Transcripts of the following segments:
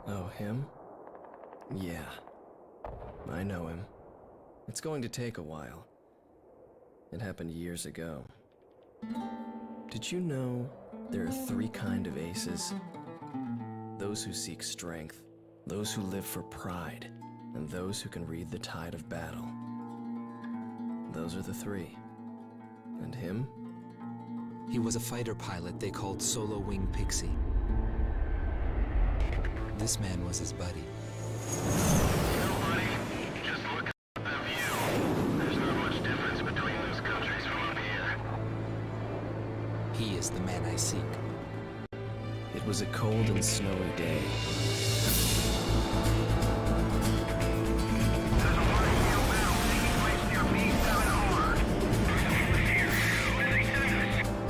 Oh, him? Yeah. I know him. It's going to take a while. It happened years ago. Did you know there are 3 kinds of aces? Those who seek strength, those who live for pride, and those who can read the tide of battle. Those are the 3. And him? He was a fighter pilot they called Solo Wing Pixie. This man was his buddy. Nobody. Just look at the view. There's not much difference between those countries from up here. He is the man I seek. It was a cold and snowy day. There's a large-scale battle taking place near B7R.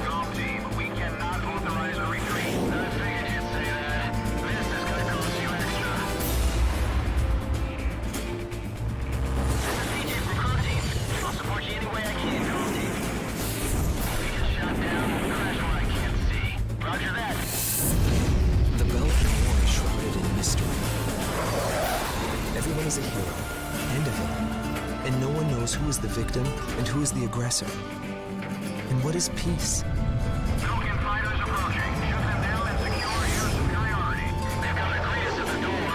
Calm team, we cannot authorize a retreat. I figured you'd say that. This is gonna cost you extra. This is CJ from Calm team. I'll support you any way I can, Calm team. We get shot down and crash where I can't see. Roger that. The Belgian War is shrouded in mystery. Everyone is a hero and a villain, and no one knows who is the victim and who is the aggressor. And what is peace? Falcon fighters approaching. Shoot them down and secure air superiority. They've got a Cletus at the door.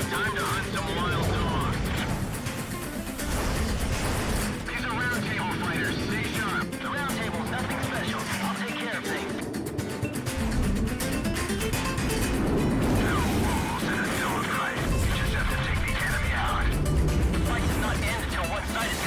Time to hunt some wild dogs. These are round table fighters. Stay sharp. The round table's nothing special. I'll take care of things. No rules in a dogfight. You just have to take the enemy out. The fight does not end until one side is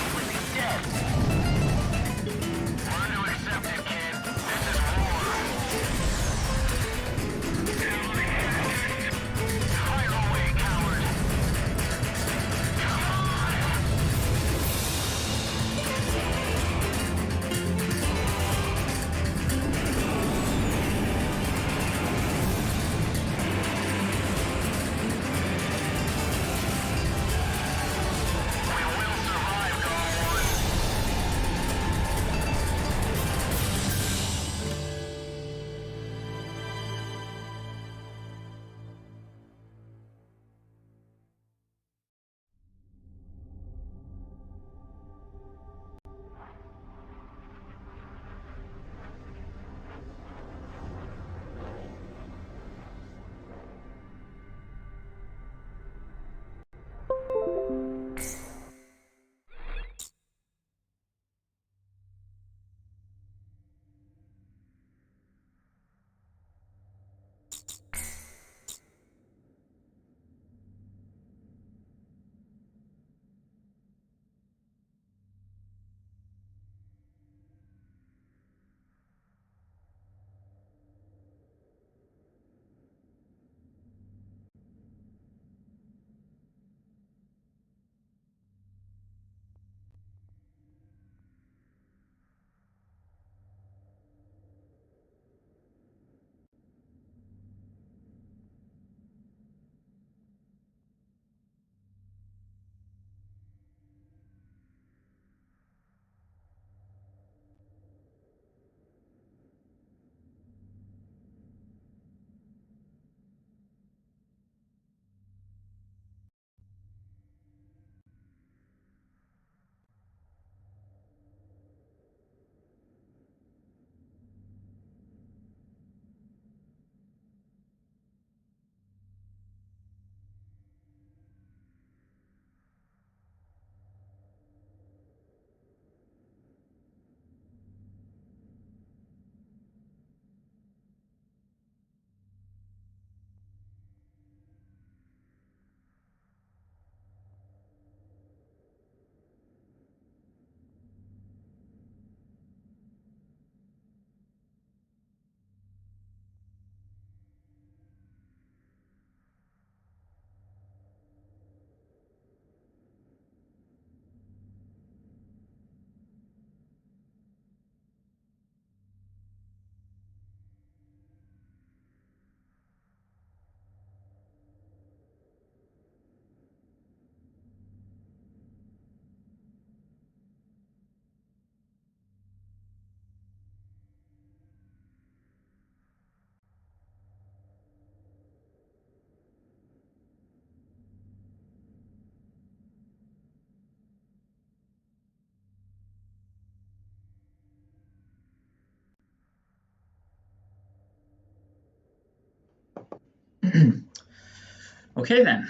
Okay then.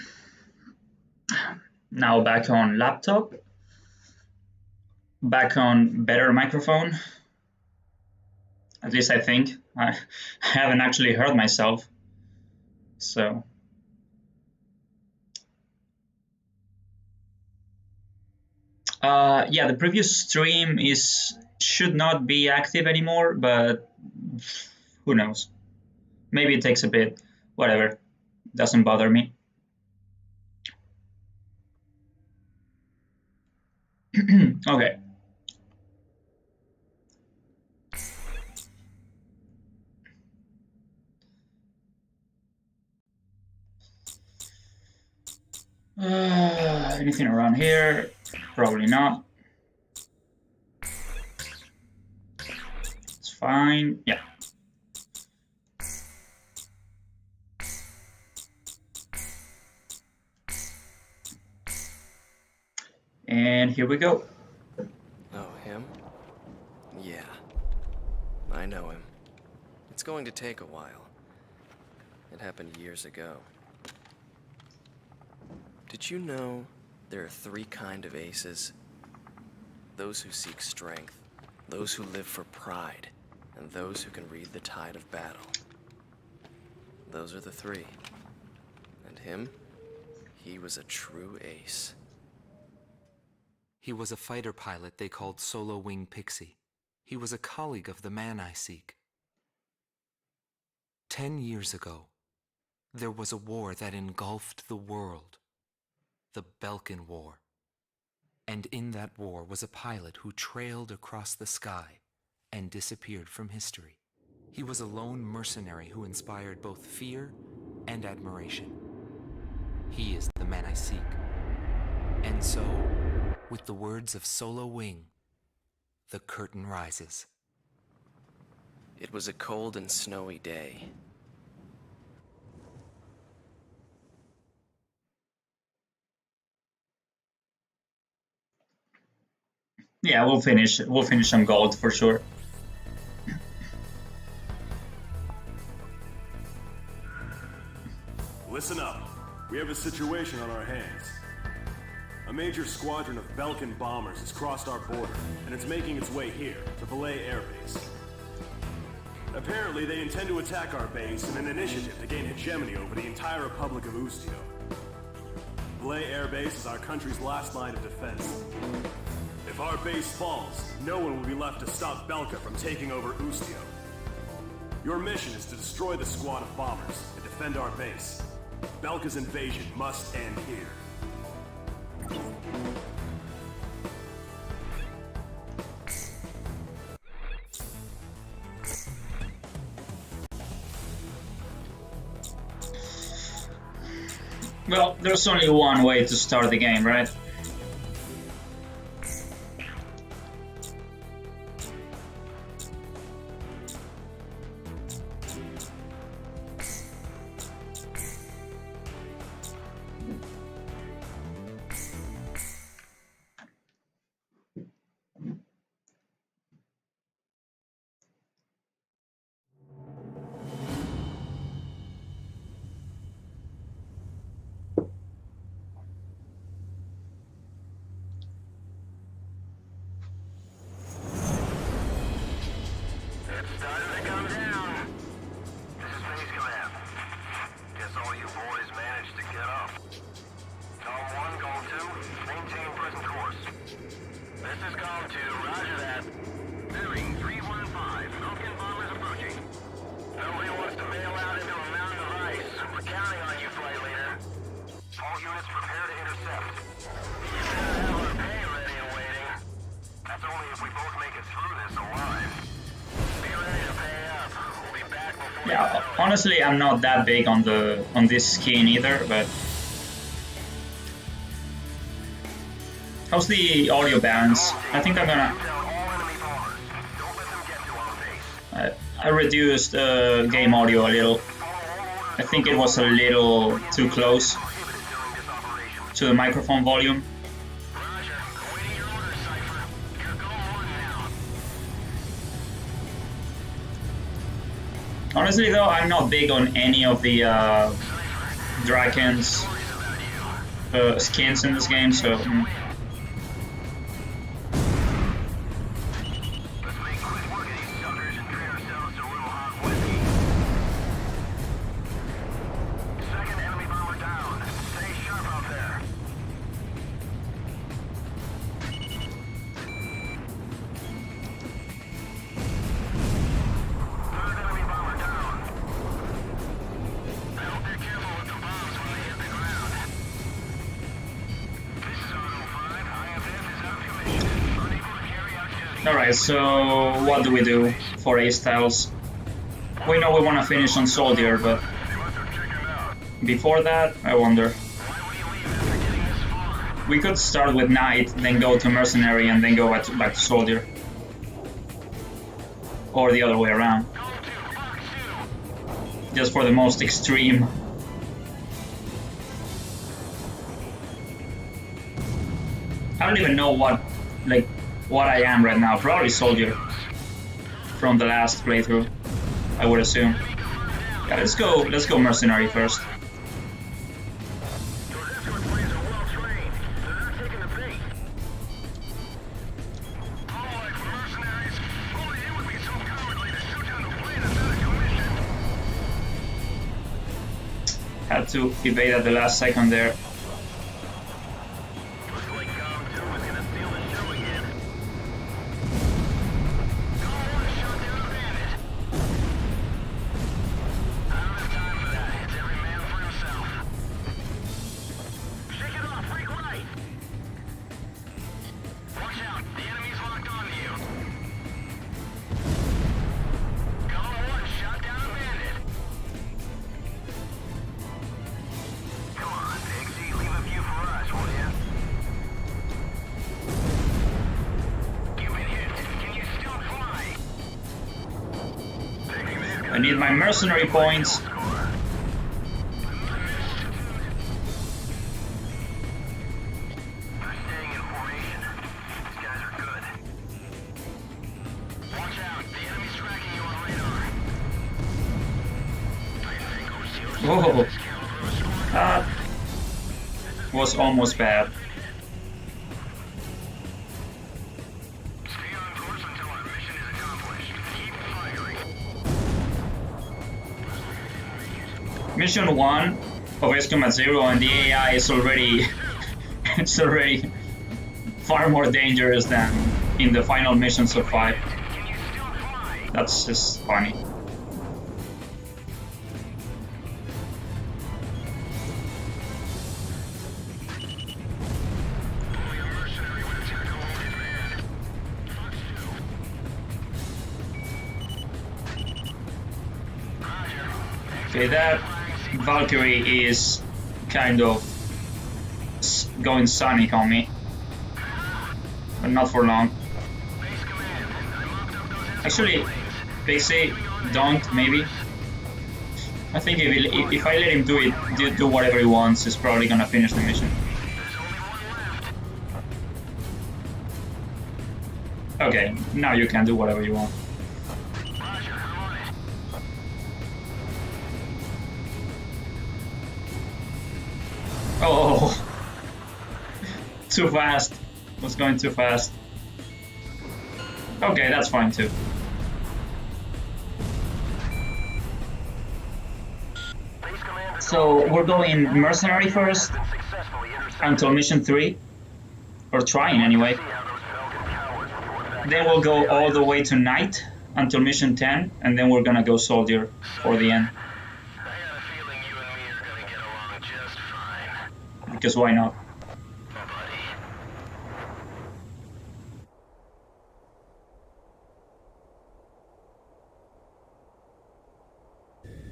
Now back on laptop. Back on better microphone. At least I think. I haven't actually heard myself. So. Yeah, the previous stream should not be active anymore, but who knows? Maybe it takes a bit. Whatever. Doesn't bother me. Okay. Anything around here? Probably not. It's fine. Yeah. And here we go. Oh, him? Yeah. I know him. It's going to take a while. It happened years ago. Did you know there are 3 kinds of aces? Those who seek strength, those who live for pride, and those who can read the tide of battle. Those are the 3. And him? He was a true ace. He was a fighter pilot they called Solo Wing Pixie. He was a colleague of the man I seek. 10 years ago, there was a war that engulfed the world. The Belkan War. And in that war was a pilot who trailed across the sky and disappeared from history. He was a lone mercenary who inspired both fear and admiration. He is the man I seek. And so, with the words of Solo Wing, the curtain rises. It was a cold and snowy day. Yeah, we'll finish some gold for sure. Listen up. We have a situation on our hands. A major squadron of Belkan bombers has crossed our border, and it's making its way here, to Valais Air Base. Apparently, they intend to attack our base in an initiative to gain hegemony over the entire Republic of Ustio. Valais Air Base is our country's last line of defense. If our base falls, no one will be left to stop Belka from taking over Ustio. Your mission is to destroy the squad of bombers and defend our base. Belka's invasion must end here. Well, there's only one way to start the game, right? Yeah, honestly, I'm not that big on this skin either, but how's the audio balance? I think I'm gonna. I reduced game audio a little. I think it was a little too close to the microphone volume. Honestly though, I'm not big on any of the Draken's skins in this game, so... Let's make quick work of these suckers and treat ourselves to a little hot whiskey. Second enemy bomber down. Stay sharp out there. Third enemy bomber down. I hope they're careful with the bombs when they hit the ground. This is Auto 5. IFF is out of commission. Unable to carry out duty. Alright, so what do we do for A-Styles? We know we want to finish on Soldier, but before that, I wonder. We could start with Knight, then go to Mercenary, and then go back to Soldier. Or the other way around. Just for the most extreme. I don't even know what I am right now. Probably Soldier. From the last playthrough, I would assume. Yeah, let's go Mercenary first. Had to evade at the last second there. I need my mercenary points. Whoa, that was almost bad. Mission 1 of S Combat Zero and the AI is already it's already far more dangerous than in the final missions of 5. That's just funny. Okay, that Valkyrie is kind of going Sonic on me, but not for long. Actually, Pixie, don't, maybe. I think if I let him do whatever he wants, he's probably gonna finish the mission. Okay, now you can do whatever you want. Oh, too fast. Was going too fast. Okay, that's fine too. So we're going Mercenary first until mission 3, or trying anyway. Then we'll go all the way to Knight until mission 10, and then we're gonna go Soldier for the end. Because why not?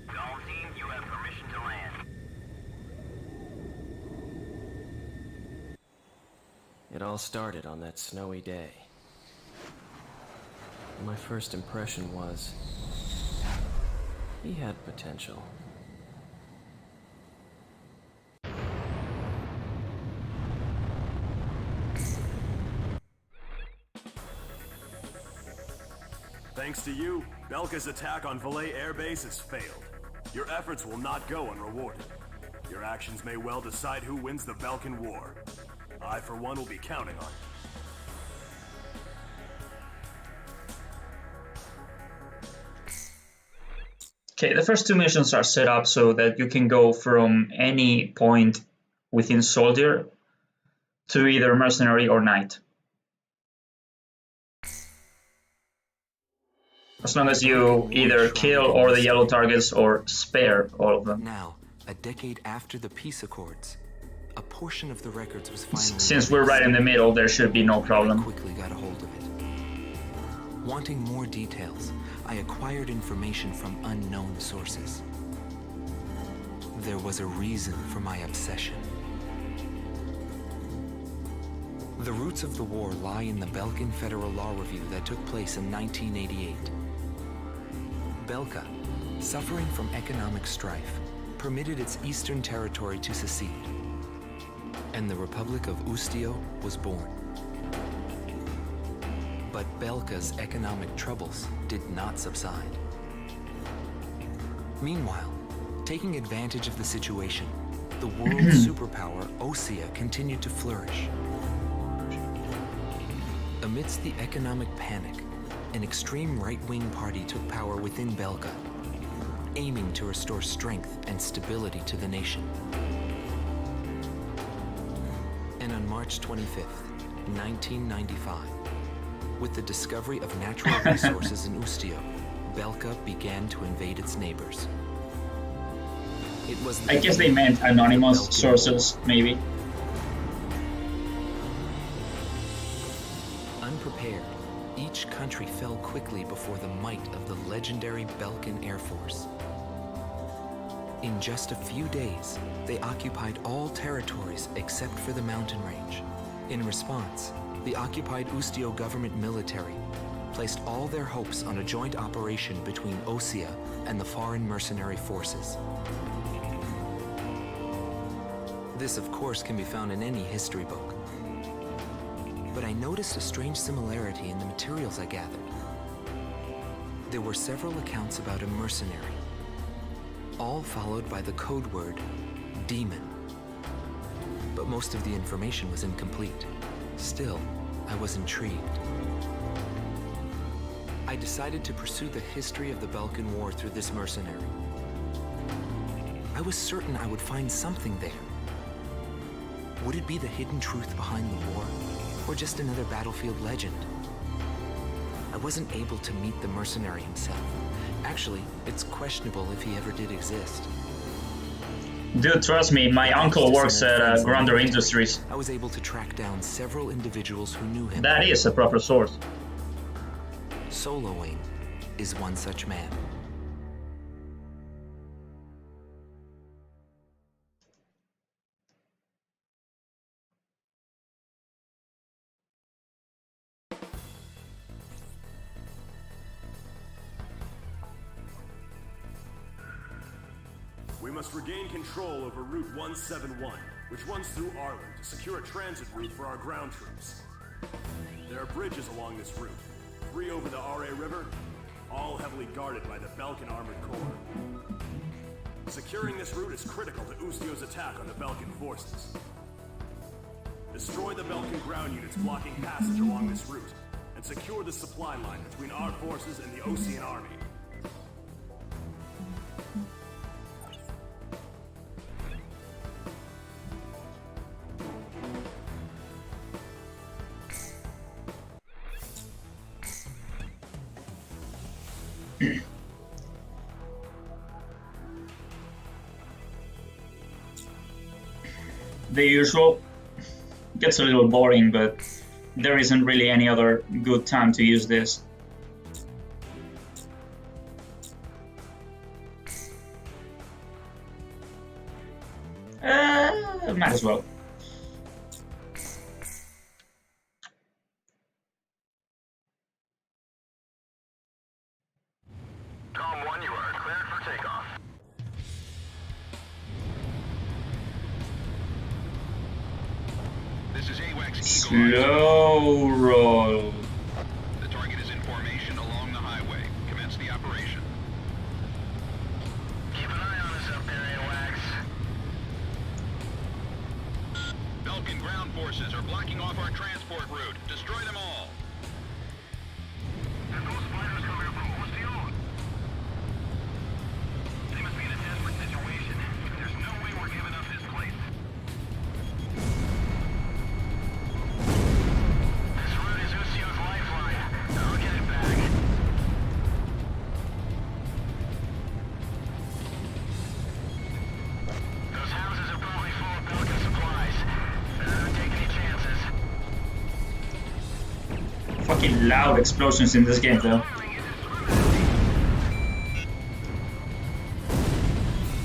All team, you have permission to land. It all started on that snowy day. My first impression was he had potential. Thanks to you, Belka's attack on Valais Air Base has failed. Your efforts will not go unrewarded. Your actions may well decide who wins the Belkan War. I, for one, will be counting on it. Okay, the first two missions are set up so that you can go from any point within Soldier to either Mercenary or Knight. As long as you either kill all the yellow targets or spare all of them. Now, a decade after the peace accords, a portion of the records was finally Since we're right in the middle, there should be no I problem. quickly got a hold of it. Wanting more details, I acquired information from unknown sources. There was a reason for my obsession. The roots of the war lie in the Belkan Federal Law Review that took place in 1988. Belka, suffering from economic strife, permitted its eastern territory to secede, and the Republic of Ustio was born. But Belka's economic troubles did not subside. Meanwhile, taking advantage of the situation, the world superpower Osea continued to flourish. Amidst the economic panic, an extreme right-wing party took power within Belka, aiming to restore strength and stability to the nation. And on March 25th, 1995, with the discovery of natural resources in Ustio, Belka began to invade its neighbors. It was I guess they meant anonymous sources, maybe. Unprepared, each country fell quickly before the might of the legendary Belkan Air Force. In just a few days, they occupied all territories except for the mountain range. In response, the occupied Ustio government military placed all their hopes on a joint operation between Osea and the foreign mercenary forces. This, of course, can be found in any history book. But I noticed a strange similarity in the materials I gathered. There were several accounts about a mercenary, all followed by the code word, demon. But most of the information was incomplete. Still, I was intrigued. I decided to pursue the history of the Belkan War through this mercenary. I was certain I would find something there. Would it be the hidden truth behind the war, or just another battlefield legend? I wasn't able to meet the mercenary himself. Actually, it's questionable if he ever did exist. Dude, trust me, my uncle works at Gronder Industries. I was able to track down several individuals who knew him. That is a proper source. Solo Wayne is one such man. We must regain control over Route 171, which runs through Arlen to secure a transit route for our ground troops. There are bridges along this route, 3 over the Are River, all heavily guarded by the Belkan Armored Corps. Securing this route is critical to Ustio's attack on the Belkan forces. Destroy the Belkan ground units blocking passage along this route, and secure the supply line between our forces and the Osean army. The usual gets a little boring, but there isn't really any other good time to use this. Might as well. Tom 1, you are cleared for takeoff. This is AWACS Eagle. Slow roll. The target is in formation along the highway. Fucking loud explosions in this game, though.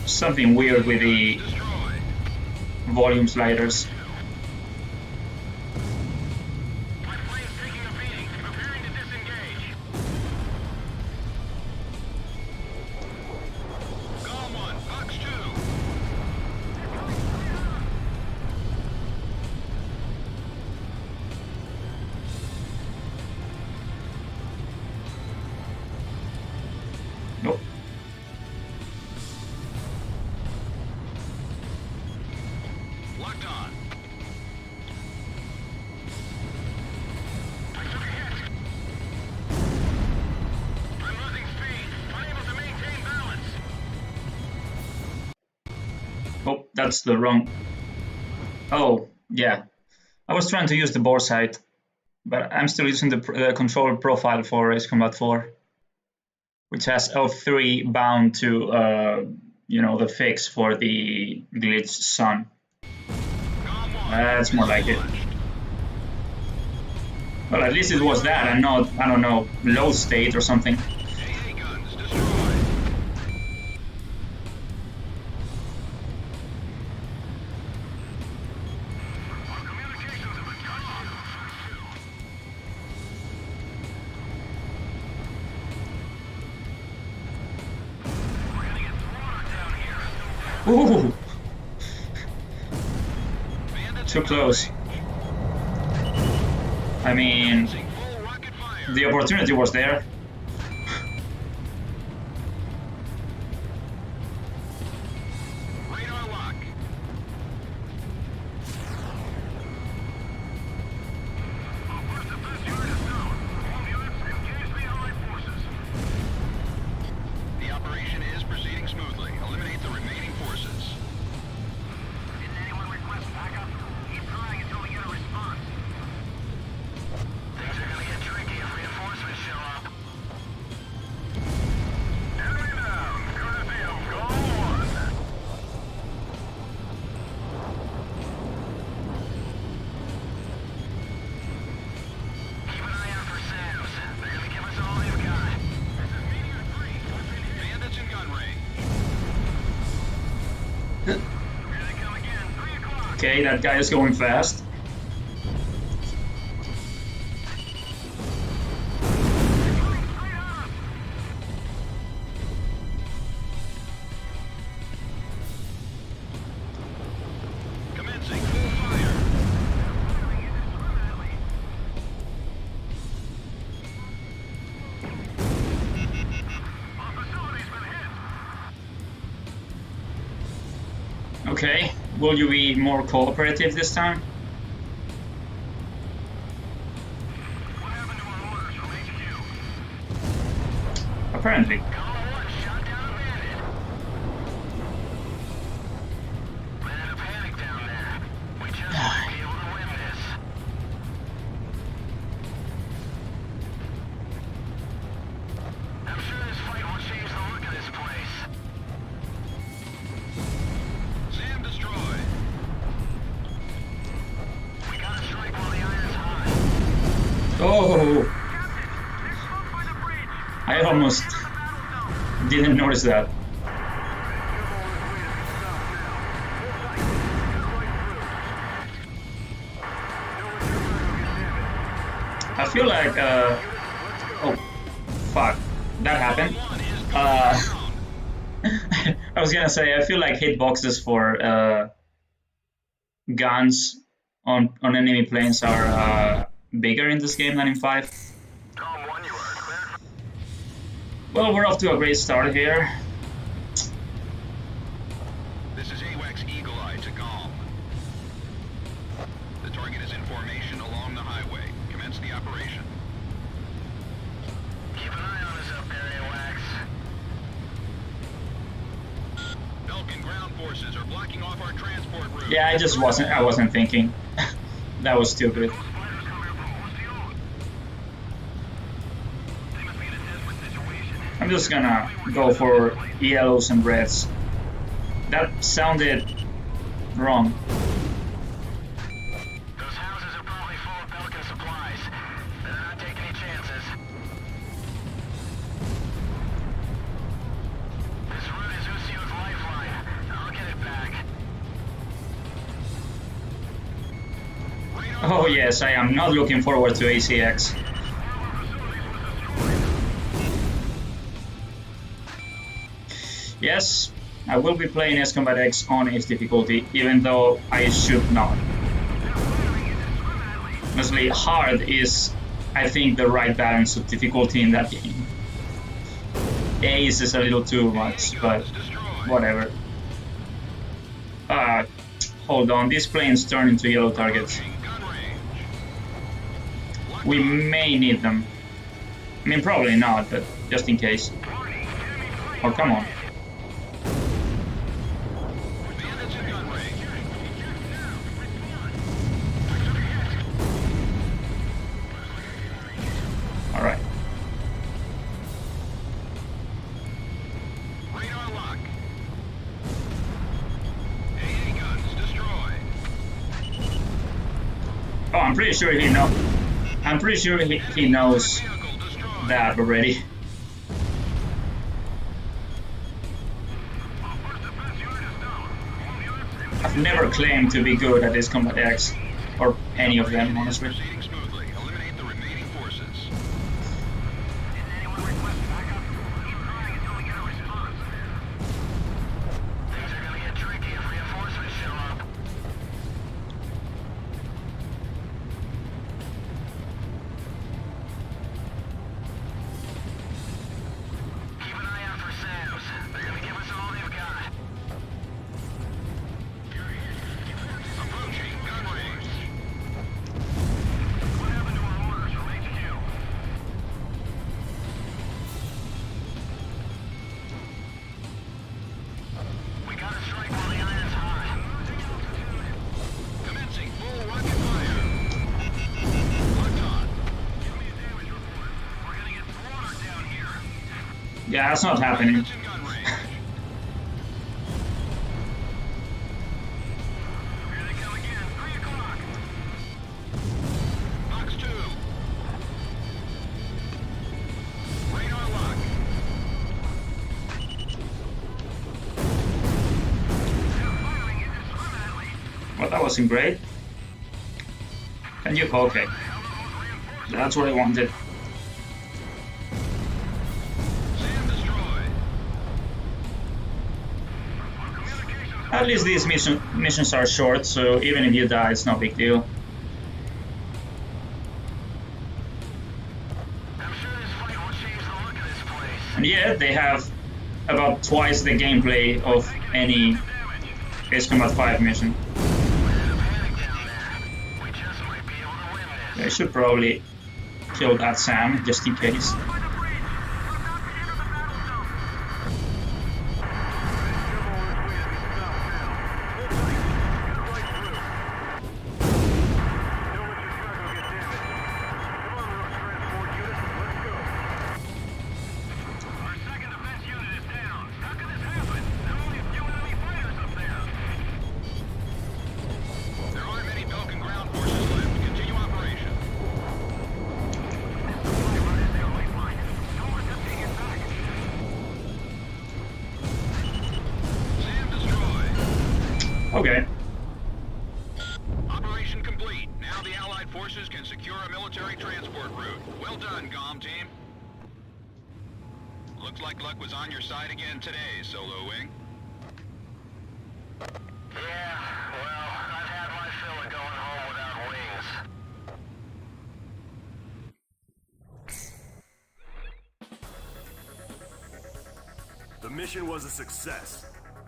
Something weird with the volume sliders. My plane's taking a beating. Preparing to disengage. Golem 1, Fox 2. Nope. Locked on. I took a hit. I'm losing speed. Unable to maintain balance. Oh, that's the wrong. Oh, yeah. I was trying to use the bore sight, but I'm still using the controller profile for Ace Combat 4, which has L3 bound to, the fix for the glitched sun. That's more like it. Well, at least it was that and not, I don't know, low state or something. AA guns destroyed. Our communications have been cut off. We're gonna get slaughtered down here. Ooh, Bandits too close. I mean, using full rocket fire. the opportunity was there. Radar lock. Our first defense unit is down. All units engage the Allied forces. The operation is proceeding smoothly. Eliminate the remaining forces. Didn't anyone request backup? Keep trying until we get a response. Things are gonna get tricky if reinforcements show up. Enemy down. Courtesy of Golem 1. Keep an eye out for SAMs. They're gonna give us all they've got. This is Meteor 3. Bandits in gun range. Here they come again. 3 o'clock. Okay, that guy is going fast. Commencing full fire. Our facility's been hit. Okay, will you be more cooperative this time? What happened to our orders from HQ? Apparently. Golem 1 shot down a bandit. Ran into panic down there. We just might be able to win this. I'm sure this fight will change the look of this place. SAM destroyed. We gotta strike while the iron's hot. Oh, They're struck by the breach. I almost didn't notice that. I feel like, oh, fuck, that happened. I was gonna say, I feel like hitboxes for guns on enemy planes are bigger in this game than in 5. Golem 1, you are cleared. Well, we're off to a great start here. This is AWACS Eagle Eye to Golem. The target is in formation along the highway. Commence the operation. Keep an eye on us up there, AWACS. Belkin ground forces are blocking off our transport route. Yeah, I wasn't thinking. That was stupid. Those fighters come here from Osteo. They must be in a desperate situation. I'm just gonna go for yellows and reds. That sounded wrong. Those houses are probably full of Belkin supplies. They're not taking Oh yes, I am not looking forward to ACX. Yes, I will be playing Ace Combat X on its difficulty, even though I should not. Honestly, hard is, I think, the right balance of difficulty in that game. Ace is a little too much, but whatever. Hold on, these planes turn into yellow targets. We may need them. I mean, probably not, but just in case. Oh, come on. Alright. Radar lock. AA guns destroyed. Oh, I'm pretty sure he knows. I'm pretty sure he knows that already. I've never claimed to be good at Ace Combat X, or any of them, honestly. Proceeding smoothly. Eliminate the remaining forces. Things are gonna get tricky if reinforcements show up. Keep an eye out for SAMs. They're gonna give us all they've got. Approaching gun range. What happened to our orders from HQ? We gotta strike while the iron's hot. Commencing full rocket fire. Locked on. Give me a damage report. We're gonna get slaughtered down here. Yeah, that's not happening. It's in gun range. Here they come again. 3 o'clock. Box 2. Radar lock. Well, that wasn't great. Can you? Okay. That's what I wanted. SAM destroyed. At least these missions are short, so even if you die, it's no big deal. I'm sure this fight will change the look of this place. And yet, they have about twice the gameplay of any Ace Combat 5 mission. Panic down there. We just might be able to win this. I should probably kill that Sam, just in case. Our second defense unit is down. How can this happen? There are only a few enemy fighters up there. There aren't many Belkan ground forces left. Continue operation. SAM destroyed. Okay. Operation complete. Now the Allied forces can secure a military transport route. Well done, GOM team. Looks like luck was on your side again today, Solo Wing. Yeah, well, I've had my fill of going home without wings. The mission was a success.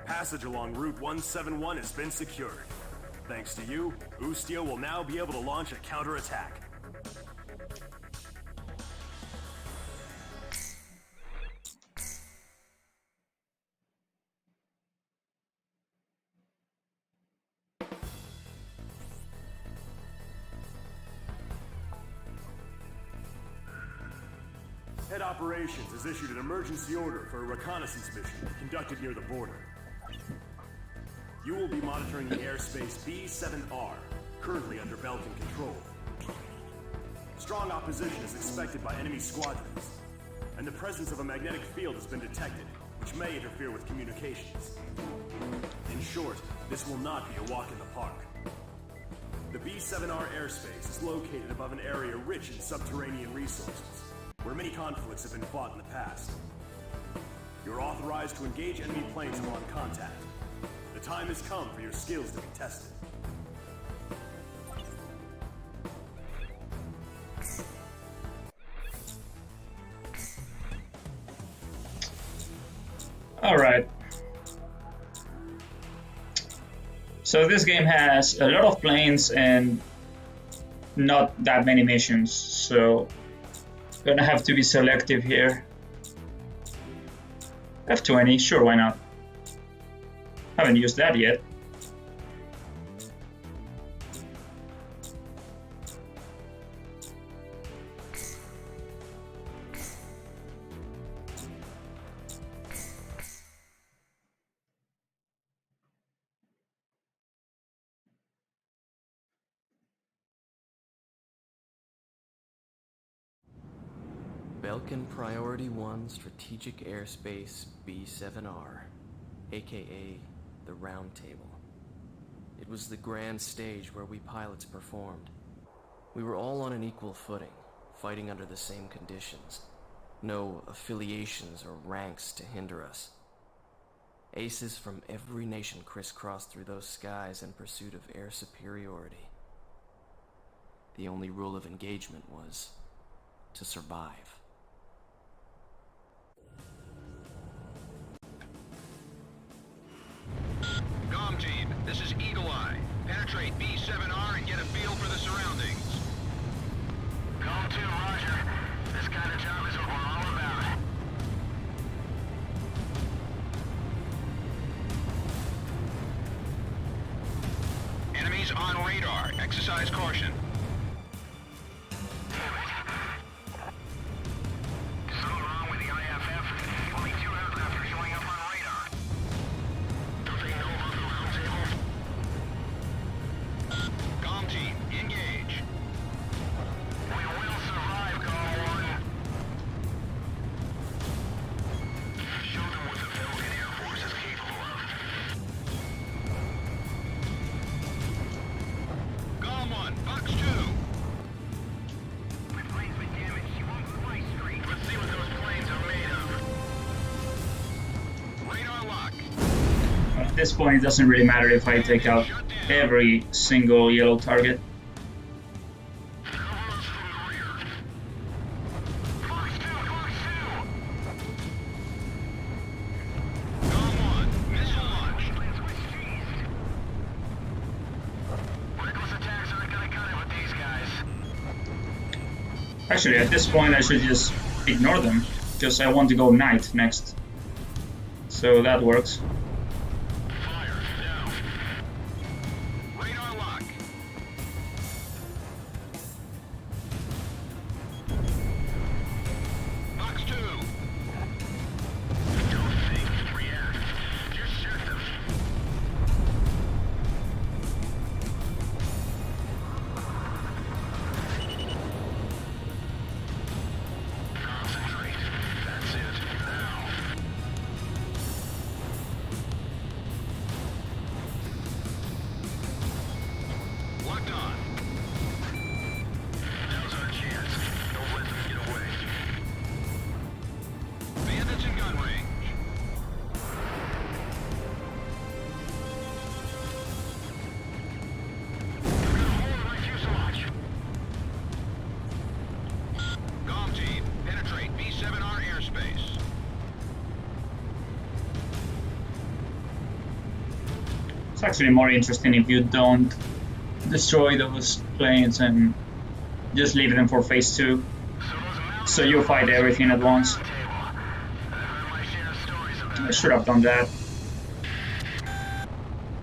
Passage along Route 171 has been secured. Thanks to you, Ustio will now be able to launch a counterattack. Head Operations has issued an emergency order for a reconnaissance mission conducted near the border. You will be monitoring the airspace B-7R, currently under Belkan control. Strong opposition is expected by enemy squadrons, and the presence of a magnetic field has been detected, which may interfere with communications. In short, this will not be a walk in the park. The B-7R airspace is located above an area rich in subterranean resources, where many conflicts have been fought in the past. You're authorized to engage enemy planes upon contact. The time has come for your skills to be tested. Alright. So this game has a lot of planes and not that many missions, so gonna have to be selective here. F20, sure, why not? Haven't used that yet. Belkin Priority 1 Strategic Airspace B-7R, aka the Round Table. It was the grand stage where we pilots performed. We were all on an equal footing, fighting under the same conditions. No affiliations or ranks to hinder us. Aces from every nation crisscrossed through those skies in pursuit of air superiority. The only rule of engagement was to survive. Com team, this is Eagle Eye. Penetrate B-7R and get a feel for the surroundings. Com 2, roger. This kind of job is what we're all about. Enemies on radar. Exercise caution. Something wrong with the IFF. Only 2 aircraft are showing up on radar. Don't they know about the round table? Com team, engage. We will survive, Com 1. Show them what the Belkin Air Force is capable of. Com 1, Fox 2. My plane's been damaged. You won't fly straight. Let's see what those planes are made of. Radar lock. At this point, it doesn't really matter if I take out every single yellow target. Cover us from the rear. Fox 2, Fox 2. Com 1, missile launched. Reckless attacks aren't gonna cut it with these guys. Actually, at this point, I should just ignore them, because I want to go knight next. So that works. Fire, down. Radar lock. Fox 2. Don't think, react. Just shoot them. Concentrate. That's it. Now. Locked on. Now's our chance. Don't let them get away. Bandits in gun range. They're gonna hold my fuselage. Com team, penetrate B-7R airspace. It's actually more interesting if you don't destroy those planes and just leave them for phase 2. So you fight everything at once. I should have done that.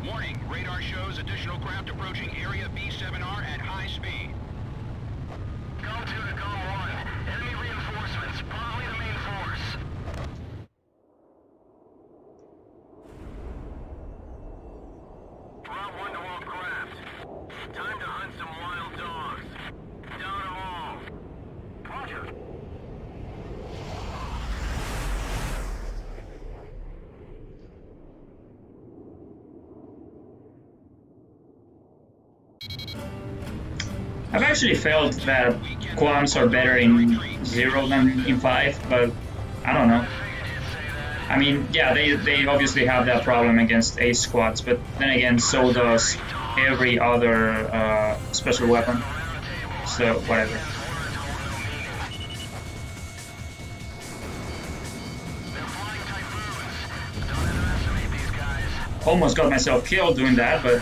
Warning, radar shows additional craft approaching area B-7R at high speed. Com 2 to Com 1. Enemy reinforcements, probably the main force. Route 1 to all craft. Time to hunt some wild dogs. Down them all. Roger. I've actually felt that quams are better in 0 than in 5, but I don't know. I mean, yeah, they obviously have that problem against ace squads, but then again, so does every other special weapon. So, whatever. Almost got myself killed doing that, but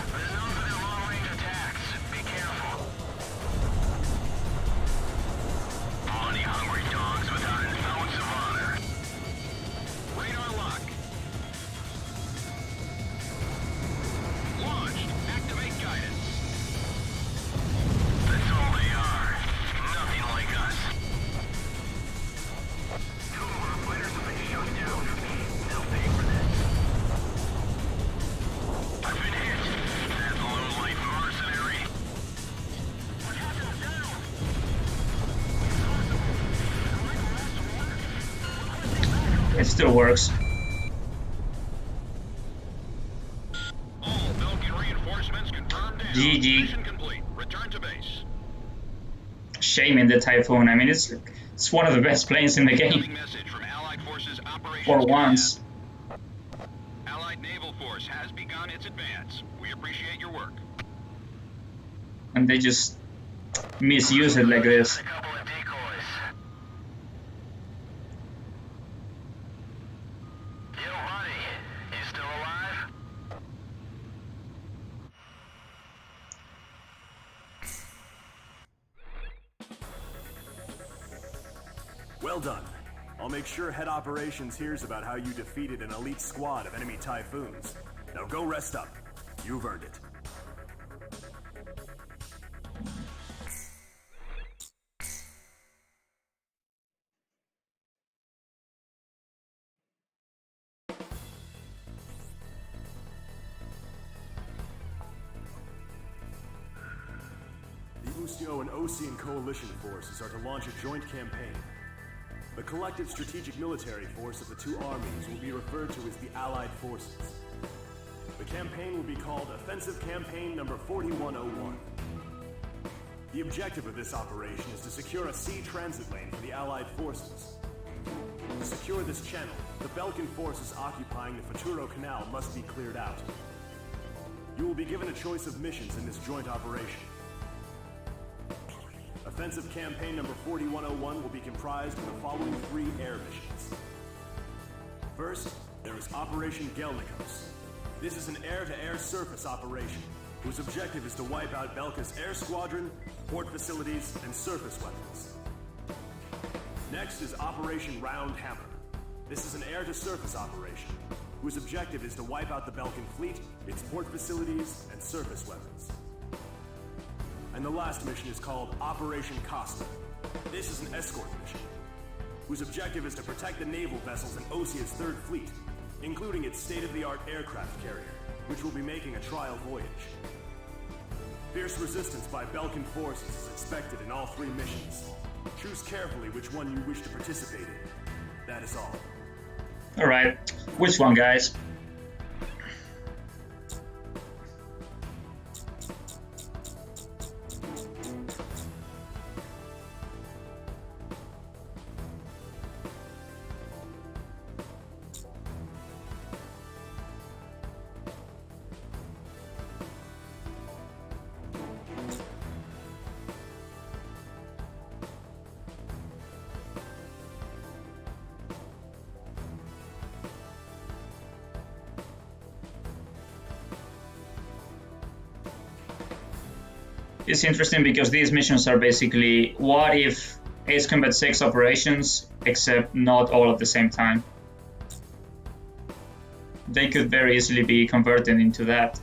it still works. All Belkin reinforcements confirmed down. GG. Mission complete. Return to base. Shame in the Typhoon. I mean, it's one of the best planes in the Incoming game. message from Allied Forces Operations For Command. once. Allied Naval Force has begun its advance. We appreciate your work. And they just misuse it like this. A couple of decoys. Yo, buddy. You still alive? Well done. I'll make sure head operations hears about how you defeated an elite squad of enemy Typhoons. Now go rest up. You've earned it. The Ustio and Osean coalition forces are to launch a joint campaign. The collective strategic military force of the two armies will be referred to as the Allied Forces. The campaign will be called Offensive Campaign Number 4101. The objective of this operation is to secure a sea transit lane for the Allied forces. To secure this channel, the Belkin forces occupying the Futuro Canal must be cleared out. You will be given a choice of missions in this joint operation. Offensive Campaign Number 4101 will be comprised of the following 3 air missions. First, there is Operation Gelnikos. This is an air-to-air surface operation, whose objective is to wipe out Belka's air squadron, port facilities, and surface weapons. Next is Operation Round Hammer. This is an air-to-surface operation, whose objective is to wipe out the Belkan fleet, its port facilities, and surface weapons. And the last mission is called Operation Costa. This is an escort mission, whose objective is to protect the naval vessels in Osea's Third Fleet, including its state-of-the-art aircraft carrier, which will be making a trial voyage. Fierce resistance by Belkan forces is expected in all 3 missions. Choose carefully which one you wish to participate in. That is all. Alright, which one, guys? It's interesting because these missions are basically what if Ace Combat 6 operations, except not all at the same time. They could very easily be converted into that.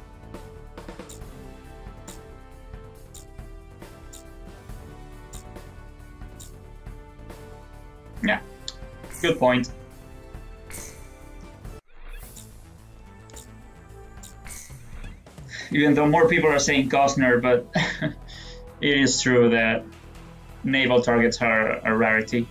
Yeah, good point. Even though more people are saying Costner, but it is true that naval targets are a rarity.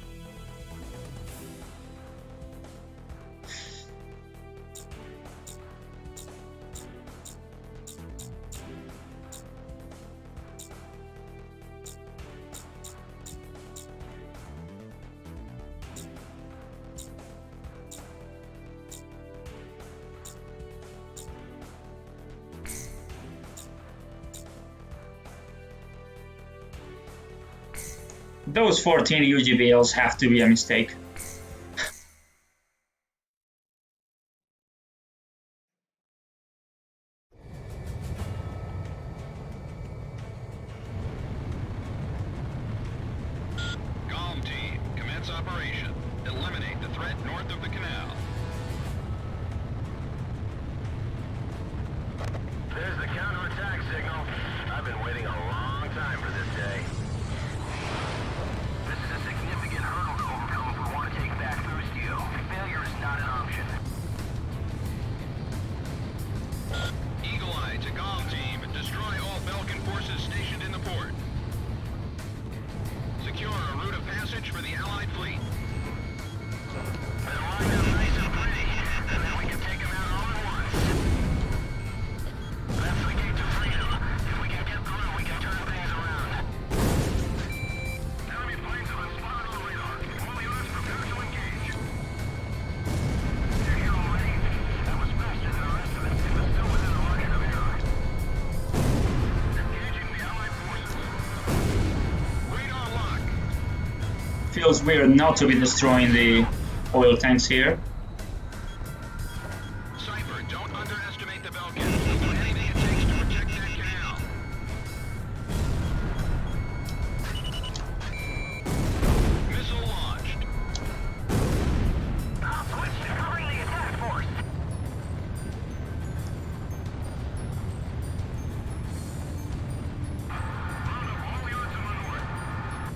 Those 14 UGBLs have to be a mistake. Calm team, commence operation. Eliminate the threat north of the canal. There's the counterattack signal. I've been waiting a long time for this day. This is a significant hurdle to overcome if we want to take back Ustio. Failure is not an option. Eagle Eye to Calm team. Destroy all Belkan forces stationed in the port. Secure a route of passage for the Allied fleet. Then line them nice and pretty, and then we can take them out all at once. That's the gate to freedom. If we can get through, we can turn things around. Enemy planes have been spotted on radar. All units prepare to engage. They're here already. That was faster than our estimates. It was still within the margin of error. Engaging the Allied forces. Radar lock. Feels weird not to be destroying the oil tanks here. Cypher, don't underestimate the Belkans. We'll do anything it takes to protect that canal. Missile launched. Switch to covering the attack force.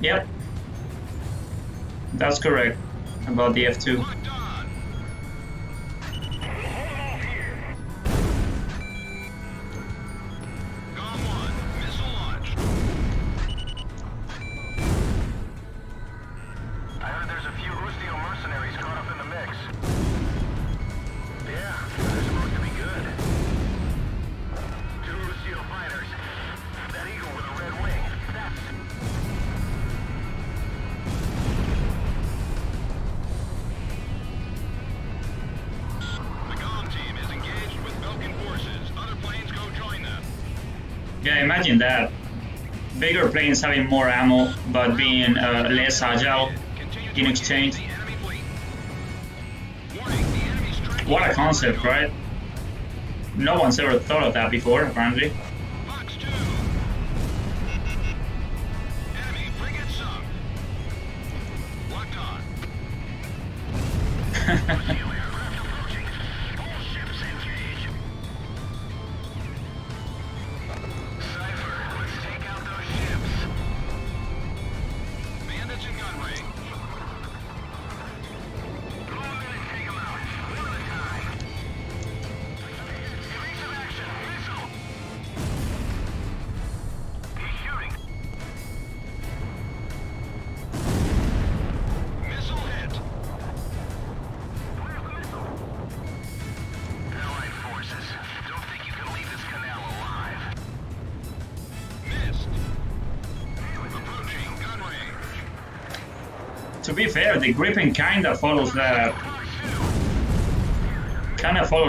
Yep. That's correct about the F2. Locked on. Gone one. Missile launched. I heard there's a few Ustio mercenaries caught up in the mix. Yeah, they're supposed to be good. 2 Ustio fighters. That eagle with a red wing. That's... The Calm team is engaged with Belkan forces. Other planes go join them. Yeah, imagine that. Bigger planes having more ammo, but being less agile in exchange. The enemy fleet. Warning, the enemy's tracking. What a concept, right? No one's ever thought of that before, apparently. Fox 2. Enemy frigate sunk. Locked on. Ustio aircraft approaching. All ships engage. Cypher, let's take out those ships. Bandits in gun range. Go a minute, take them out. One at a time. Evasive action. Missile. He's shooting. Missile hit. Where's the missile? Allied forces. Don't think you can leave this canal alive. Missed. Approaching gun range. To be fair, the Gripen kinda follows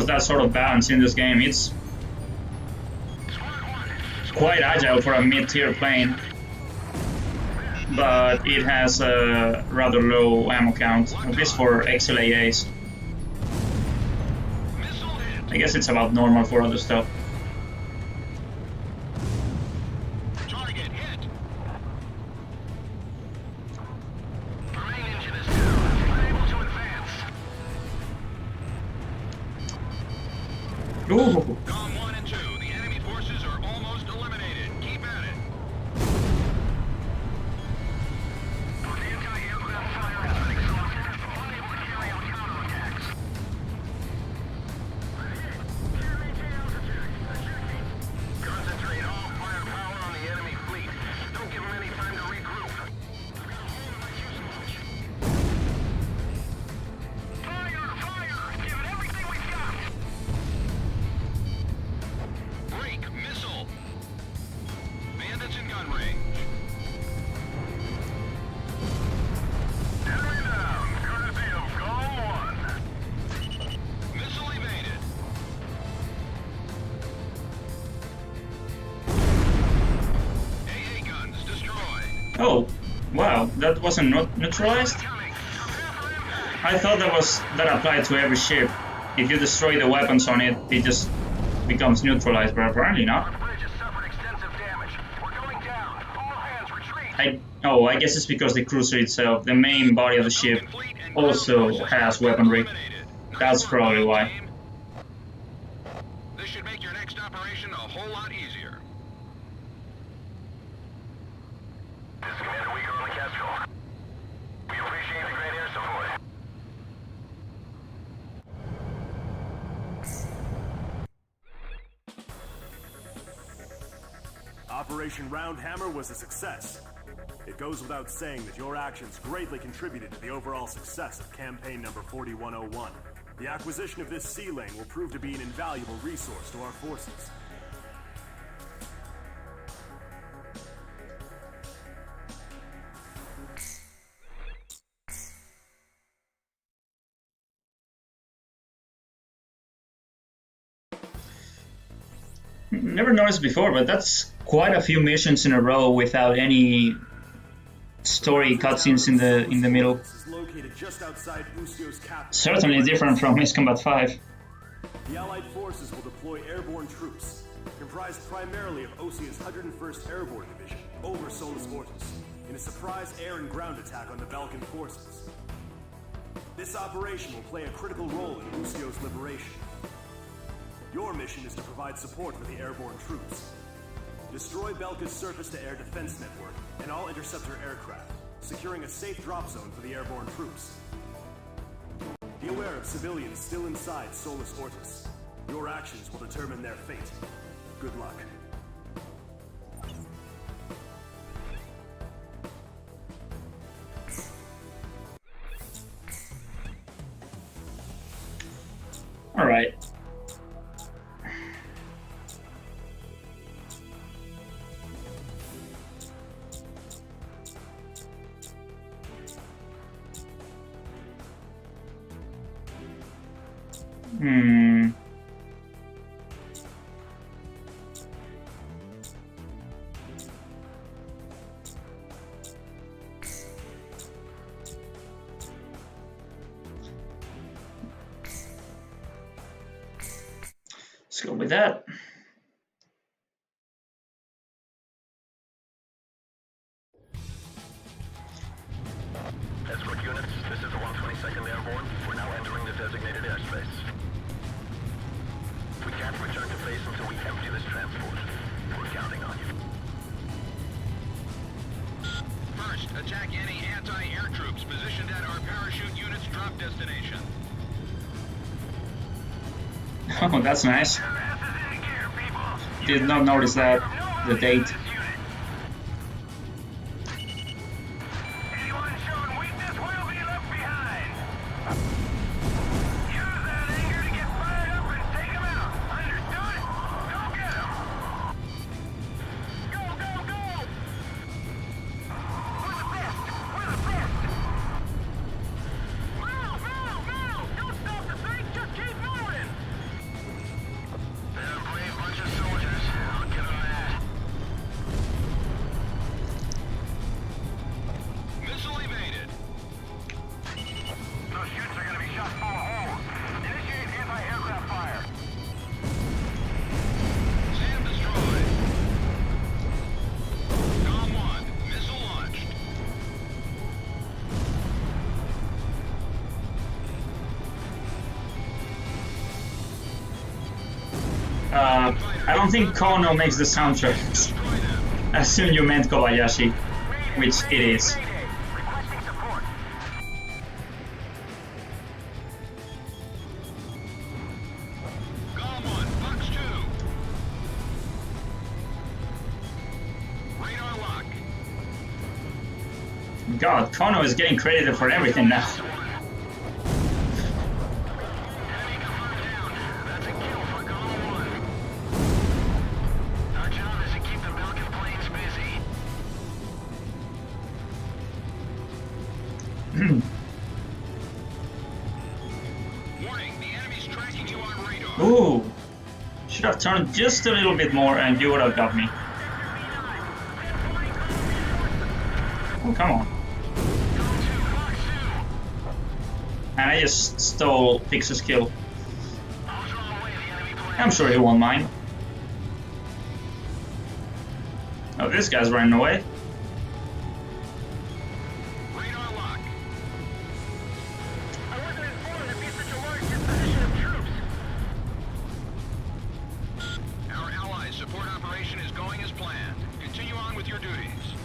that sort of balance in this game. It's quite agile for a mid-tier plane, but it has a rather low ammo count, at least for XLAAs. Missile hit. I guess it's about normal for other stuff. Target hit. Our main engine is down. Unable to advance. Ooh. Calm 1 and 2. The enemy forces are almost eliminated. Keep at it. Anti-aircraft fire has been exhausted. Unable to carry out counterattacks. Concentrate all firepower on the enemy fleet. Don't give them any time to regroup. Fire! Fire! Give it everything we've got! that wasn't neutralized? I thought that applied to every ship. If you destroy the weapons on it, it just becomes neutralized, but apparently not. I guess it's because the cruiser itself, the main body of the ship, also has weaponry. That's probably why. This should make your next operation a whole lot easier. This is Commander Weaker on the Kestrel. We appreciate the great air support. Operation Round Hammer was a success. It goes without saying that your actions greatly contributed to the overall success of campaign number 4101. The acquisition of this sea lane will prove to be an invaluable resource to our forces. Never noticed before, but that's quite a few missions in a row without any story cutscenes in the middle. This is located just outside Ustio's capital. Certainly different from Ace Combat 5. The Allied forces will deploy airborne troops, comprised primarily of Osea's 101st Airborne Division, over Solus Ortus, in a surprise air and ground attack on the Balkan forces. This operation will play a critical role in Ustio's liberation. Your mission is to provide support for the airborne troops. Destroy Belka's surface-to-air defense network and all interceptor aircraft, securing a safe drop zone for the airborne troops. Be aware of civilians still inside Solus Ortus. Your actions will determine their fate. Good luck. All right. Let's go with that. Escort units, this is the 122nd Airborne. We're now entering the designated airspace. We can't return to base until we empty this transport. We're counting on you. First, attack any anti-air troops positioned at our parachute unit's drop destination. Oh, that's nice. Did not notice that, the date. I don't think Kono makes the soundtrack. I assume you meant Kobayashi, which it is. God, Kono is getting credited for everything now. Ooh, should have turned just a little bit more and you would have got me. Oh, come on. and I just stole Pix's kill. I'm sure he won't mind. Oh, this guy's running away. Radar lock. I wasn't informed that these such a large disposition of troops. Our allies' support operation is going as planned. Continue on with your duties.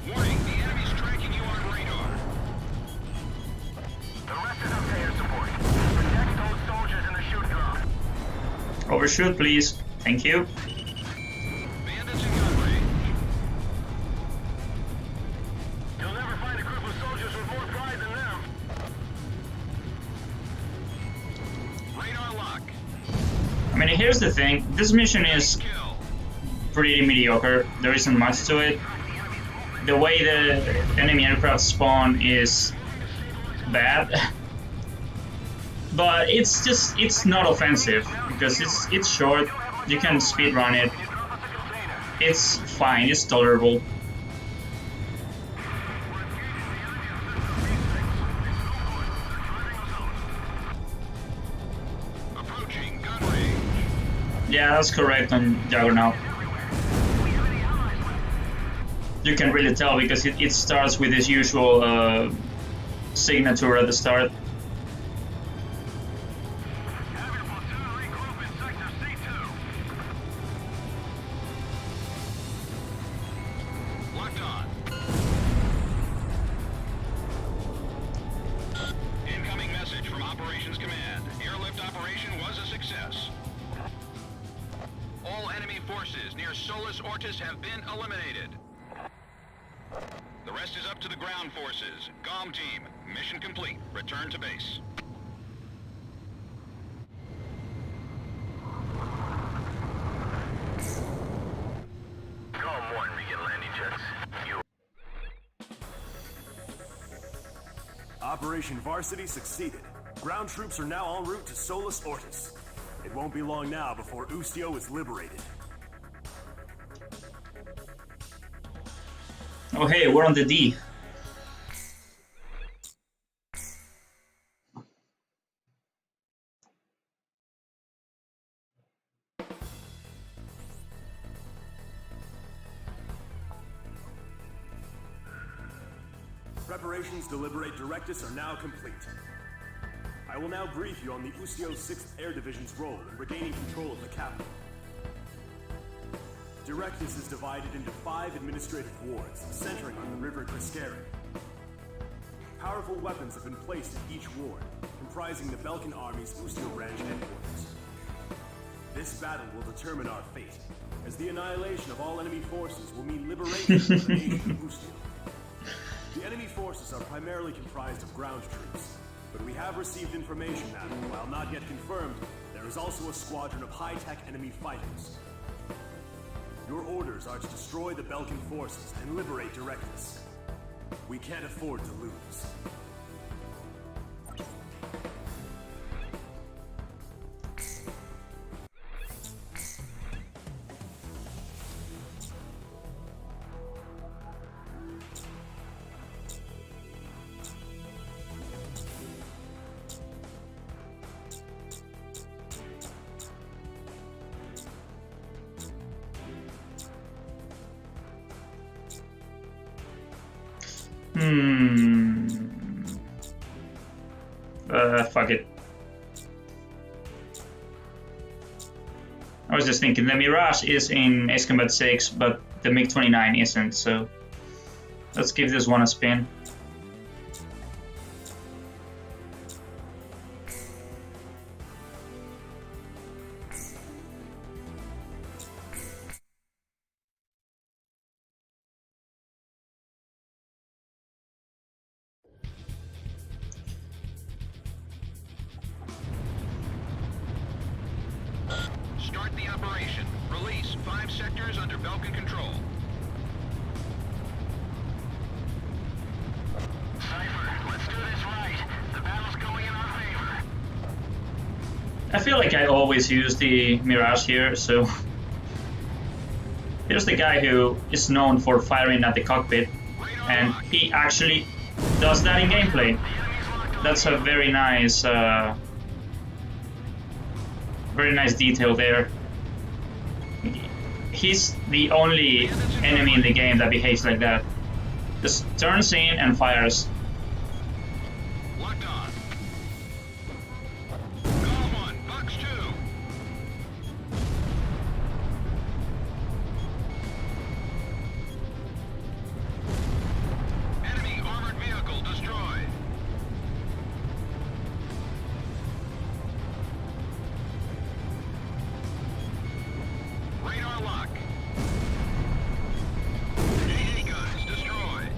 Warning, the enemy's tracking you on radar. The rest is up to air support. Protect those soldiers in the shoot drop. Overshoot, please. Thank you. Bandits in gun range. You'll never find a group of soldiers with more pride than them. Radar lock. I mean, here's the thing. This mission is Kill. pretty mediocre. There isn't much to it. The way the enemy aircraft spawn is bad. But it's not offensive because it's short. You can speed run it. It's fine. It's tolerable. Approaching gun range. Yeah, that's correct on Juggernaut. You can really tell because it starts with its usual signature at the start. Have your platoon regroup in sector C2. Locked on. Incoming message from Operations Command. Airlift operation was a success. All enemy forces near Solus Ortis have been eliminated. The rest is up to the ground forces. GOM team, mission complete. Return to base. GOM 1, begin landing jets. Operation Varsity succeeded. Ground troops are now en route to Solus Ortis. It won't be long now before Ustio is liberated. Oh hey, we're on the D. Preparations to liberate Directus are now complete. I will now brief you on the Ustio 6th Air Division's role in regaining control of the capital. Directus is divided into 5 administrative wards, centering on the River Criscari. Powerful weapons have been placed in each ward, comprising the Belkan Army's Ustio branch headquarters. This battle will determine our fate, as the annihilation of all enemy forces will mean liberation of the nation of Ustio. The enemy forces are primarily comprised of ground troops, but we have received information that, while not yet confirmed, there is also a squadron of high-tech enemy fighters. Your orders are to destroy the Belkan forces and liberate Directus. We can't afford to lose. Fuck it. I was just thinking the Mirage is in Ace Combat 6, but the MiG-29 isn't, so let's give this one a spin. Start the operation. Release 5 sectors under Belkan control. Cypher, let's do this right. The battle's going in our favor. I feel like I always use the Mirage here, so... Here's the guy who is known for firing at the cockpit, and he actually does that in gameplay. The enemy's locked that's a very nice detail there. He's the only enemy in the game that behaves like that. Just turns in and fires. Locked on. Golem 1, Bucks 2. Enemy armored vehicle destroyed. Radar lock. AA guns destroyed.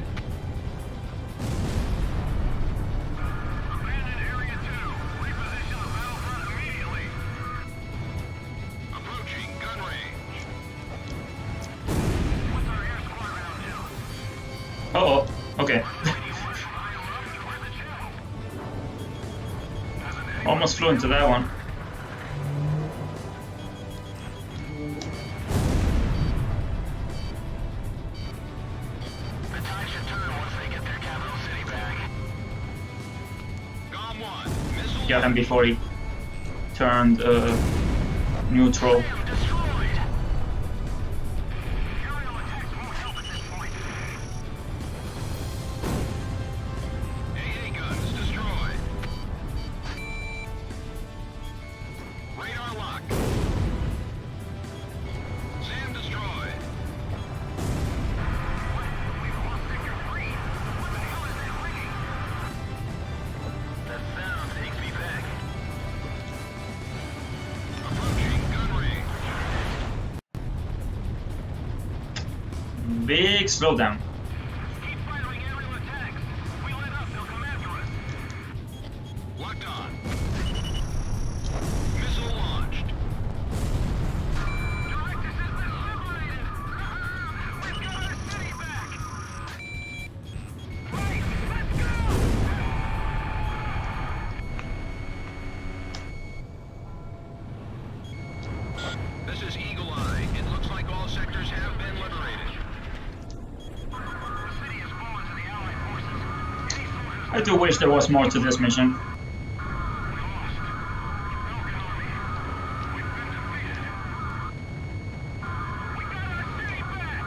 Abandon area 2. Reposition the battlefront immediately. Approaching gun range. What's our air squad round to? Uh-oh. Okay. Almost flew into that one. The tide should turn once they get their capital city back. Golem 1, missile Got him before he turned neutral. destroyed. Aerial attacks won't help at this point. AA guns destroyed. Radar lock. SAM destroyed. We've lost sector 3. What the hell is that ringing? The sound takes me back. Approaching gun range. Big slowdown. Keep firing aerial attacks. We let up, they'll come after us. Locked on. Missile launched. Directus has been liberated. We've got our city back. Right, let's go. This is Eagle Eye. It looks like all sectors have been liberated. The city has fallen to the Allied forces. Any soldiers I do wish there was more to this mission. we lost. Falcon Army. We've been defeated. We got our city back.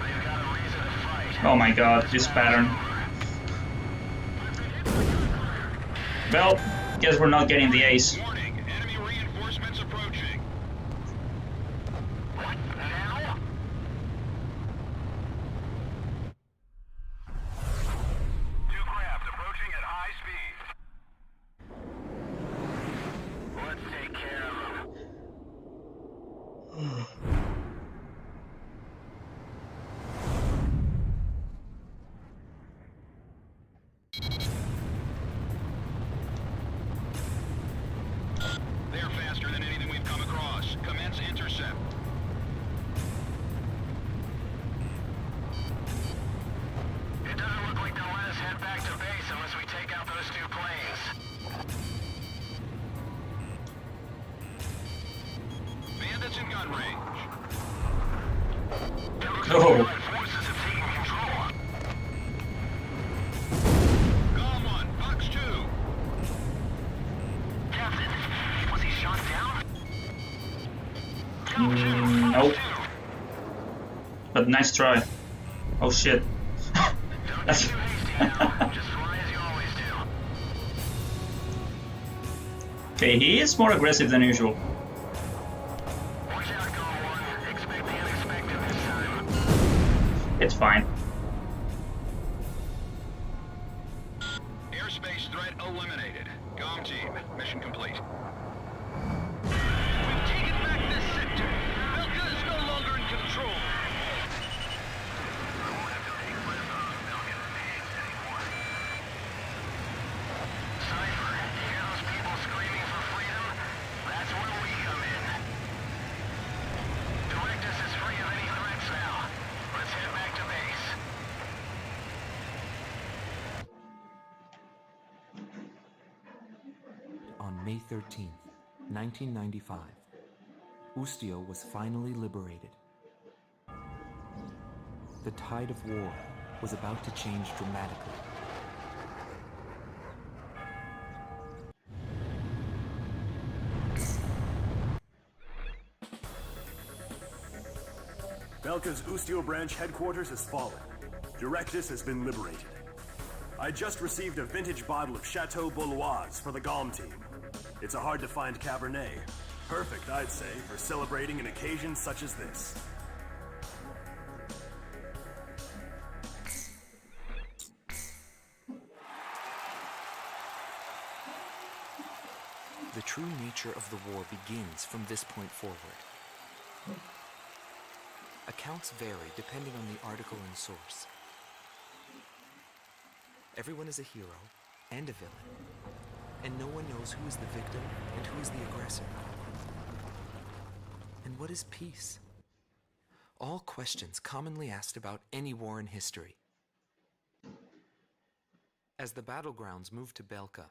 They've got a reason to fight. Oh my god, this pattern. Well, guess we're not getting the ace. Warning, enemy reinforcements approaching. What now? Two craft approaching at high speed. Let's take care of them. They're faster than anything we've come across. Commence intercept. It doesn't look like they'll let us head back to base unless we take out those two planes. Bandits in gun range. It looks like Oh. the Allied forces have taken control. Golem 1, Bucks 2. Captain, was he shot down? Golem 2, Nope. Bucks 2. But nice try. Oh shit. Don't get too hasty now. Just fly as you always do. Okay, he is more aggressive than usual. Watch out, Golem 1. Expect the unexpected this time. It's fine. Airspace threat eliminated. GOM team, mission complete. We've taken back this sector. Belka is no longer in control. I won't have to take less on those Belkan pigs anymore. Cypher, you hear those people screaming for freedom? That's where we come in. Directus is free of any threats now. Let's head back to base. On May 13th, 1995, Ustio was finally liberated. The tide of war was about to change dramatically. Belka's Ustio branch headquarters has fallen. Directus has been liberated. I just received a vintage bottle of Chateau Bouloise for the GOM team. It's a hard-to-find Cabernet. Perfect, I'd say, for celebrating an occasion such as this. The true nature of the war begins from this point forward. Accounts vary depending on the article and source. Everyone is a hero and a villain, and no one knows who is the victim and who is the aggressor. And what is peace? All questions commonly asked about any war in history. As the battlegrounds move to Belka,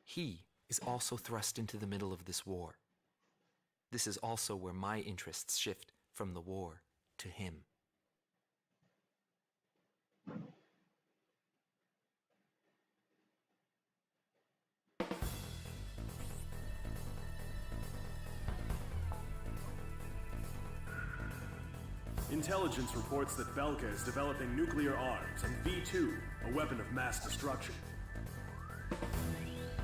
he is also thrust into the middle of this war. This is also where my interests shift from the war to him. Intelligence reports that Belka is developing nuclear arms and V2, a weapon of mass destruction.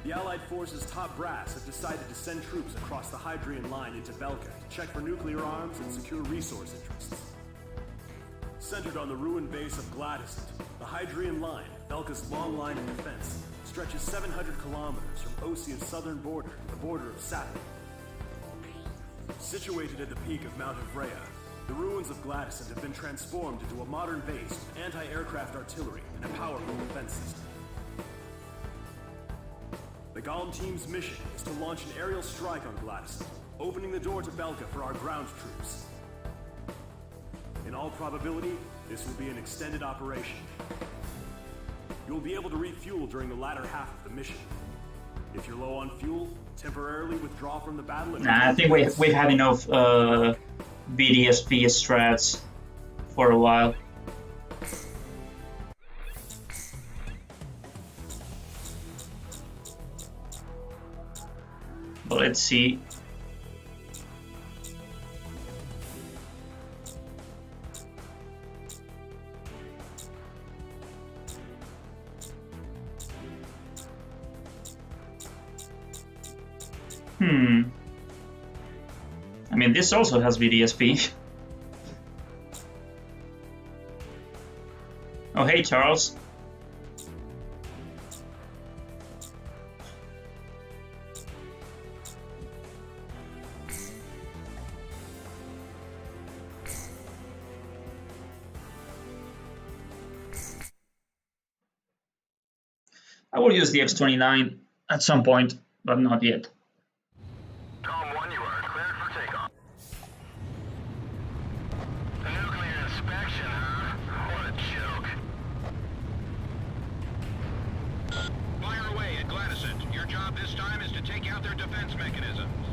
The Allied forces' top brass have decided to send troops across the Hydrian line into Belka to check for nuclear arms and secure resource interests. Centered on the ruined base of Gladysant, the Hydrian line, Belka's long line of defense, stretches 700 kilometers from Osia's southern border to the border of Saturn. Situated at the peak of Mount Ivrea, the ruins of Gladysant have been transformed into a modern base with anti-aircraft artillery and a powerful defense system. The GOM team's mission is to launch an aerial strike on Gladysant, opening the door to Belka for our ground troops. In all probability, this will be an extended operation. You will be able to refuel during the latter half of the mission. If you're low on fuel, temporarily withdraw from the battle. Nah, I think we've had enough BDSP strats for a while. But let's see. I mean, this also has VDSP. Oh, hey, Charles. I will use the X-29 at some point, but not yet. Tom 1, you are cleared for takeoff. A nuclear inspection, huh? What a joke. Fire away at Gladysant. Your job this time is to take out their defense mechanisms.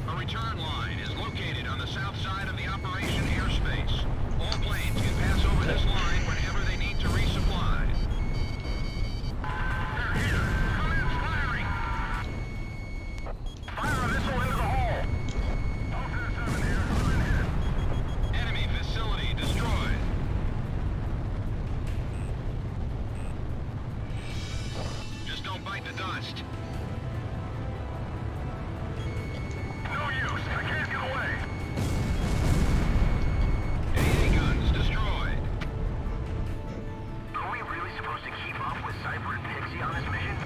A return line is located on the south side of the operation airspace. All planes can pass over this line whenever they need to resupply. They're here. Commence firing. Fire a missile into the hole. All 7 here. Who's in hit? Enemy facility destroyed. Just don't bite the dust. No use. I can't get away. AA guns destroyed. Are we really supposed to keep up with Cypher and Pixie on this mission?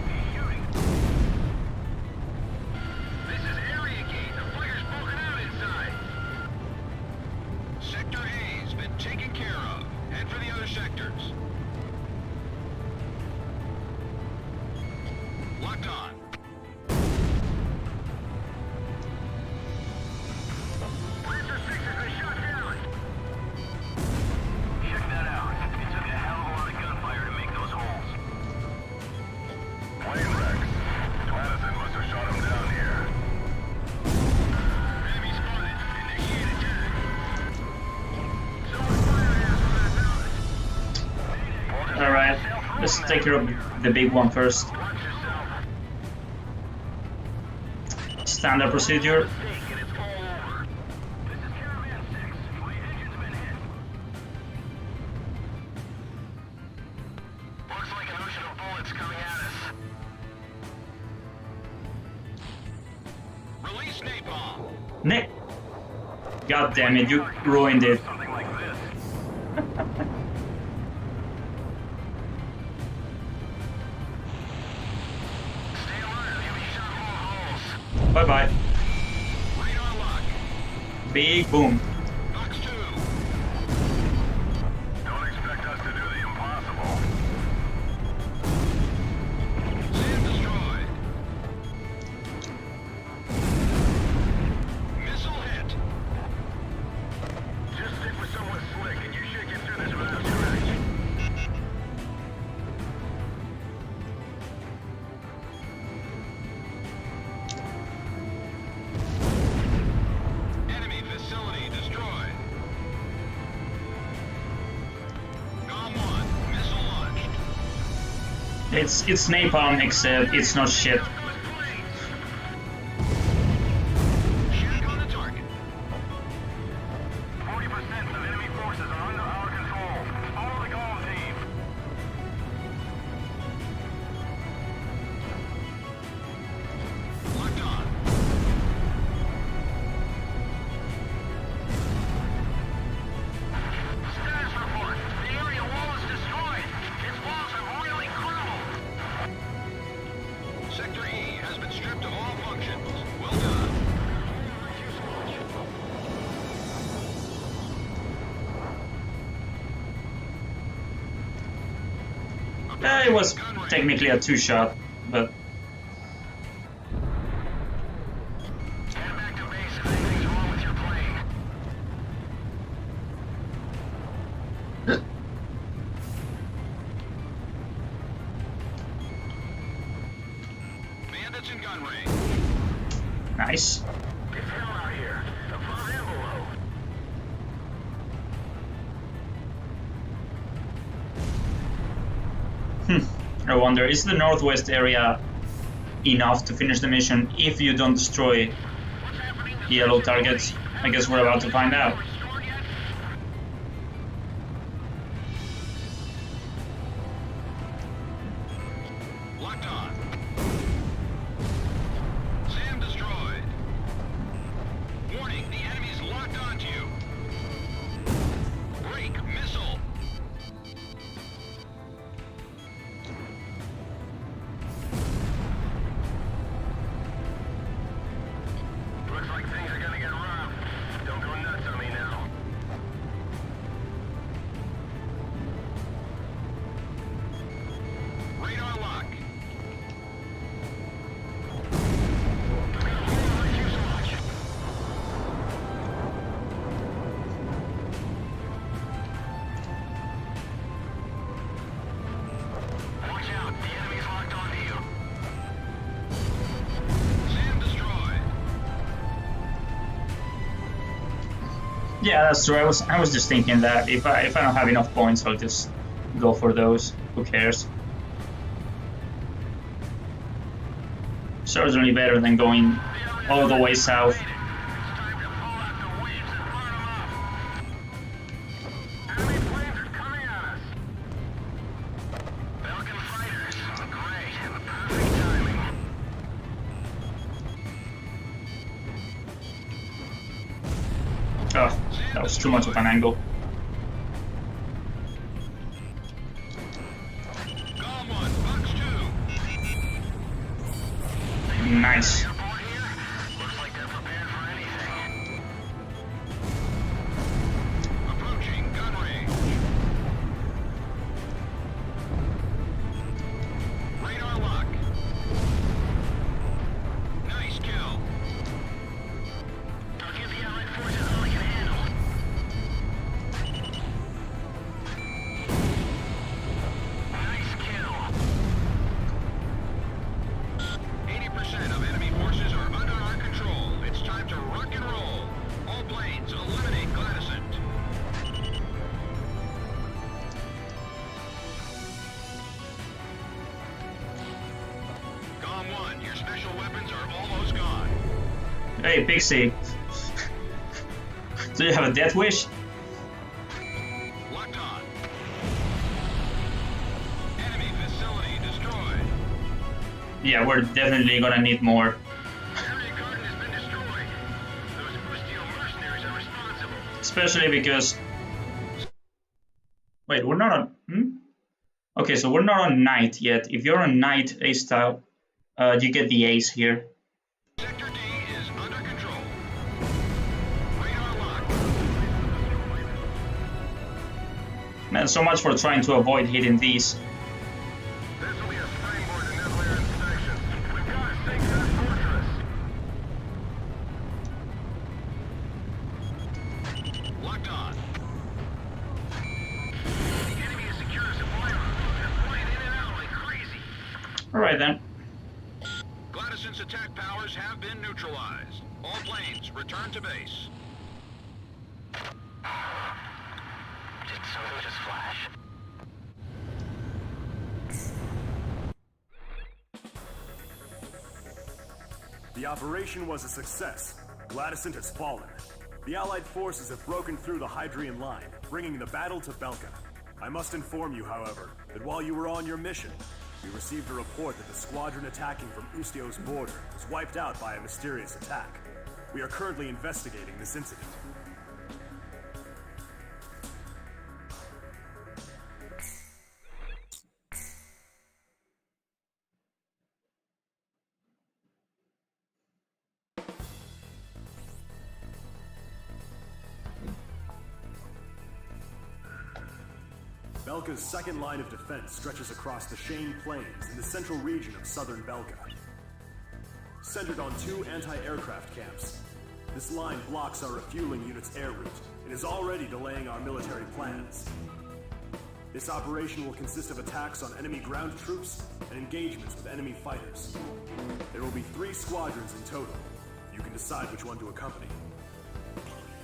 He's shooting. This is Area Gate. The fire's broken out inside. Sector A's been taken care of. Head for the other sectors. Locked on. Lancer 6 has been shot down. Check that out. It took a hell of a lot of gunfire to make those holes. Plane Rex. Gladysant must have shot him down here. Enemy spotted. Initiate attack. Let's take care of the big one first. Standard procedure. Looks like an ocean of bullets coming at us. Release napalm. Nick! God damn it, you ruined it. Something like this. Stay alert, you'll be shot full of holes. Bye bye. Radar lock. Big boom. Box 2. Don't expect us to do the impossible. SAM destroyed. Missile hit. Just stick with someone slick and you should get through this without too much. Enemy facility destroyed. GOM 1, missile launched. It's napalm, except it's not shit. Shooting on the target. 40% of enemy forces are under our control. Follow the GOM team. Locked on. Status report. The area wall is destroyed. Its walls have really crumbled. Sector E has been stripped of all functions. Well done. It was technically a 2-shot, but Head back to base if anything's wrong with your plane. Bandits in gun range. nice. It's hell out here. Above and below. I wonder, is the northwest area enough to finish the mission if you don't destroy What's happening to yellow targets? I guess we're about to find out. restored yet? Locked on. SAM destroyed. Warning, the enemy's locked onto you. Break missile. Looks like things are gonna get rough. Don't go nuts on me now. Radar lock. Fuselage. Watch out, the enemy's locked onto you. SAM destroyed. Yeah, that's true. I was just thinking that if I don't have enough points, I'll just go for those. Who cares? Certainly better than going all the way south. It's time to pull out the weeds and burn 'em up. Enemy planes are coming at us. Falcon fighters. Great. Perfect timing. Oh, that was too much of an angle. GOM 1, Box 2. Nice. Aboard here? Looks like they're prepared for anything. Approaching gun range. Radar lock. Nice kill. I'll give the Allied forces all they can handle. Nice kill. 80% of enemy forces Hey, Pixie. Do you have a death wish? Locked on. Enemy facility destroyed. Yeah, we're definitely gonna need more. Area garden has been destroyed. Those Ustio mercenaries are responsible. Especially because... Wait, we're not on... Okay, so we're not on Knight yet. If you're on Knight A-style, you get the Ace here. Sector D is under control. Radar locked. Man, so much for trying to avoid hitting these. This will be a springboard to nuclear inspection. We've got to sink that fortress. Locked on. The enemy has secured a supply route. They're flying in and out like crazy. Alright then. Gladyson's attack powers have been neutralized. All planes, return to base. Did something just flash? The operation was a success. Gladysant has fallen. The Allied forces have broken through the Hydrian line, bringing the battle to Belka. I must inform you, however, that while you were on your mission, we received a report that the squadron attacking from Ustio's border was wiped out by a mysterious attack. We are currently investigating this incident. Belka's second line of defense stretches across the Shane Plains in the central region of southern Belka. Centered on 2 anti-aircraft camps, this line blocks our refueling unit's air route and is already delaying our military plans. This operation will consist of attacks on enemy ground troops and engagements with enemy fighters. There will be 3 squadrons in total. You can decide which one to accompany.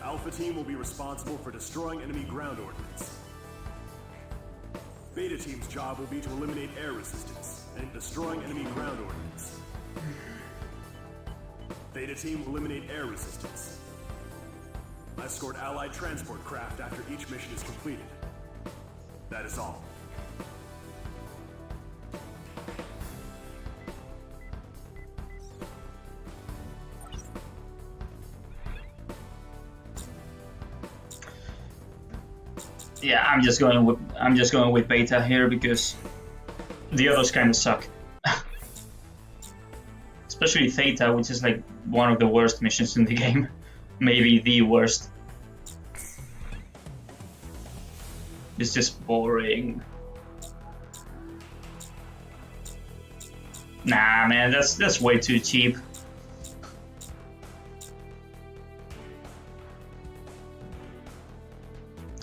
Alpha Team will be responsible for destroying enemy ground ordnance. Beta Team's job will be to eliminate air resistance and destroying enemy ground ordnance. Theta Team will eliminate air resistance. Escort Allied transport craft after each mission is completed. That is all. Yeah, I'm just going with Beta here because the others kind of suck. Especially Theta, which is like one of the worst missions in the game. Maybe the worst. It's just boring. Nah, man, that's way too cheap.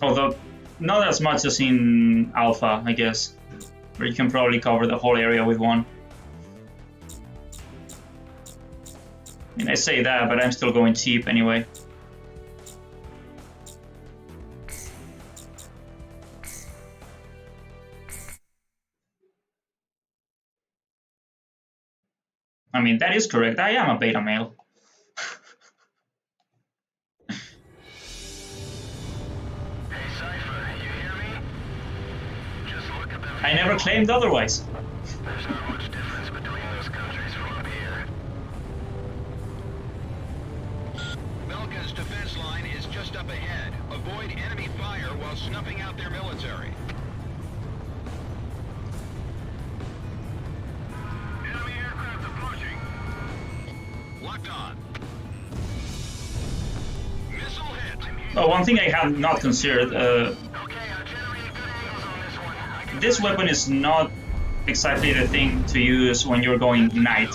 Although, not as much as in Alpha, I guess, where you can probably cover the whole area with one. I mean, I say that, but I'm still going cheap anyway. I mean, that is correct. I am a beta male. I never claimed otherwise. There's not much difference between those countries from up here. Belka's defense line is just up ahead. Avoid enemy fire while snuffing out their military. Enemy aircraft approaching. Locked on. Missile hit. Oh, one thing I have not considered, this weapon is not exactly the thing to use when you're going Knight.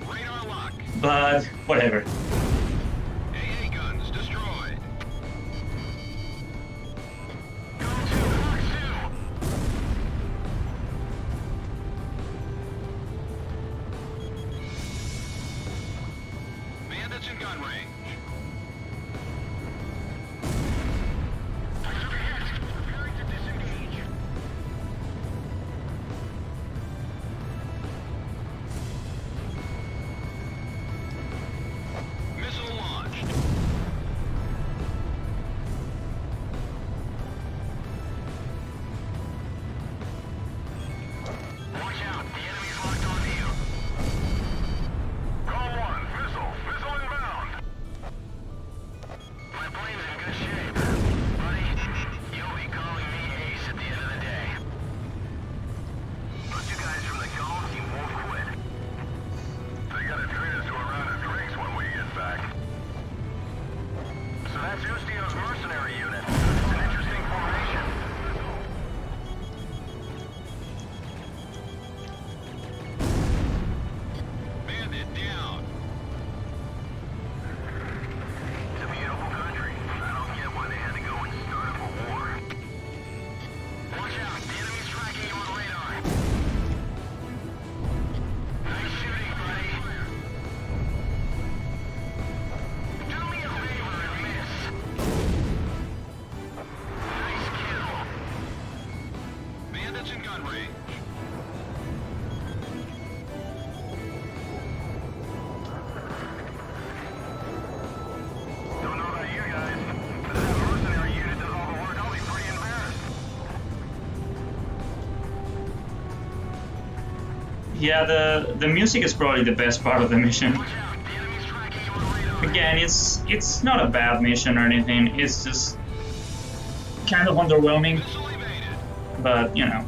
Radar lock. But whatever. AA guns destroyed. Go to Block 2. Bandits in gun range. Preparing to disengage. My plane's in good shape. Buddy, you'll be calling me Ace at the end of the day. Those two guys from the Gulf team won't quit. They gotta treat us to a round of drinks when we get back. So that's Ustio's mercenary unit. It's an interesting formation. Bandit down. It's a beautiful country. I don't get why they had to go and start up a war. Watch out, the enemy's tracking you on radar. Nice shooting, buddy. Do me a favor and miss. Nice kill. Bandits in gun range. Don't know about you guys, but if that mercenary unit does all the work, I'll be pretty embarrassed. Yeah, the music is probably the best part of the mission. Watch out, the enemy's tracking you on radar. Again, it's not a bad mission or anything. It's just kind of underwhelming, Missile evaded. but you know.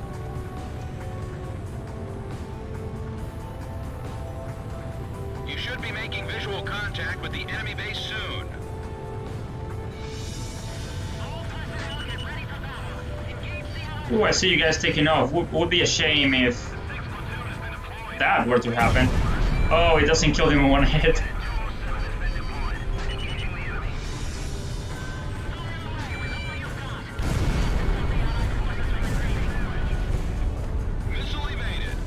You should be making visual contact with the enemy base soon. Ooh, I see you guys taking off. Would be a shame if that were to happen. Oh, it doesn't kill him in one hit. Missile evaded.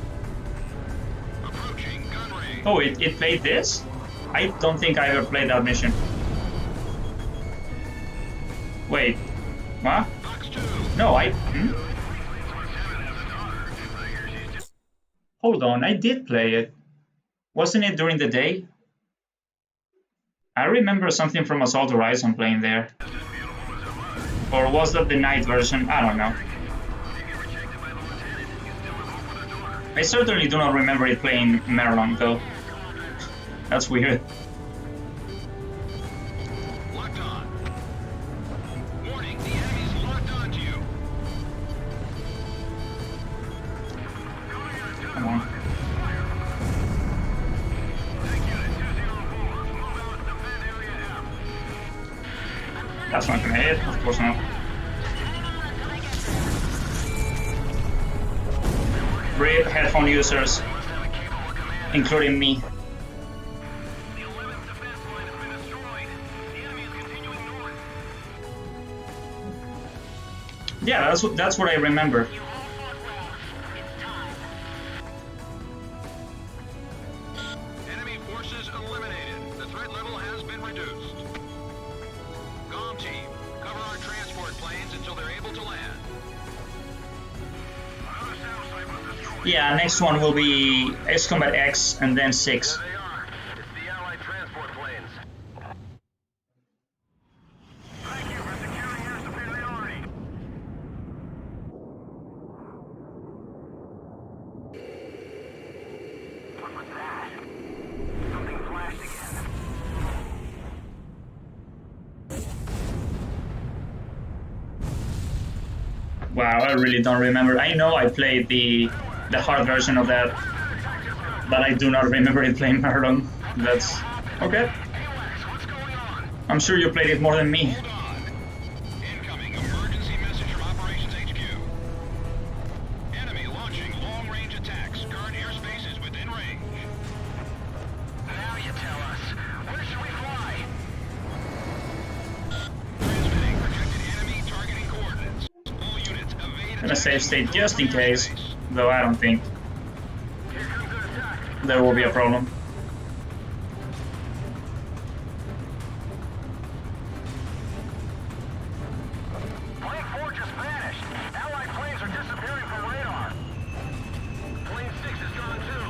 Approaching gun range. Oh, it played this? I don't think I ever played that mission. Wait, what? Fox 2. No, Hold on, I did play it. Wasn't it during the day? I remember something from Assault Horizon playing there. Or was that the night version? I don't know. I certainly do not remember it playing Maryland though. That's weird. Locked on. Warning, the enemy's locked onto you. Come on. That's not gonna hit, of course not. Brave headphone users, including me. The 11th defense line has been destroyed. The enemy is continuing north. Yeah, that's what I remember. You all fought well. It's time. Enemy forces eliminated. The threat level has been reduced. GOM team, cover our transport planes until they're able to land. Another sound site was destroyed. Yeah, next one will be XCombat X and then 6. There they are. It's the Allied transport planes. Thank you for securing your superiority. What was that? Something flashed again. Wow, I really don't remember. I know I played the hard version of that, but I do not remember it playing Maryland. That's okay. What's going on? I'm sure you played it more than me. Hold on. Incoming emergency message from Operations HQ. Enemy launching long-range attacks. Current airspace is within range. Now you tell us. Where should we fly? Transmitting projected enemy targeting coordinates. All units evade I'm gonna save attacks state from just in lower case, airspace. though I don't think Here comes the attack. there will be a problem. Plane 4 just vanished. Allied planes are disappearing from radar. Plane 6 is gone too.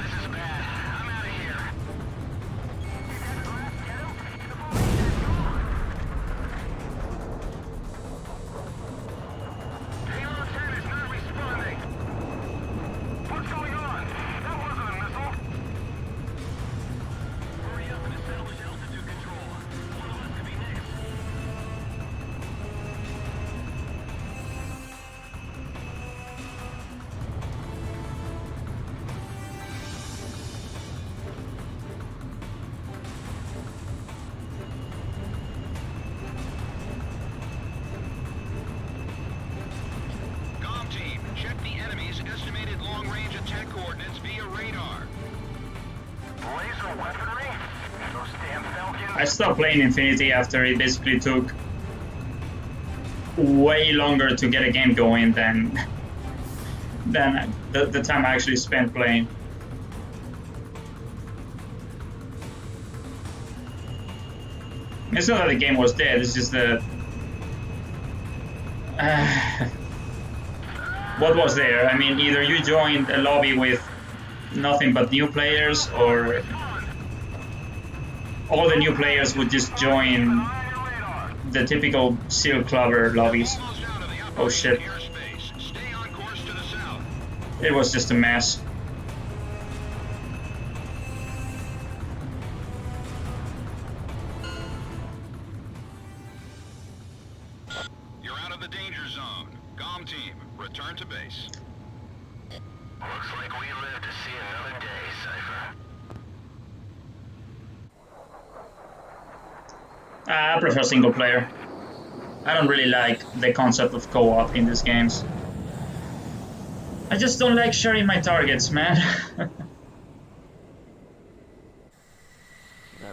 This is bad. I'm out of here. Halo 10 is not responding. What's going on? That wasn't a I stopped playing Infinity after it basically took way longer to get a game going than the time I actually spent playing. It's not that the game was dead, it's just that what was there? I mean, either you joined a lobby with nothing but new players, or all the new players would just join the typical Seal Clubber lobbies. Oh shit. It was just a mess. You're out of the danger zone. GOM team, return to base. Looks like we live to see another day, Cypher. I prefer single player. I don't really like the concept of co-op in these games. I just don't like sharing my targets, man. That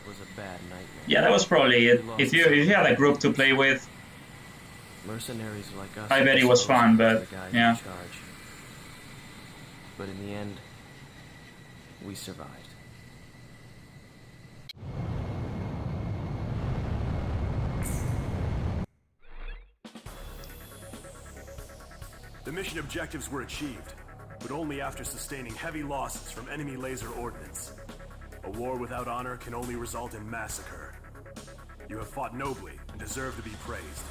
was a bad nightmare. Yeah, that was probably it. If you had a group to play with, Mercenaries like us. I bet it was fun, but the guys yeah. in charge. But in the end, we survived. The mission objectives were achieved, but only after sustaining heavy losses from enemy laser ordnance. A war without honor can only result in massacre. You have fought nobly and deserve to be praised.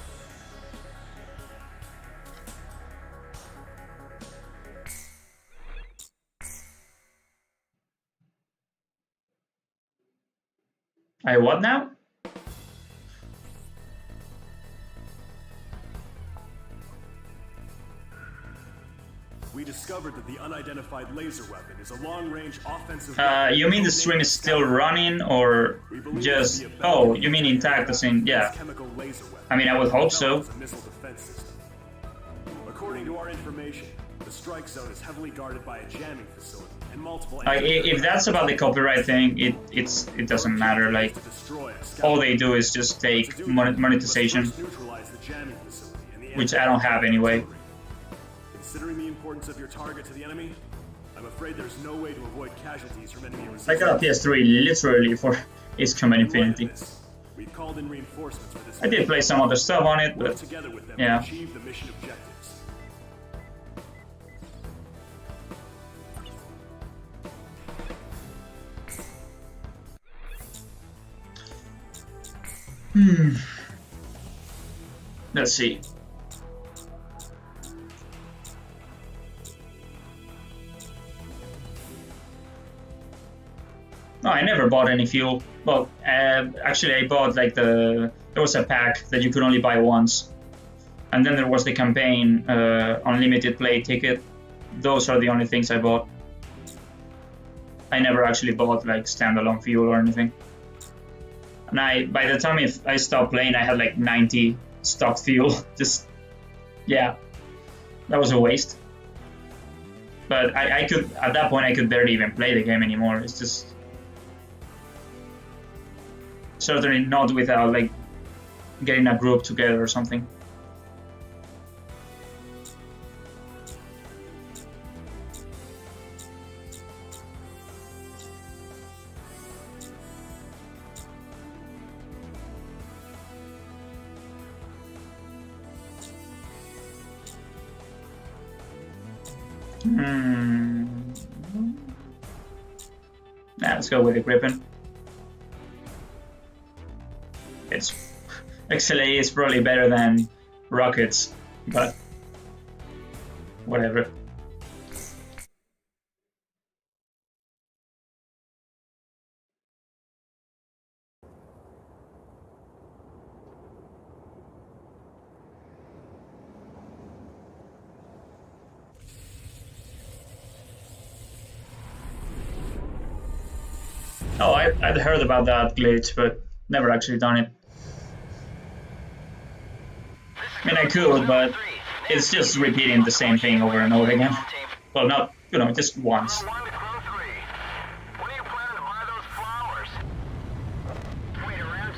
I what now? We discovered that the unidentified laser weapon is a long-range offensive You mean the stream is still running, or just... Oh, you mean intact as in... Yeah. chemical laser weapon. I mean, I would hope so. As a missile defense system. According to our information, the strike zone is heavily guarded by a jamming facility and multiple... If that's about the copyright thing, it doesn't matter. Like, all they do is just take monetization, which I don't have anyway. Considering the importance of your target to the enemy, I'm afraid there's no way to avoid casualties from enemy resistance. I got a PS3 literally for Ace Combat Infinity. We've called in reinforcements for this. I did play some other stuff on it, Work but together with them yeah. to achieve the mission objectives. Let's see. No, I never bought any fuel. Well, actually, I bought like there was a pack that you could only buy once, and then there was the campaign unlimited play ticket. Those are the only things I bought. I never actually bought like standalone fuel or anything. And by the time I stopped playing, I had like 90 stock fuel. Just, yeah, that was a waste. But I could, at that point, I could barely even play the game anymore. It's just certainly not without like getting a group together or something. Let's go with the Gripen. XLA is probably better than rockets, but whatever. Oh, I'd heard about that glitch, but never actually done it. I mean, I could, but it's just repeating the same thing over and over again. Well, not, just once. When are you planning to buy those flowers? Wait around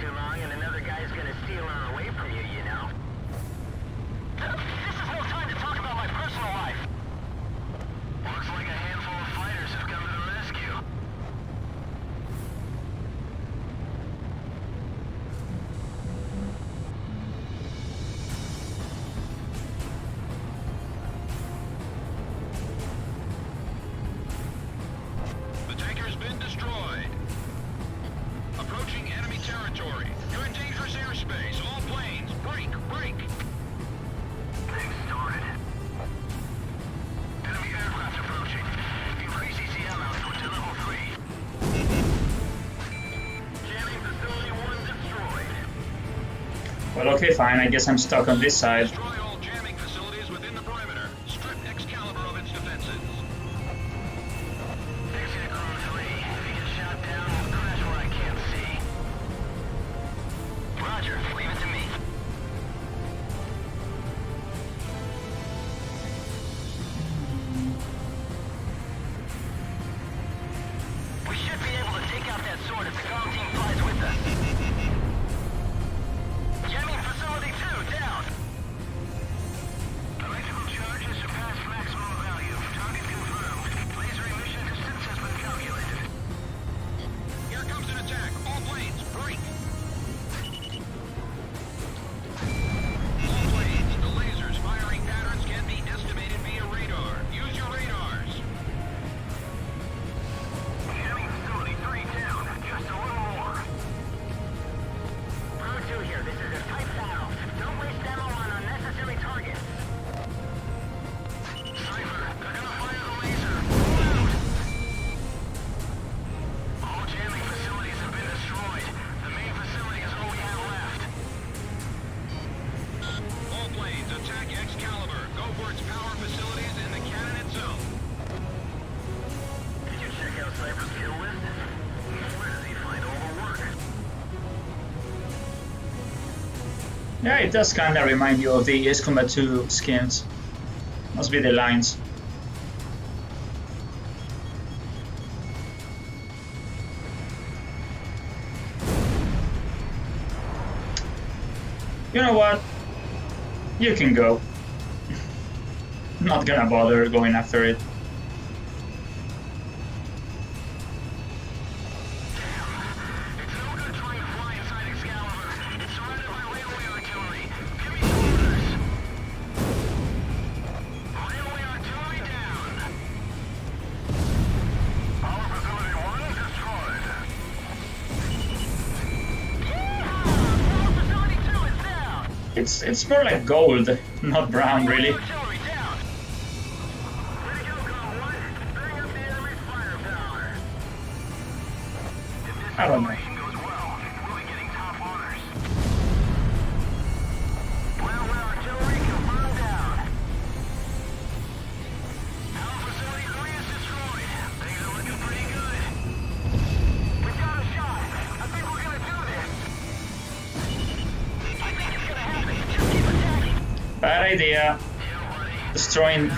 Well, okay, fine. I guess I'm stuck on this side. Destroy all jamming facilities within the perimeter. Strip Excalibur of its defenses. Exit Crew 3. If he gets shot down, we'll crash where I can't see. Roger. Leave it to me. We should be able to take out that sword if the comm team flies with us. Jamming facility 2, down. Electrical charges surpass maximum value. Target confirmed. Laser emission distance has been calculated. Here comes an attack. All planes, break. All planes, the lasers firing patterns can be estimated via radar. Use your radars. Jamming facility 3 down. Just a little more. Pro 2 here. This is a tight battle. Don't waste ammo on unnecessary targets. Cypher, they're gonna fire the laser. Pull out! All jamming facilities have been destroyed. The main facility is all we have left. All planes, attack Excalibur. Go for its power facilities and the cannon itself. Did you check out Cypher's kill list? Where does he find all the work? Yeah, it does kind of remind you of the Ace Combat 2 skins. Must be the lines. You know what? You can go. Not gonna bother going after it. It's no good trying to fly inside Excalibur. It's surrounded by railway artillery. Give me orders. Railway artillery down. Power facility 1 destroyed. Power facility 2 is down. It's more like gold, not brown, really. Artillery down. Way to go, Convoy. Bring up the enemy's firepower. If this I don't know. operation goes well, we'll be getting top honors. Railway artillery confirmed down. Power facility 3 is destroyed. Things are looking pretty good. We've got a shot. I think we're gonna do this. I think it's gonna happen. Just keep attacking. Bad idea. Destroying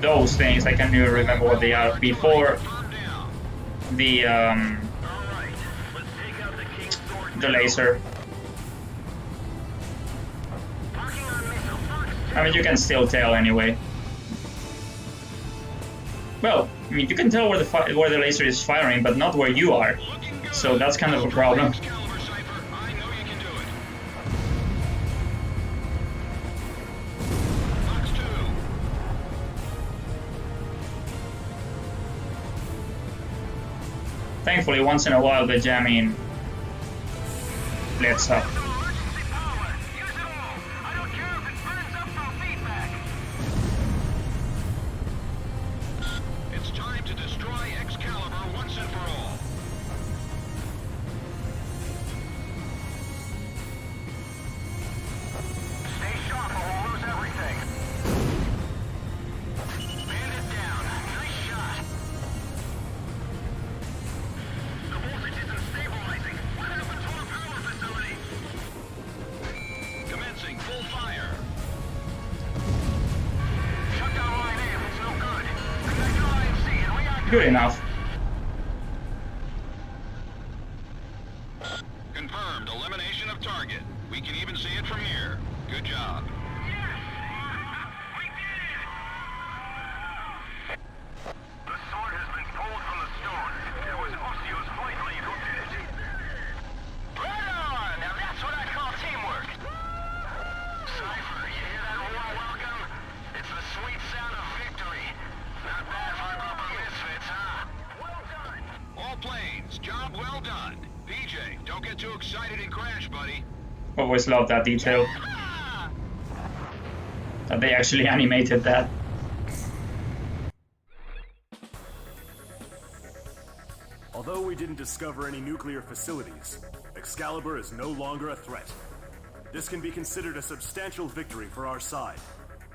those things. I can't even remember what they are before the laser. I mean, you can still tell anyway. Well, I mean, you can tell where the laser is firing, but not where you are. So that's kind of a problem. Excalibur, Cypher. I know you can do it. Fox 2. Thankfully, once in a while, the jamming lets up. Emergency power. Use it all. I don't care if it burns up from feedback. It's time to destroy Excalibur once and for all. Stay sharp or we'll lose everything. Bandit down. Nice shot. The voltage isn't stabilizing. What happened to our power facility? Commencing full fire. Shut down line A if it's no good. Connect to line C and reactivate. Good enough. Confirmed. Elimination of target. We can even see it from here. Good job. The sword has been pulled from the stone. It was Osseo's flight lead who did it. Right on! Now that's what I call teamwork. Cypher, you hear that warm welcome? It's the sweet sound of victory. Not bad for a group of misfits, huh? Well done. All planes, job well done. PJ, don't get too excited and crash, buddy. Always love that detail. Ah! That they actually animated that. Although we didn't discover any nuclear facilities, Excalibur is no longer a threat. This can be considered a substantial victory for our side.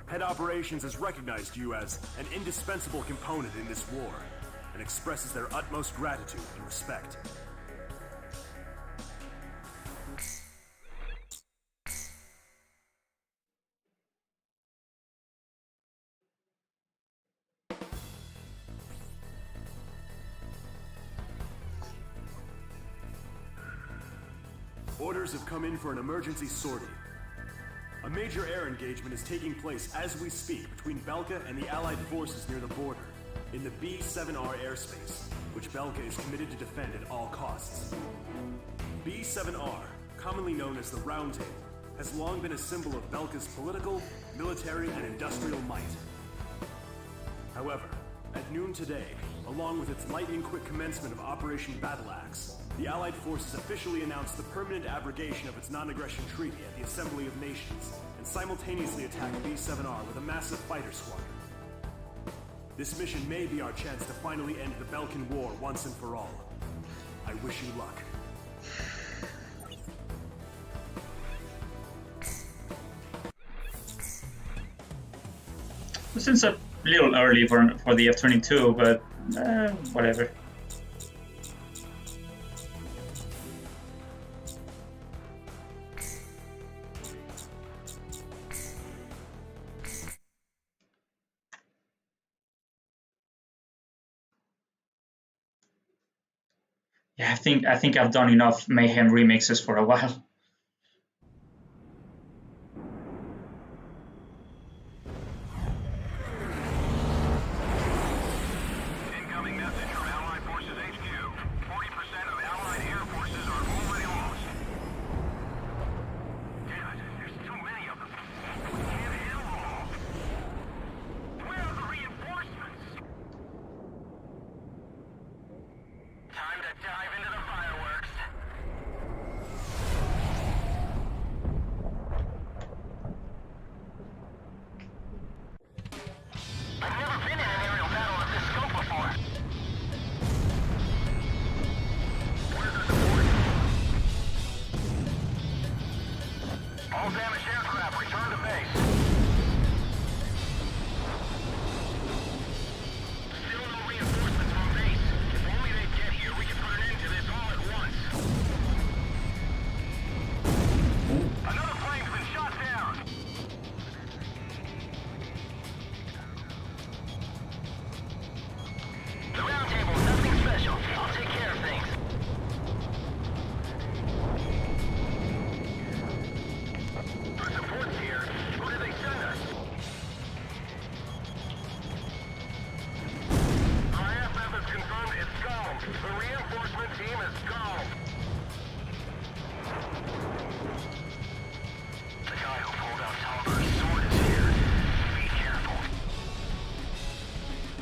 Head Operations has recognized you as an indispensable component in this war, and expresses their utmost gratitude and respect. Orders have come in for an emergency sortie. A major air engagement is taking place as we speak between Belka and the Allied forces near the border, in the B-7R airspace, which Belka is committed to defend at all costs. B-7R, commonly known as the Round Table, has long been a symbol of Belka's political, military, and industrial might. However, at noon today, along with its lightning-quick commencement of Operation Battle Axe, the Allied forces officially announced the permanent abrogation of its non-aggression treaty at the Assembly of Nations, and simultaneously attacked B-7R with a massive fighter squadron. This mission may be our chance to finally end the Belkan War once and for all. I wish you luck. This is a little early for the F-22, but whatever. Yeah, I think I've done enough Mayhem remixes for a while. Incoming message from Allied Forces HQ. 40% of Allied air forces are already lost. Damn it, there's too many of them. We can't handle them all. Where are the reinforcements? Time to dive into the fireworks. I've never been in an aerial battle of this scope before. Where's the support? All damaged aircraft return to base. Still no reinforcements from base. If only they get here, we can put an end to this all at once. Another plane's been shot down. The round table, nothing special. I'll take care of things. Our support's here. Who did they send us? IFF has confirmed it's gone. The reinforcement team is gone. The guy who pulled out Talberg's sword is here. Be careful.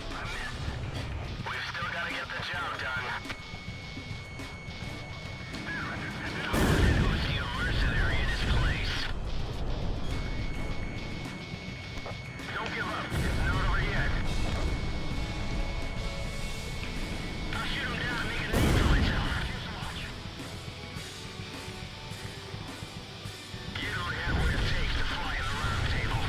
I missed. We've still got to get the job done. Who's the mercenary in his place? Don't give up. It's not over yet. I'll shoot him down and make a name for myself. You don't have what it takes to fly in the round table.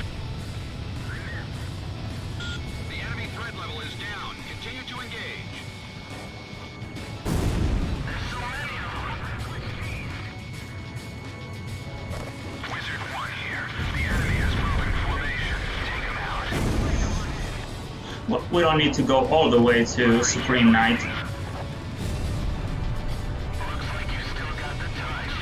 The enemy threat level is down. Continue to engage. There's so many of them. Wizard 1 here. The enemy is moving formation. Take him out. We don't need to go all the way to Supreme Knight. Looks like you still got the touch.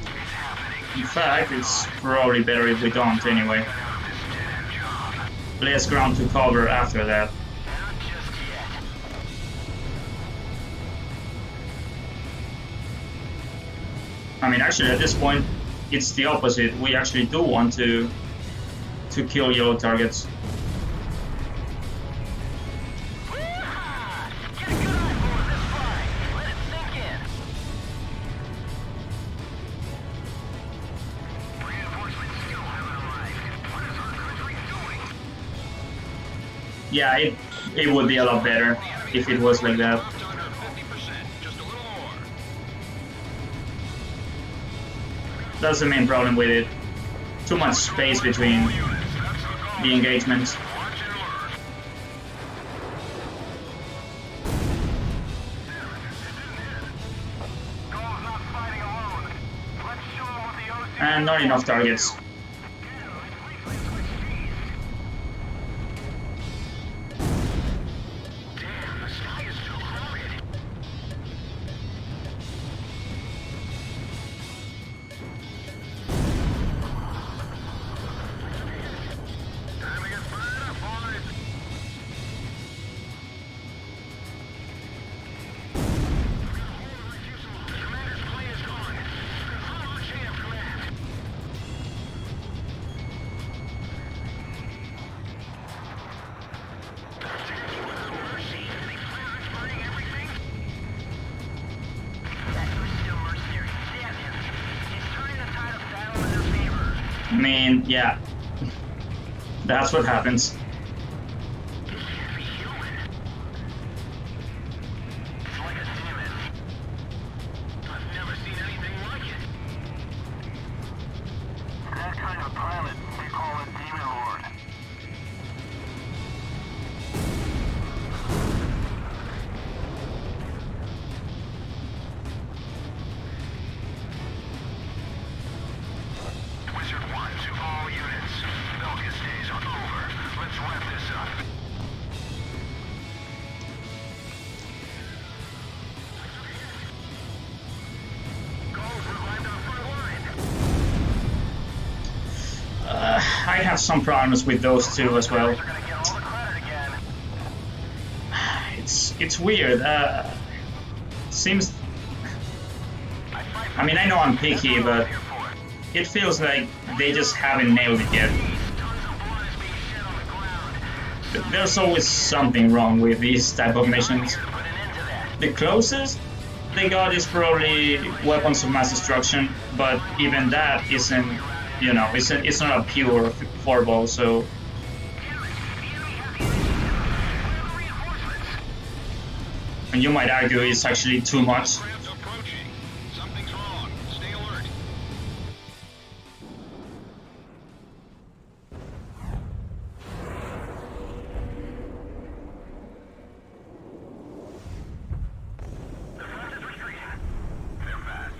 It's happening. In fact, it's probably better if we don't anyway. Get out of this dead-end job. Less ground to cover after that. Not just yet. I mean, actually, at this point, it's the opposite. We actually do want to kill yellow targets. Woo-ha! Get a good eyeball of this fly. Let it sink in. Reinforcements still haven't arrived. What is our country doing? Yeah, it would be a lot better if it was like that. Under 50%. Just a little more. That's the main problem with it. Too much space between the engagements. And not enough targets. I mean, yeah, that's what happens. That kind of pilot, we call it Demon Lord. Wizard 1 to all units. Belgia's days are over. Let's wrap this up. Gold revived our front line. I have some problems with those two as well. We're gonna get all the credit again. It's weird. Seems. I mean, I know I'm picky, but it feels like they just haven't nailed it yet. There's always something wrong with these type of missions. The closest they got is probably weapons of mass destruction, but even that isn't, you know, it's not a pure four-ball, so. And you might argue it's actually too much. Threats approaching. Something's wrong. Stay alert. The front is retreating. They're fast.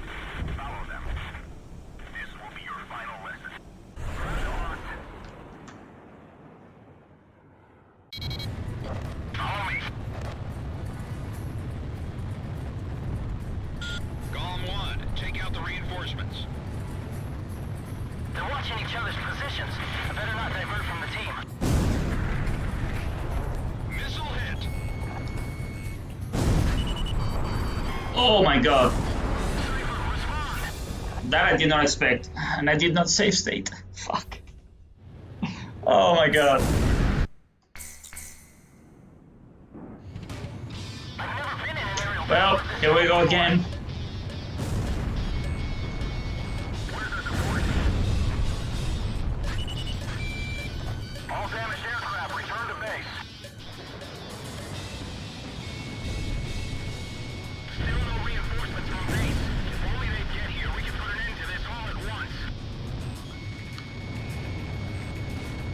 Follow them. This will be your final lesson. Front locked. Follow me. Golem 1, take out the reinforcements. They're watching each other's positions. I better not divert from the team. Missile hit. Oh my god. That I did not expect. And I did not save state. Fuck. Oh my god. I've never been in an aerial Well, here we go again. All damaged aircraft return to base. Still no reinforcements from base. If only they get here, we can put an end to this all at once.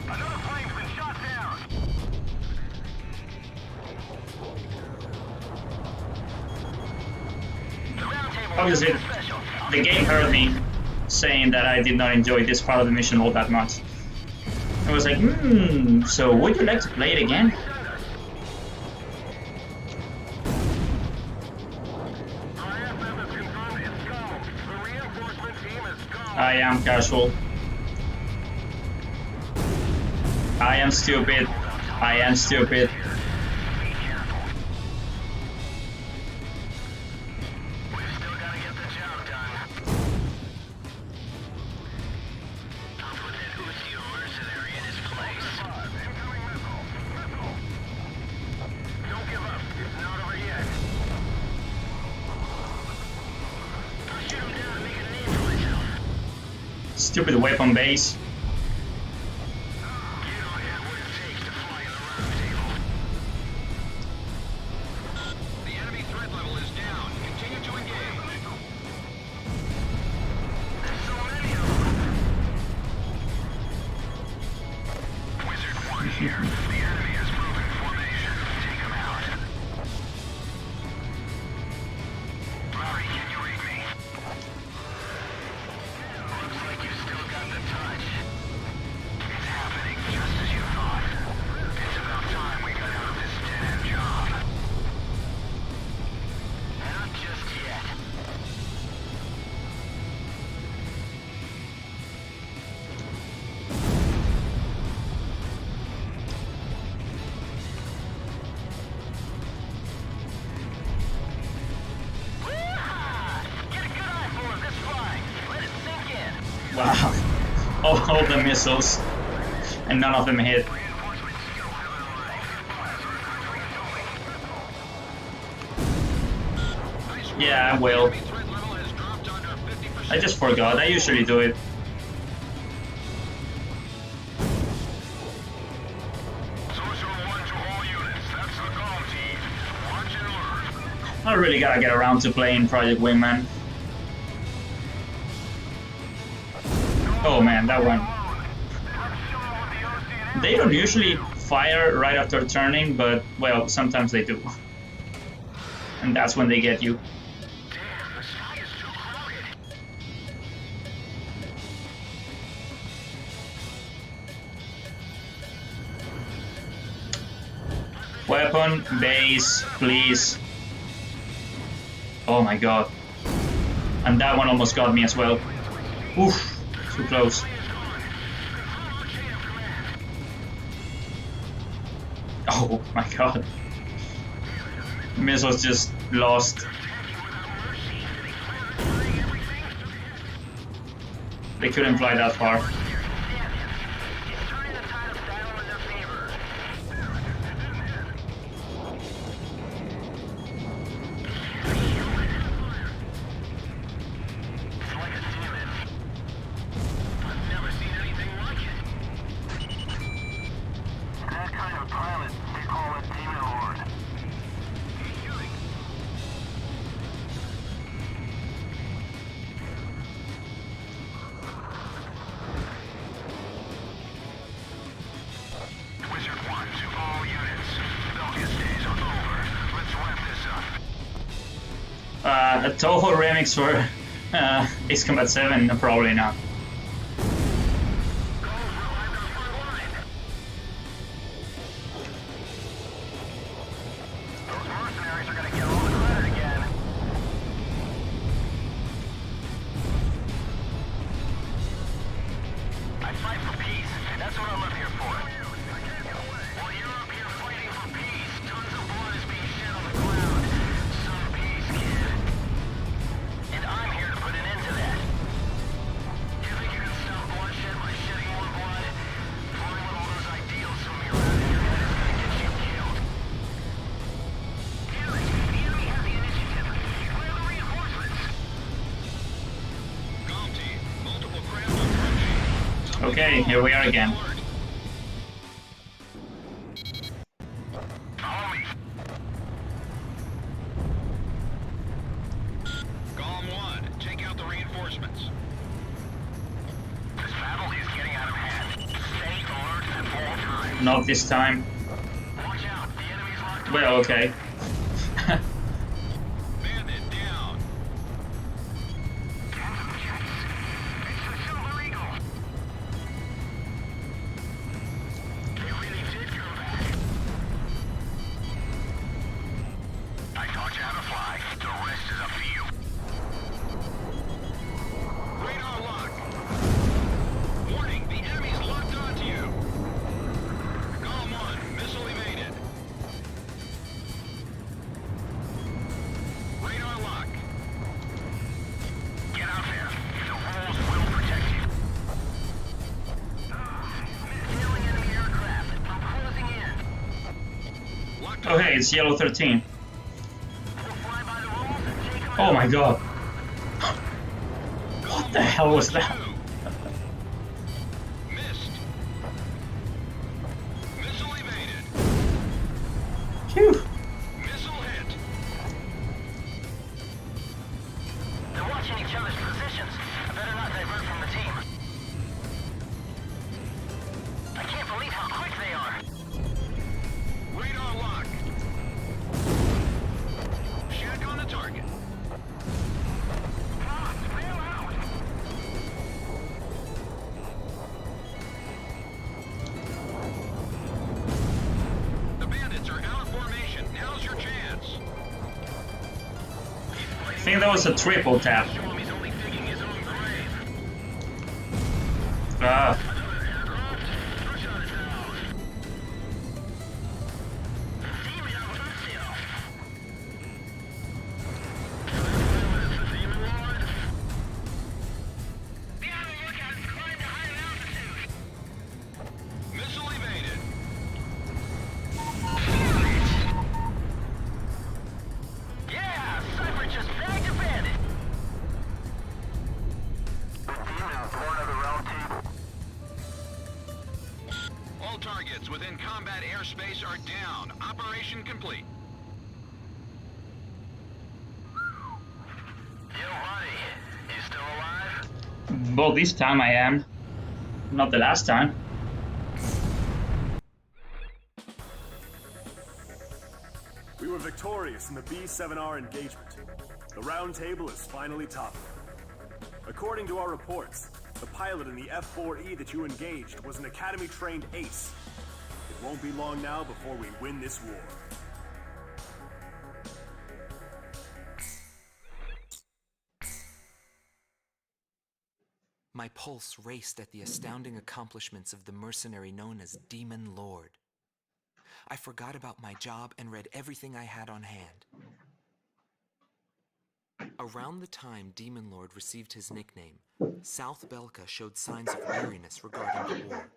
Another plane's been shot down. The round table Obviously, is special. the game heard me saying that I did not enjoy this part of the mission all that much. I was like, so would you like to play it again? IFF has confirmed it's gone. The reinforcement team is gone. I am casual. I am stupid. I am stupid. We've still got to get the job done. I'll put that Ucio mercenary in his place. Incoming missile. Don't give up. It's not over yet. I'll shoot him down and make a name for myself. Stupid weapon base. You don't have what it takes to fly in the round table. The enemy threat level is down. Continue to engage. There's so many Wow. All the missiles. And none of them hit. Yeah, I will. I just forgot. I usually do it. I really gotta get around to playing Project Wingman. Oh man, that one. They don't usually fire right after turning, but well, sometimes they do. And that's when they get you. Weapon, base, please. Oh my god. And that one almost got me as well. Oof, too close. Oh my god. Missiles just lost. They couldn't fly that far. A Toho remix for Ace Combat 7? Probably not. Okay, here we are again. Golem 1, take out the reinforcements. This battle is getting out of hand. Stay alert at all times. Not this time. Watch out, the enemy's locked. Well, okay. Bandit down. It's the Silver Eagle. They really did come back. I taught you how to fly. The rest is up to you. Radar lock. Warning, the enemy's locked onto you. Golem 1, missile evaded. Radar lock. Get out there. The walls will protect you. Missing enemy aircraft. I'm closing in. Locked Oh hey, it's Yellow 13. We'll fly by the rules and take 'em Oh out. my god. What the hell was that? Missed. Missile evaded. Phew. Missile hit. They're watching each other's positions. I better not divert from the team. I can't believe how quick they are. Radar lock. Shack on the target. Bail out. The bandits are out of formation. Now's your chance. I think that was a triple tap. Show him he's only digging his own grave. Ah. Be on the lookout All targets within combat airspace are down. Operation complete. Yo, buddy. You still alive? Well, this time I am. Not the last time. We were victorious in the B-7R engagement. The round table is finally topped. According to our reports, the pilot in the F-4E that you engaged was an Academy-trained ace. It won't be long now before we win this war. My pulse raced at the astounding accomplishments of the mercenary known as Demon Lord. I forgot about my job and read everything I had on hand. Around the time Demon Lord received his nickname, South Belka showed signs of weariness regarding the war.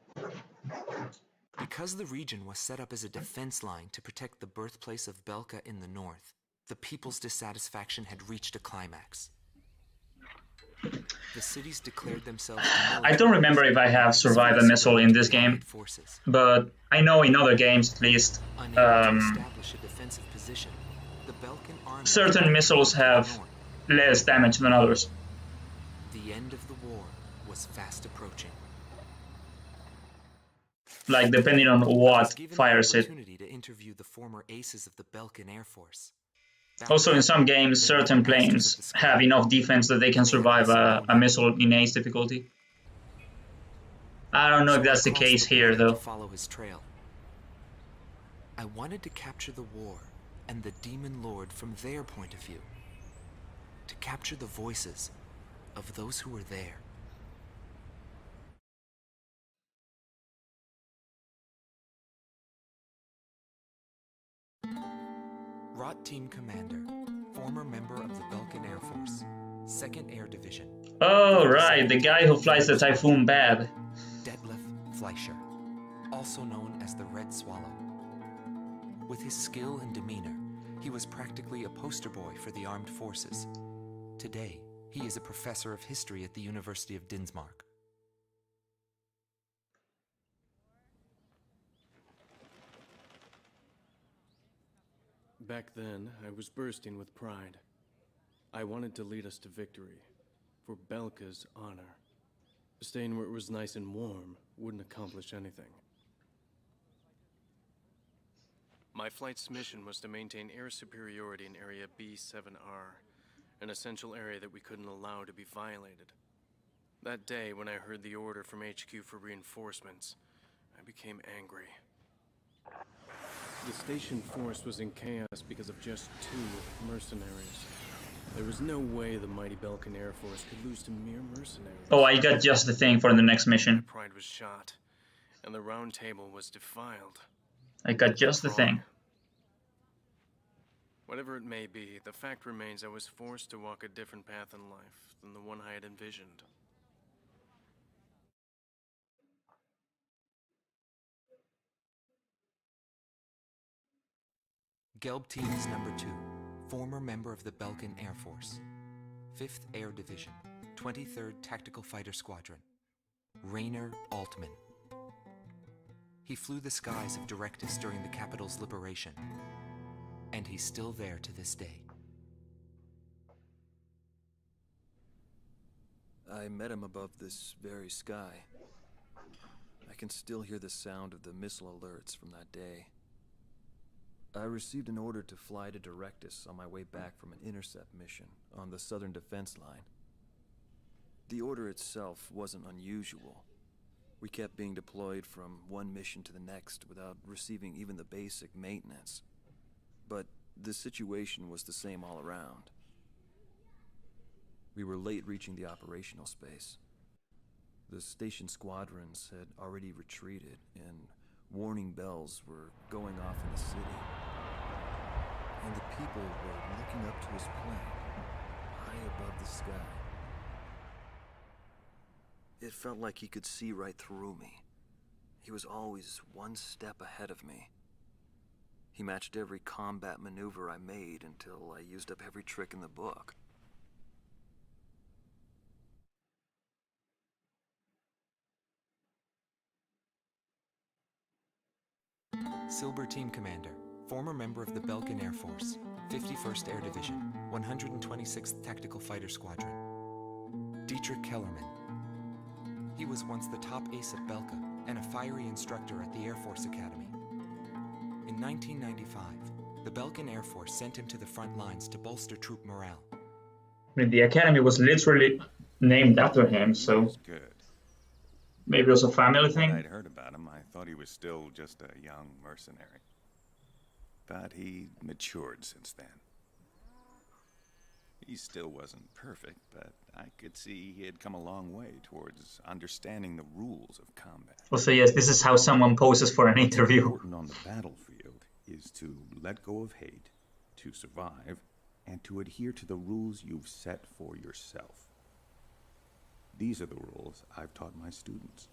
Because the region was set up as a defense line to protect the birthplace of Belka in the north, the people's dissatisfaction had reached a climax. The cities declared themselves I don't remember if I have survived a missile in this game, but I know in other games at least, certain missiles have less damage than others. The end of the war was fast approaching. Like depending on what fires it. To interview the former aces of the Belkan Air Force. Also, in some games, certain planes have enough defense that they can survive a missile in ace difficulty. I don't know if that's the case here, though. Follow his trail. I wanted to capture the war and the Demon Lord from their point of view. To capture the voices of those who were there. Rot Team Commander, former member of the Belkan Air Force, 2nd Air Division. Oh, right, the guy who flies the Typhoon Bad. Detlef Fleischer, also known as the Red Swallow. With his skill and demeanor, he was practically a poster boy for the armed forces. Today, he is a professor of history at the University of Dinsmark. Back then, I was bursting with pride. I wanted to lead us to victory, for Belka's honor. Staying where it was nice and warm wouldn't accomplish anything. My flight's mission was to maintain air superiority in Area B-7R, an essential area that we couldn't allow to be violated. That day, when I heard the order from HQ for reinforcements, I became angry. The station force was in chaos because of just 2 mercenaries. There was no way the mighty Belkan Air Force could lose to mere mercenaries. Oh, I got just the thing for the next mission. My pride was shot, and the round table was defiled. I got just the thing. Whatever it may be, the fact remains I was forced to walk a different path in life than the one I had envisioned. Gelb Teams Number 2, former member of the Belkan Air Force, 5th Air Division, 23rd Tactical Fighter Squadron, Rainer Altman. He flew the skies of Directus during the capital's liberation, and he's still there to this day. I met him above this very sky. I can still hear the sound of the missile alerts from that day. I received an order to fly to Directus on my way back from an intercept mission on the southern defense line. The order itself wasn't unusual. We kept being deployed from one mission to the next without receiving even the basic maintenance. But the situation was the same all around. We were late reaching the operational space. The station squadrons had already retreated, and warning bells were going off in the city. And the people were looking up to his plane, high above the sky. It felt like he could see right through me. He was always one step ahead of me. He matched every combat maneuver I made until I used up every trick in the book. Silber Team Commander, former member of the Belkan Air Force, 51st Air Division, 126th Tactical Fighter Squadron. Dietrich Kellerman. He was once the top ace at Belka and a fiery instructor at the Air Force Academy. In 1995, the Belkan Air Force sent him to the front lines to bolster troop morale. I mean, the academy was literally named after him, so That's good. maybe it was a family When thing. I'd heard about him, I thought he was still just a young mercenary. But he matured since then. He still wasn't perfect, but I could see he had come a long way towards understanding the rules of combat. Also, yes, this is how someone poses for an interview. Important on the battlefield is to let go of hate, to survive, and to adhere to the rules you've set for yourself. These are the rules I've taught my students.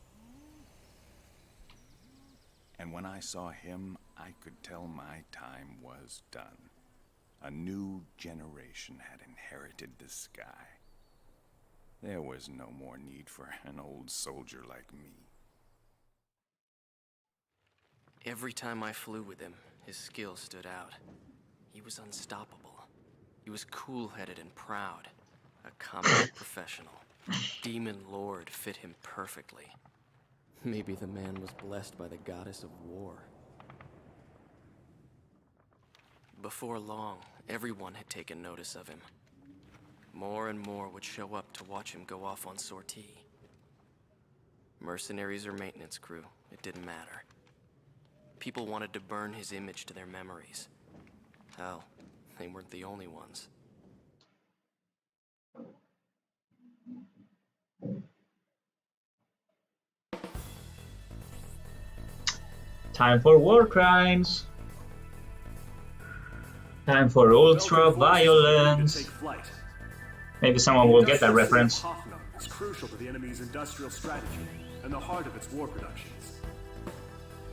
And when I saw him, I could tell my time was done. A new generation had inherited the sky. There was no more need for an old soldier like me. Every time I flew with him, his skill stood out. He was unstoppable. He was cool-headed and proud. A combat professional. Demon Lord fit him perfectly. Maybe the man was blessed by the goddess of war. Before long, everyone had taken notice of him. More and more would show up to watch him go off on sortie. Mercenaries or maintenance crew, it didn't matter. People wanted to burn his image to their memories. Hell, they weren't the only ones. Time for war crimes. Time for ultra violence. Maybe someone will get that reference. Hoffnung is crucial to the enemy's industrial strategy and the heart of its war productions.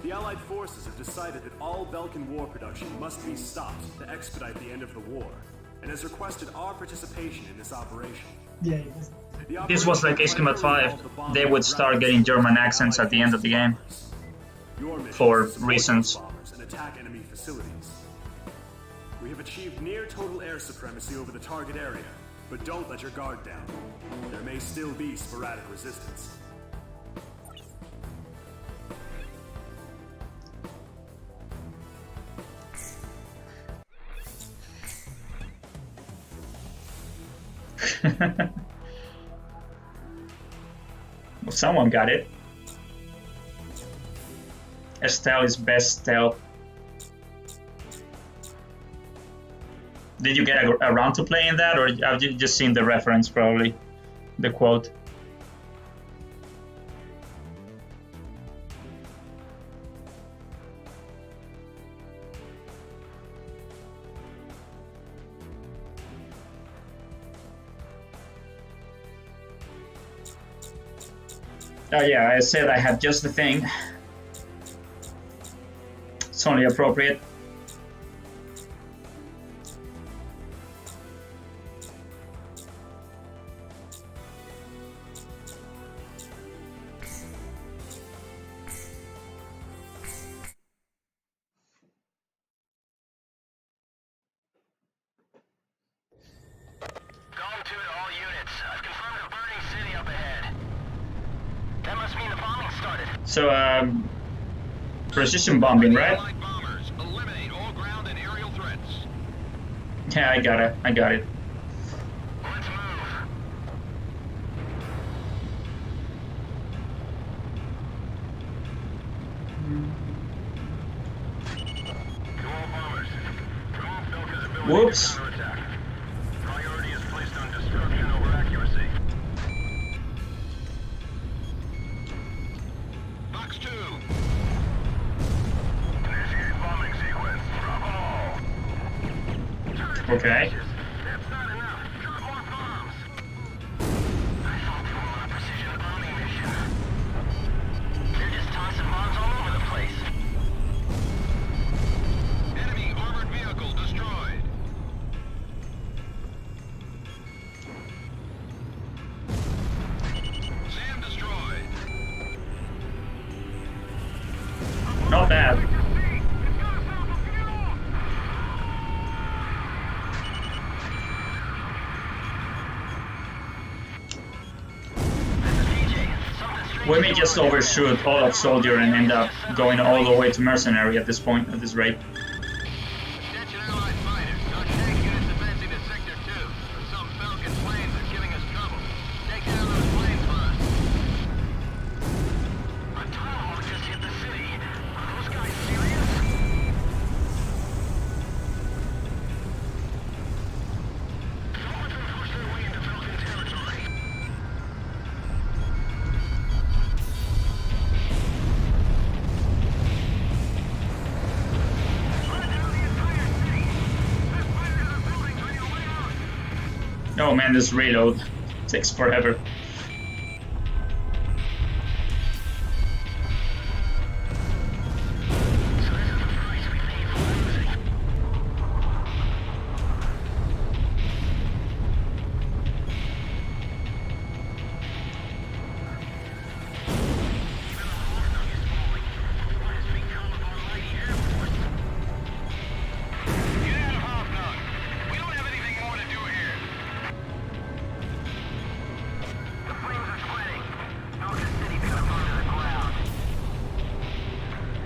The Allied forces have decided that all Belkan war production must be stopped to expedite the end of the war, and has requested our participation in this operation. This was like Esquimat 5. They would start getting German accents at the end of the game. Your mission For is to support reasons. those bombers and attack enemy facilities. We have achieved near total air supremacy over the target area, but don't let your guard down. There may still be sporadic resistance. Well, someone got it. Estelle is best stealth. Did you get around to playing that, or have you just seen the reference, probably? The quote. Oh yeah, I said I had just the thing. It's only appropriate. Gone to it, all units. I've confirmed a burning city up ahead. That must mean the bombing started. So, precision bombing, right? Allied bombers, eliminate all ground and aerial threats. Yeah, I got it. I got it. Let's move. To all bombers, remove Belka's ability Whoops. to counterattack. Priority is placed on destruction over accuracy. Box 2. Initiate bombing sequence. Drop them all. Okay. That's not enough. Drop more bombs. I thought they were on a precision bombing mission. They're just tossing bombs all over the place. Enemy armored vehicle destroyed. SAM destroyed. Not bad. We may just overshoot all of Soldier and end up going all the way to Mercenary at this point, at this rate. Attention Allied fighters. Our tank unit's advancing to Sector 2. Some Falcon planes are giving us trouble. Take down those planes first. A tomahawk just hit the city. Are those guys serious? Someone's been pushed their way into Falcon territory. Oh man, this reload takes forever. Get out of Hoffnung. We don't have anything more to do here. The flames are spreading. Falcon City's gonna burn to the ground.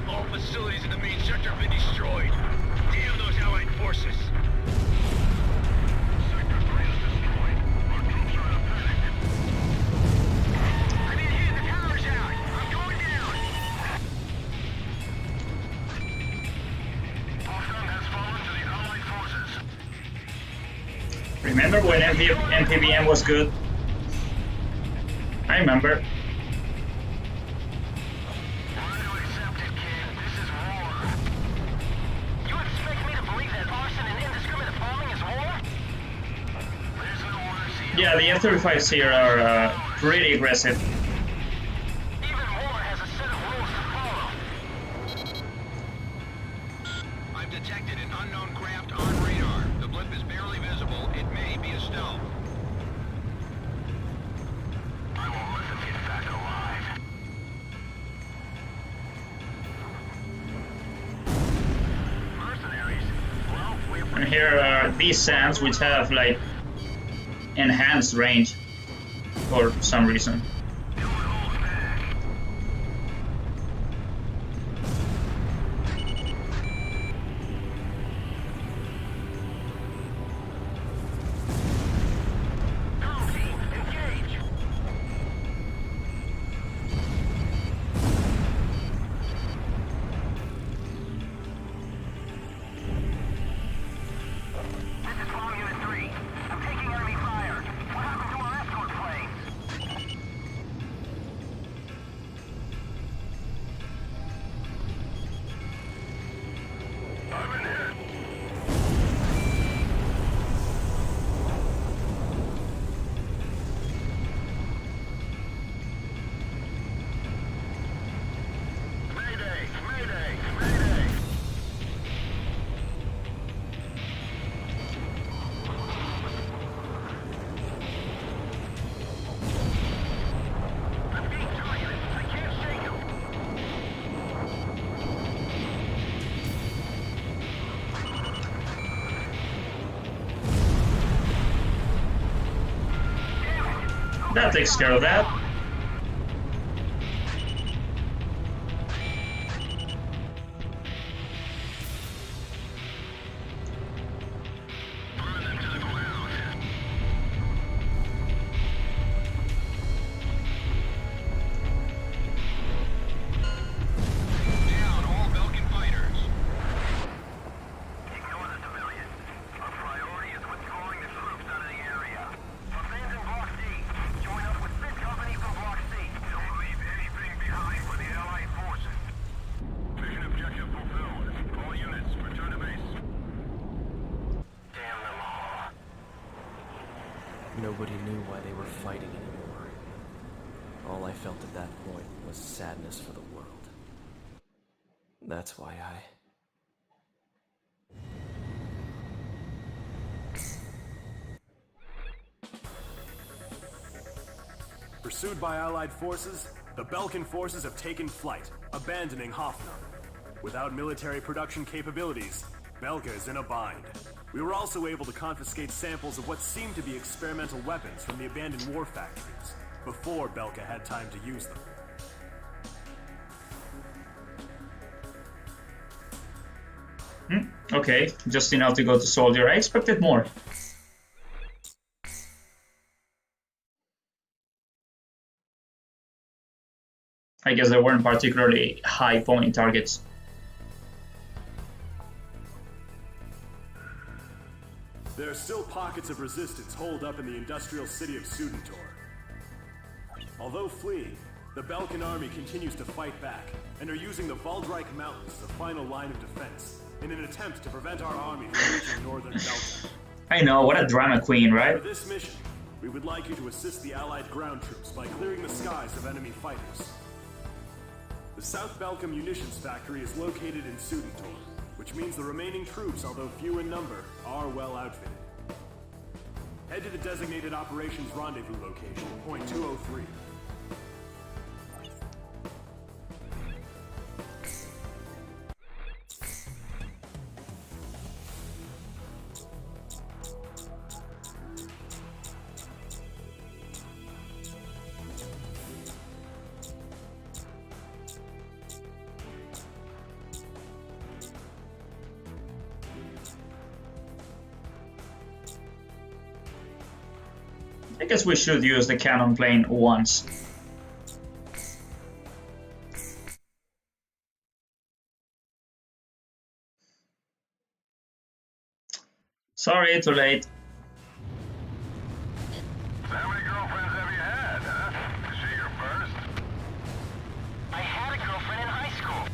All facilities in the main sector have been destroyed. Damn those Allied forces. Sector 3 is destroyed. Our troops are in a panic. I'm being hit. The tower's out. I'm going down. Hoffnung has fallen to the Allied forces. Remember when MPVM was good? I remember. Learn to accept it, kid. This is war. You expect me to believe that arson and indiscriminate bombing is war? There's no mercy. Yeah, the F-35s here are pretty aggressive. Even war has a set of rules to follow. I've detected an unknown craft on radar. The blip is barely visible. It may be a stealth. I won't let them get back alive. Mercenaries? Well, we And here are these sands which have like enhanced range for some reason. Come team, engage! This is Bomb Unit 3. I'm taking enemy fire. What happened to our escort planes? I'm in here. Mayday! Mayday! Mayday! I'm being targeted. I can't shake him. That takes care of that. Burn them to the ground. Down all Belkin fighters. Ignore the civilians. Our priority is withdrawing the troops out of the area. Abandon Block D. Join up with 5th Company from Block C. Don't leave anything behind for the Allied forces. Mission objective fulfilled. All units, return to base. Damn them all. Nobody knew why they were fighting anymore. All I felt at that point was sadness for the world. That's why I... Pursued by Allied forces, the Belkin forces have taken flight, abandoning Hoffnung. Without military production capabilities, Belka is in a bind. We were also able to confiscate samples of what seemed to be experimental weapons from the abandoned war factories, before Belka had time to use them. Okay, just enough to go to soldier. I expected more. I guess there weren't particularly high point targets. There are still pockets of resistance holed up in the industrial city of Sudentor. Although fleeing, the Belkan army continues to fight back, and are using the Valdreich Mountains as a final line of defense, in an attempt to prevent our army from reaching northern Belkan. I know, what a drama queen, right? For this mission, we would like you to assist the Allied ground troops by clearing the skies of enemy fighters. The South Belkan munitions factory is located in Sudentor, which means the remaining troops, although few in number, are well outfitted. Head to the designated operations rendezvous location, point 203. I guess we should use the cannon plane once. Sorry, too late. How many girlfriends have you had, huh? Is she your first? I had a girlfriend in high school.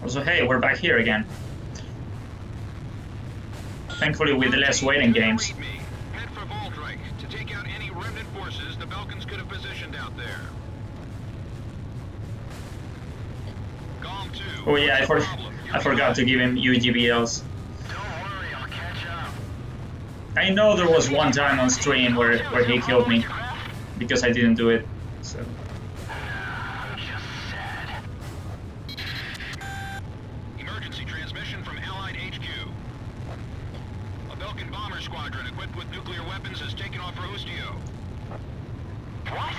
Also, hey, we're back here again. Thankfully with less waiting games. Read me. Head for Valdreich to take out any remnant forces the Belkans could have positioned out there. Golem 2. Oh yeah, I forgot to give him UGBLs. Don't worry, I'll catch up. I know there was one time on stream where he killed me because I didn't do it. So I'm just sad. Emergency transmission from Allied HQ. A Belkan bomber squadron equipped with nuclear weapons has taken off for Ustio. What?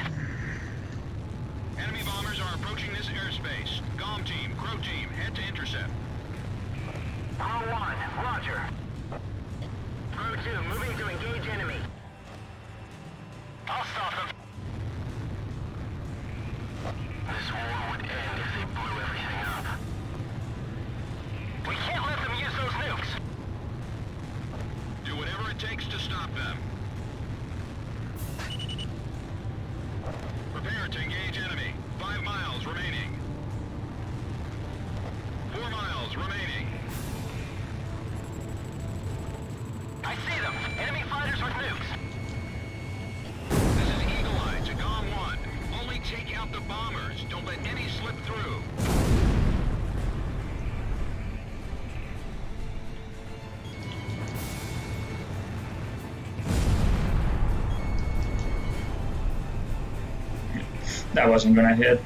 Enemy bombers are approaching this airspace. GOM team, Crow team, head to intercept. Crow 1, roger. Crow 2, moving to engage enemy. I'll stop them. This war would end if they blew everything up. We can't let them use those nukes. Do whatever it takes to stop them. Prepare to engage enemy. 5 miles remaining. 4 miles remaining. I see them. Enemy fighters with nukes. This is Eagle Eye to GOM 1. Only take out the bombers. Don't let any slip through. that wasn't gonna hit.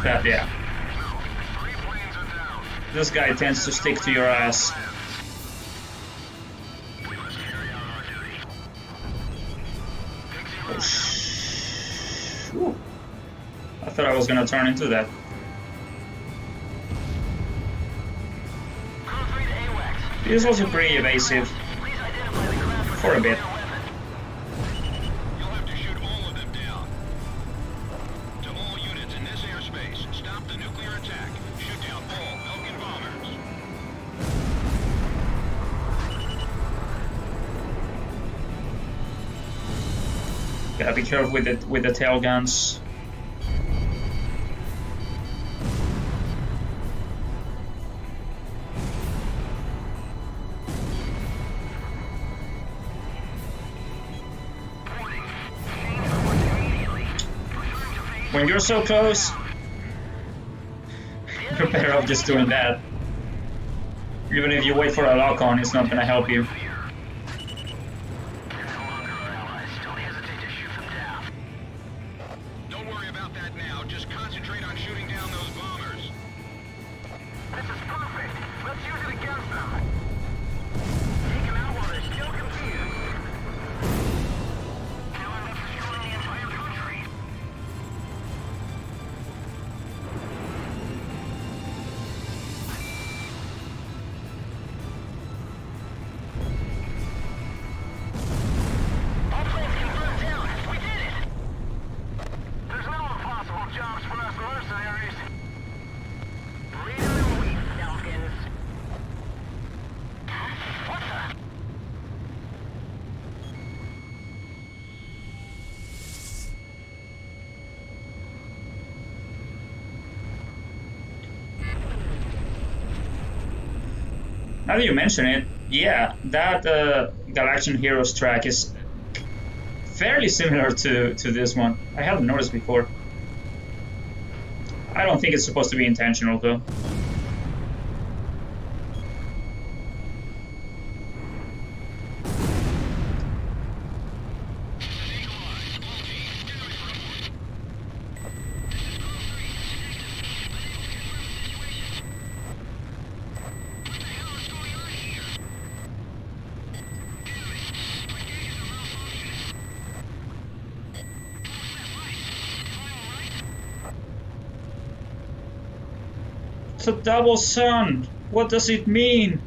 That, yeah. This guy tends to stick to your ass. Oh, Ooh. I thought I was gonna turn into that. He is also pretty evasive. For a bit. You'll have to shoot all of them down. To all units in this airspace, stop the nuclear attack. Shoot down all Belkan bombers. Gotta be careful with the tail guns. When you're so close, you're better off just doing that. Even if you wait for a lock-on, it's not gonna help you. Don't worry about that now. Just concentrate on shooting down those bombers. This is perfect. Let's use it against them. Take them out while they're still confused. Now I'm left destroying the entire country. Now that you mention it, yeah, that Galaxian Heroes track is fairly similar to this one. I hadn't noticed before. I don't think it's supposed to be intentional though. It's a double sun. What does it mean?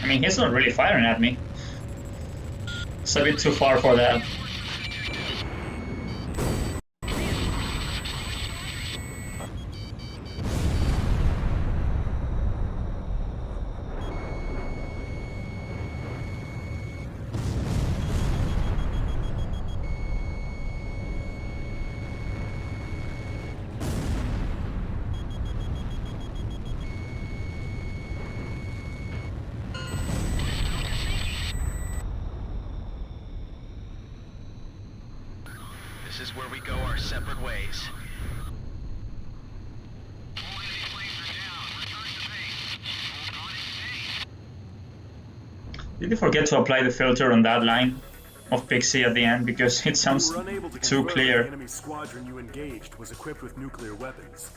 I mean, he's not really firing at me. It's a bit too far for that. This is where we go our separate ways. Did you forget to apply the filter on that line of Pixie at the end? Because it sounds We were unable to too confirm if clear. The enemy squadron you engaged was equipped with nuclear weapons.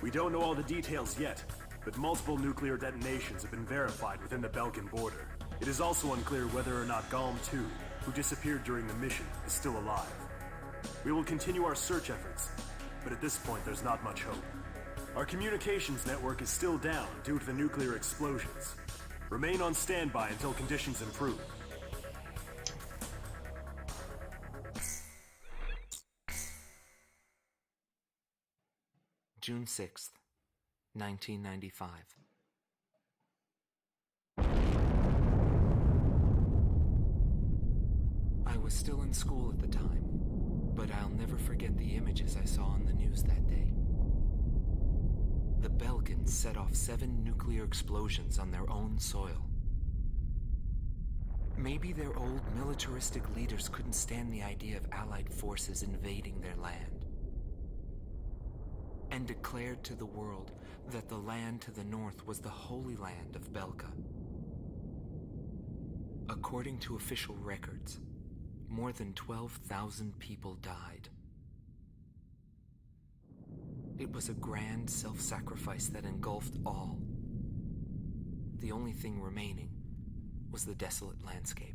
We don't know all the details yet, but multiple nuclear detonations have been verified within the Belkan border. It is also unclear whether or not Galm 2, who disappeared during the mission, is still alive. We will continue our search efforts, but at this point there's not much hope. Our communications network is still down due to the nuclear explosions. Remain on standby until conditions improve. June 6th, 1995. I was still in school at the time, but I'll never forget the images I saw on the news that day. The Belkans set off 7 nuclear explosions on their own soil. Maybe their old militaristic leaders couldn't stand the idea of Allied forces invading their land, and declared to the world that the land to the north was the Holy Land of Belka. According to official records, more than 12,000 people died. It was a grand self-sacrifice that engulfed all. The only thing remaining was the desolate landscape.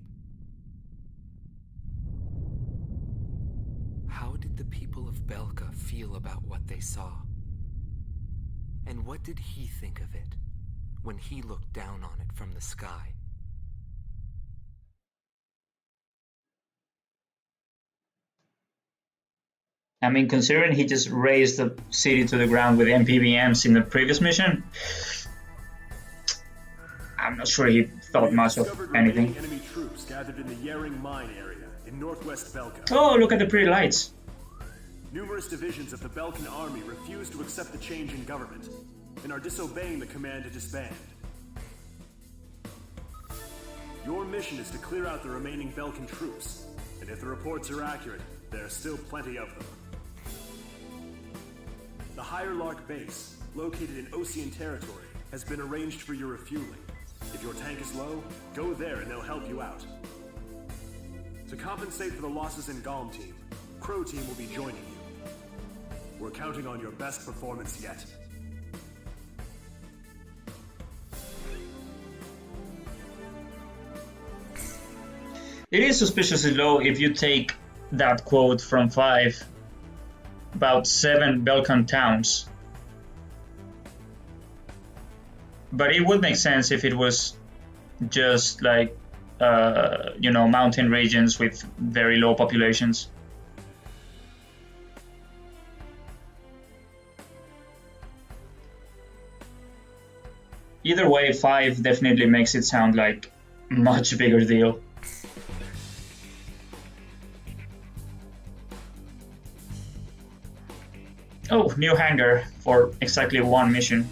How did the people of Belka feel about what they saw? And what did he think of it when he looked down on it from the sky? I mean, considering he just raised the city to the ground with MPBMs in the previous mission, I'm not sure he thought much of anything. Enemy troops gathered in the Yering mine area in northwest Belka. Oh, look at the pretty lights. Numerous divisions of the Belkan army refuse to accept the change in government and are disobeying the command to disband. Your mission is to clear out the remaining Belkan troops, and if the reports are accurate, there are still plenty of them. The Higher Lark base, located in Osean territory, has been arranged for your refueling. If your tank is low, go there and they'll help you out. To compensate for the losses in Galm Team, Crow Team will be joining you. We're counting on your best performance yet. It is suspiciously low if you take that quote from 5, about 7 Belkan towns. But it would make sense if it was just like, you know, mountain regions with very low populations. Either way, 5 definitely makes it sound like a much bigger deal. Oh, new hangar for exactly 1 mission.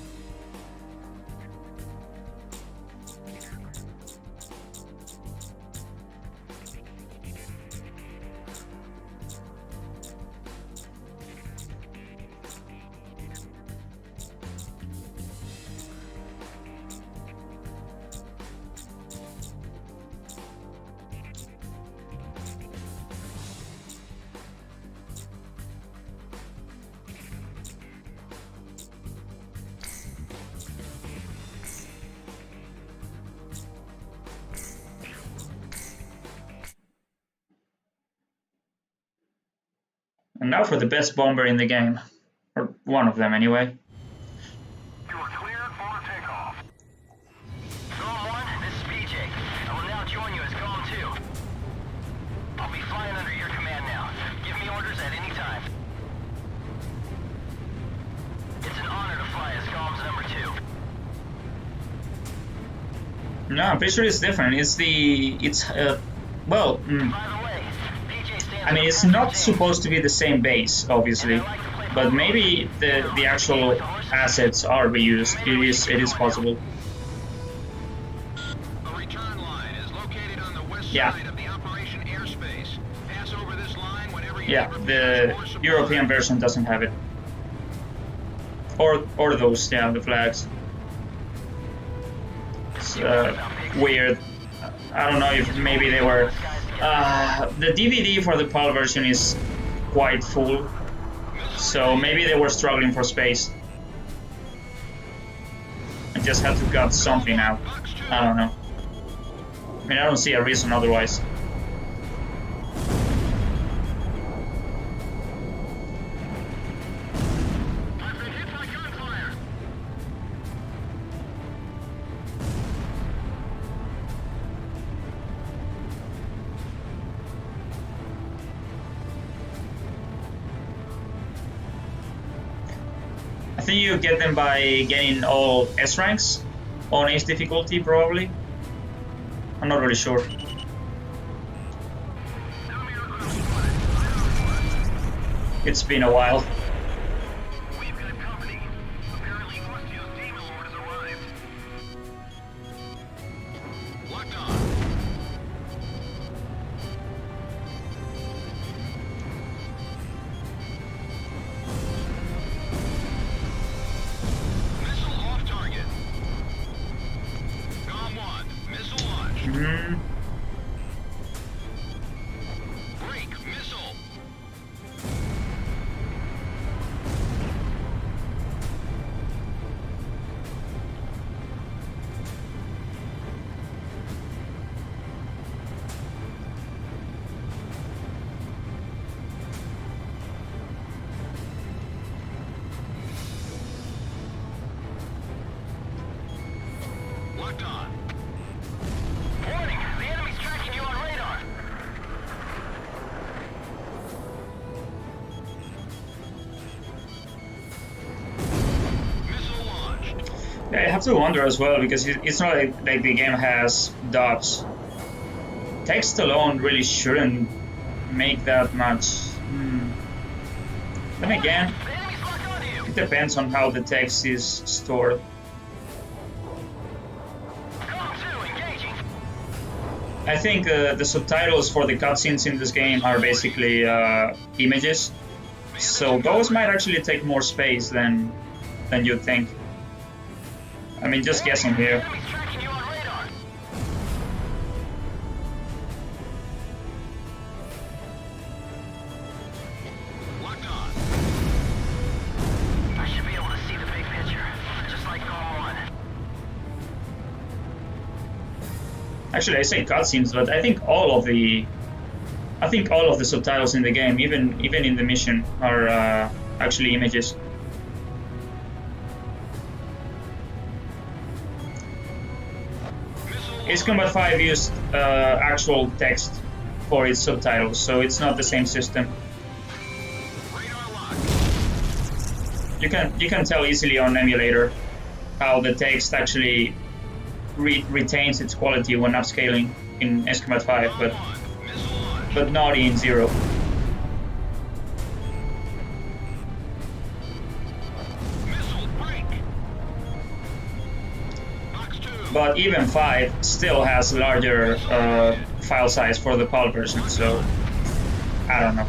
And now for the best bomber in the game. Or one of them, anyway. You are cleared for takeoff. Golem 1, this is PJ. I will now join you as Golem 2. I'll be flying under your command now. Give me orders at any time. It's an honor to fly as Golem's number 2. No, I'm pretty sure it's different. Well, By the way, PJ stands I mean, it's not supposed to be the same base, obviously, but maybe the actual assets are reused. It is possible. A return line is located on the west Yeah. side of the Operation airspace. Pass over this line whenever you Yeah, have the repairs or supplies. European version doesn't have it. Or those, yeah, the flags. It's weird. I don't know if maybe they were... the DVD for the PAL version is quite full, so maybe they were struggling for space and just had to cut something out. I don't know. I mean, I don't see a reason otherwise. I've been hit by gunfire. I think you get them by getting all S ranks on Ace difficulty, probably. I'm not really sure. It's been a while. We've got company. Apparently Ostio's Demon Lord has arrived. Locked on. Missile off target. Golem 1, missile launched. Break, missile. Locked on. Warning, the enemy's tracking you on radar. Missile launched. I have to wonder as well, because it's not like the game has dots. Text alone really shouldn't make that much. Then again, The enemy's locked onto you. it depends on how the text is stored. Golem 2, engaging. I think the subtitles for the cutscenes in this game are basically images, so those might actually take more space than you'd think. I mean, just guessing The here. enemy's tracking you on radar. Locked on. I should be able to see the big picture, just like Golem 1. I Actually, I say cutscenes, but I think all of the subtitles in the game, even in the mission, are actually images. Ace Combat 5 used actual text for its subtitles, so it's not the same system. You can tell easily on emulator how the text actually retains its quality when upscaling in Ace Combat 5, but not in Zero. But even 5 still has larger file size for the PAL version, so I don't know.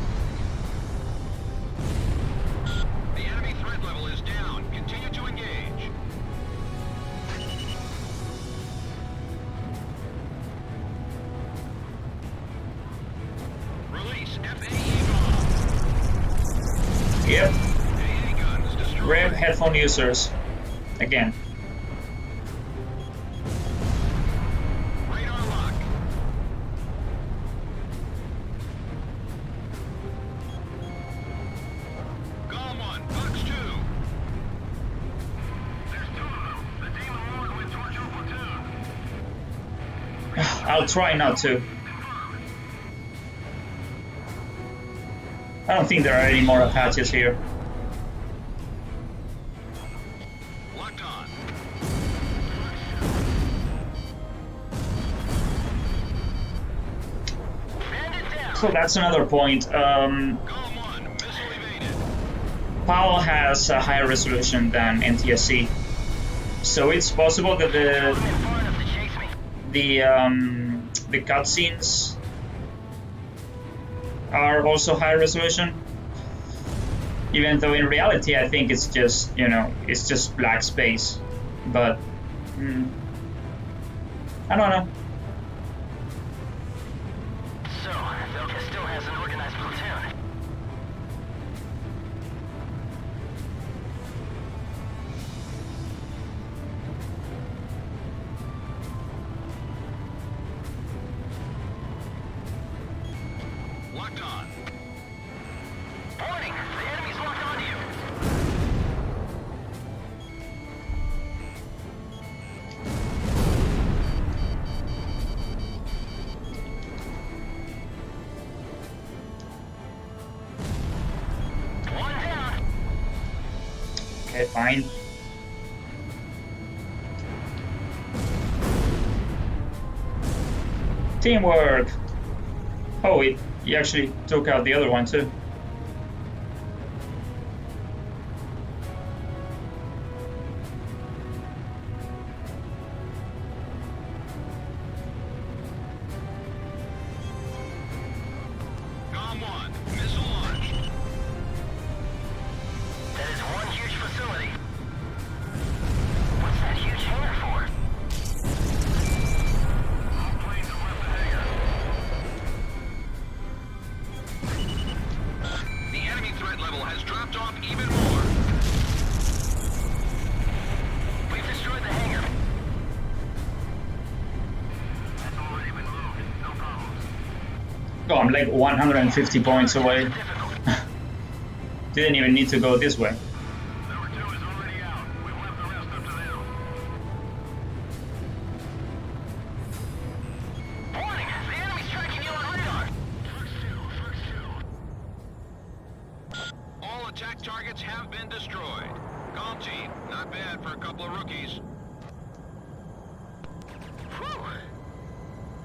The enemy threat level is down. Continue to engage. Release FAE bomb. Yep. AA guns destroyed. Rev headphone users. Again. Radar lock. Golem 1, Fox 2. There's 2 of them. The Demon Lord went towards your platoon. I'll try not to. I don't think there are any more Apaches here. Locked on. Bandit down. So that's another point. Golem 1, missile evaded. PAL has a higher resolution than NTSC, so it's possible that Coming in far enough to chase me. the cutscenes are also high resolution, even though in reality I think it's just, you know, it's just black space, but I don't know. So, Velka still has an organized platoon. Locked on. Warning! The enemy's locked onto you. One down. Okay, fine. Teamwork! Oh, he actually took out the other one too. Golem 1, missile launched. That is one huge facility. What's that huge hangar for? All planes have left the hangar. The enemy threat level has dropped off even more. We've destroyed the hangar. That's already been moved. No problems. Oh, I'm like 150 points away. Difficult. Didn't even need to go this way. Number 2 is already out. We've left the rest up to them. Warning! The enemy's tracking you on radar. All attack targets have been destroyed. Golem team, not bad for a couple of rookies. Whew.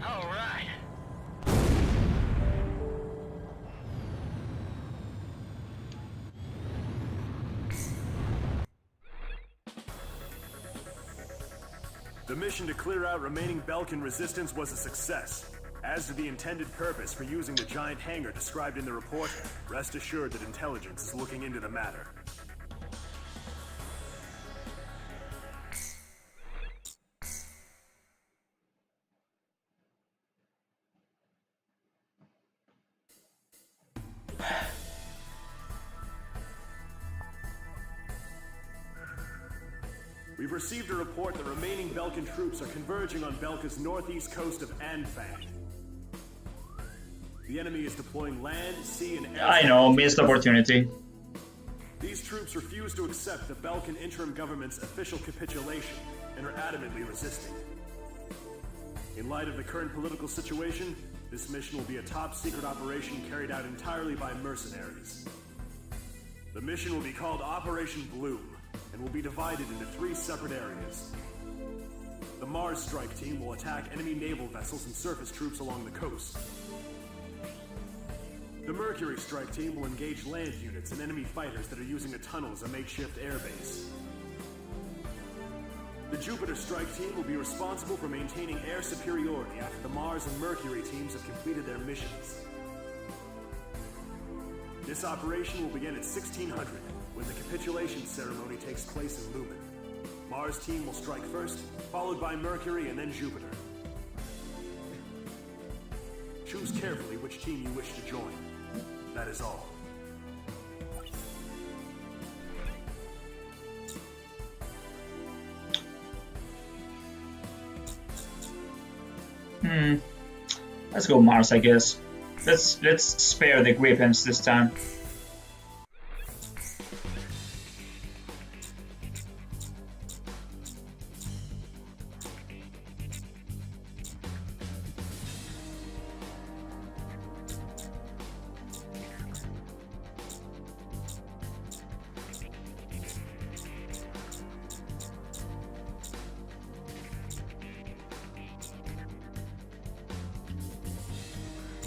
All right. The mission to clear out remaining Belkan resistance was a success. As to the intended purpose for using the giant hangar described in the report, rest assured that intelligence is looking into the matter. We've received a report that remaining Belkan troops are converging on Belka's northeast coast of Anfang. The enemy is deploying land, sea, and air. I know, missed opportunity. These troops refuse to accept the Belkan interim government's official capitulation and are adamantly resisting. In light of the current political situation, this mission will be a top-secret operation carried out entirely by mercenaries. The mission will be called Operation Bloom and will be divided into 3 separate areas. The Mars Strike Team will attack enemy naval vessels and surface troops along the coast. The Mercury Strike Team will engage land units and enemy fighters that are using a tunnel as a makeshift airbase. The Jupiter Strike Team will be responsible for maintaining air superiority after the Mars and Mercury teams have completed their missions. This operation will begin at 1600, when the capitulation ceremony takes place in Lumen. Mars team will strike first, followed by Mercury and then Jupiter. Choose carefully which team you wish to join. That is all. Let's go Mars, I guess. Let's spare the Griffins this time.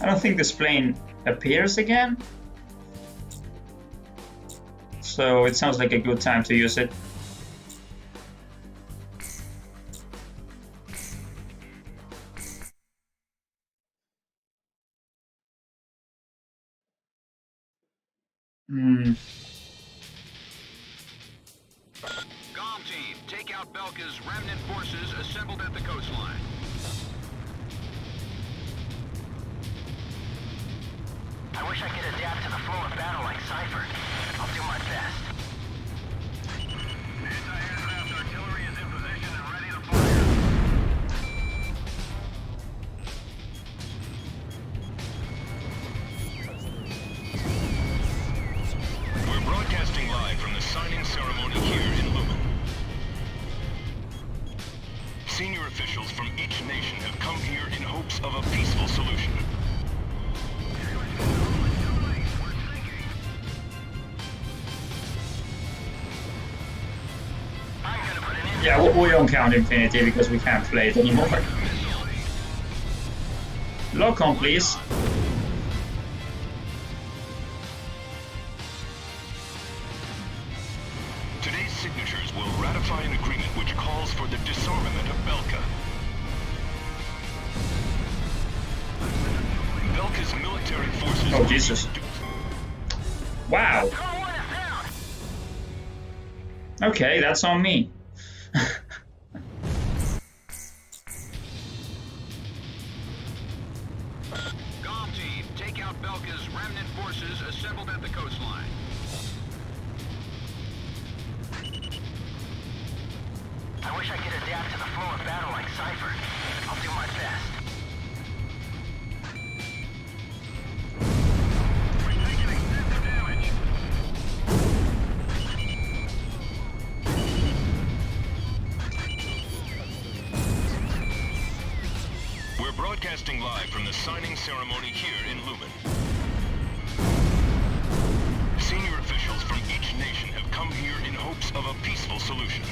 I don't think this plane appears again, so it sounds like a good time to use it. Comm team, take out Belka's remnant forces assembled at the coastline. I wish I could adapt to the flow of battle like Cypher. I'll do my best. Anti-aircraft artillery is in position and ready to fire. We're broadcasting live from the signing ceremony here in Lumen. Senior officials from each nation have come here in hopes of a peaceful solution. Yeah, we don't count Infinity because we can't play it anymore. Lock on, please. Today's signatures will ratify an agreement which calls for the disarmament of Belka. Belka's military forces... Oh, Jesus. Wow. Okay, that's on me. Comm team, take out Belka's remnant forces assembled at the coastline. I wish I could adapt to the flow of battle like Cypher. I'll do my best. We're taking extensive damage. We're broadcasting live from the signing ceremony here in Lumen. Senior officials from each nation have come here in hopes of a peaceful solution.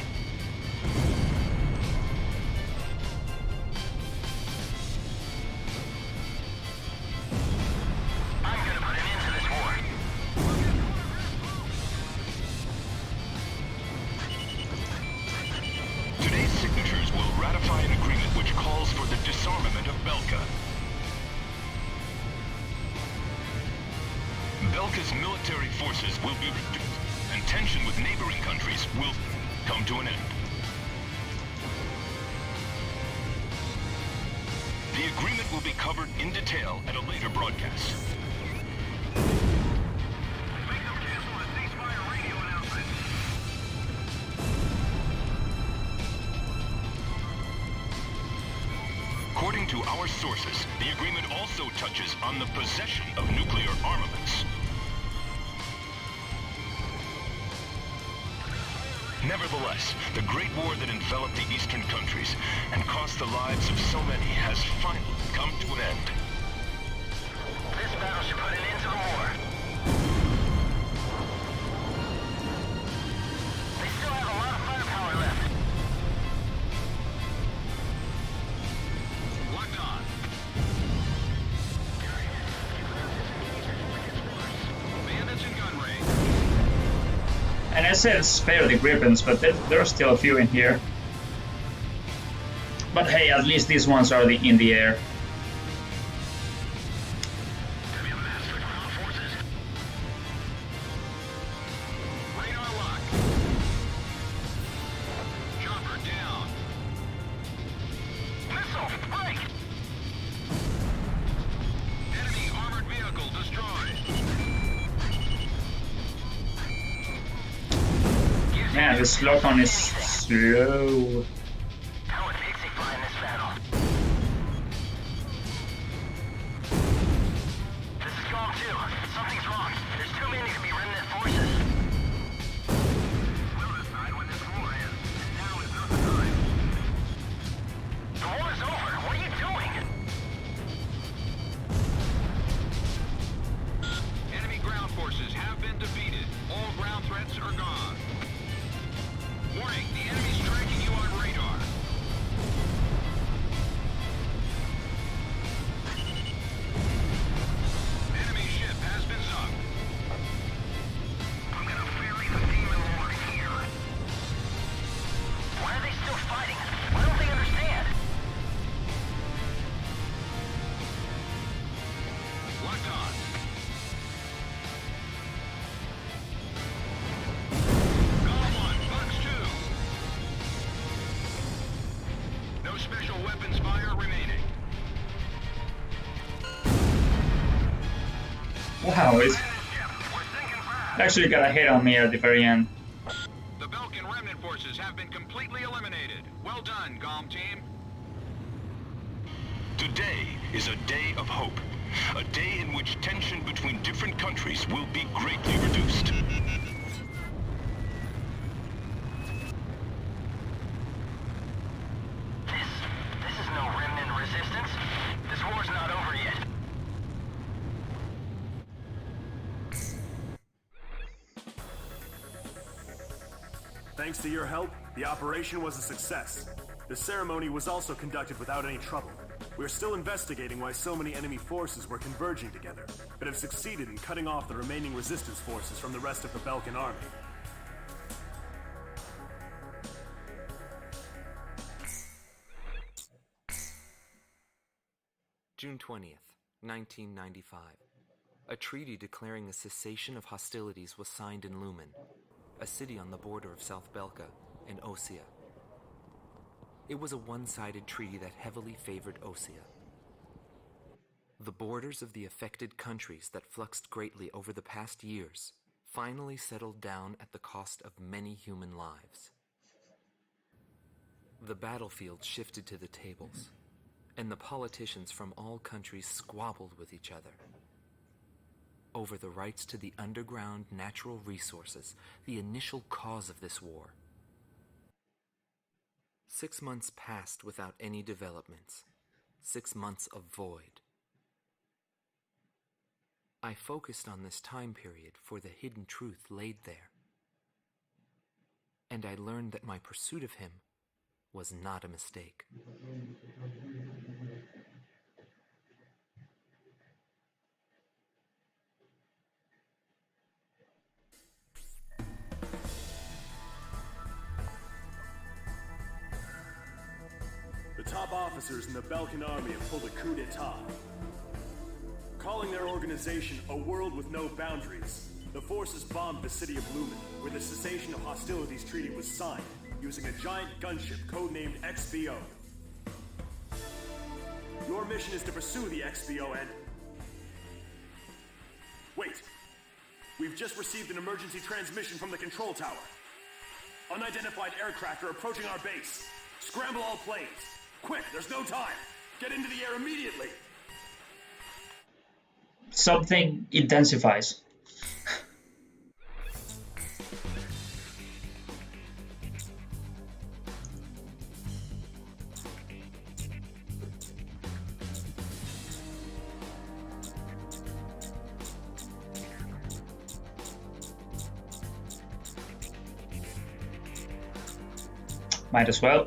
I'm gonna put an end to this war. Today's signatures will ratify an agreement which calls for the disarmament of Belka. Belka's military forces will be reduced, and tension with neighboring countries will come to an end. The agreement will be covered in detail at a later broadcast. our sources, the agreement also touches on the possession of nuclear armaments. Nevertheless, the Great War that enveloped the Eastern countries and cost the lives of so many has finally come to an end. This battle should put an end to the war. They still have a lot of firepower left. Locked on. Bandits in gun range. And I said spare the Griffins, but there are still a few in here. But hey, at least these ones are in the air. Radar lock. Chopper down. Missile, break! Enemy armored vehicle destroyed. Man, this lock-on is slow. How would Pixie fly in this battle? This is Golem 2. Something's wrong. There's too many to be remnant forces. We'll decide when this war ends. Now is not the time. The war is over. What are you doing? Enemy ground forces have been defeated. All ground threats are gone. Warning, the enemy's tracking you on radar. Enemy ship has been sunk. I'm gonna bury the demon lord here. Why are they still fighting? Why don't they understand? Locked on. Golem 1, Bucks 2. No special weapons fire remaining. Wow, it actually got a hit on me at the very end. The Belkin remnant forces have been completely eliminated. Well done, Golem team. Today is a day of hope. A day in which tension between different countries will be greatly reduced. This is no remnant resistance. This war's not over yet. Thanks to your help, the operation was a success. The ceremony was also conducted without any trouble. We're still investigating why so many enemy forces were converging together, but have succeeded in cutting off the remaining resistance forces from the rest of the Belkin army. June 20th, 1995. A treaty declaring a cessation of hostilities was signed in Lumen, a city on the border of South Belka and Osea. It was a one-sided treaty that heavily favored Osea. The borders of the affected countries that fluxed greatly over the past years finally settled down at the cost of many human lives. The battlefield shifted to the tables, and the politicians from all countries squabbled with each other over the rights to the underground natural resources, the initial cause of this war. 6 months passed without any developments. 6 months of void. I focused on this time period for the hidden truth laid there. And I learned that my pursuit of him was not a mistake. The top officers in the Belkin army have pulled a coup d'etat. Calling their organization A World with No Boundaries, the forces bombed the city of Lumen, where the cessation of hostilities treaty was signed, using a giant gunship codenamed XBO. Your mission is to pursue the XBO and... Wait! We've just received an emergency transmission from the control tower. Unidentified aircraft are approaching our base. Scramble all planes. Quick, there's no time. Get into the air immediately! Something intensifies. Might as well.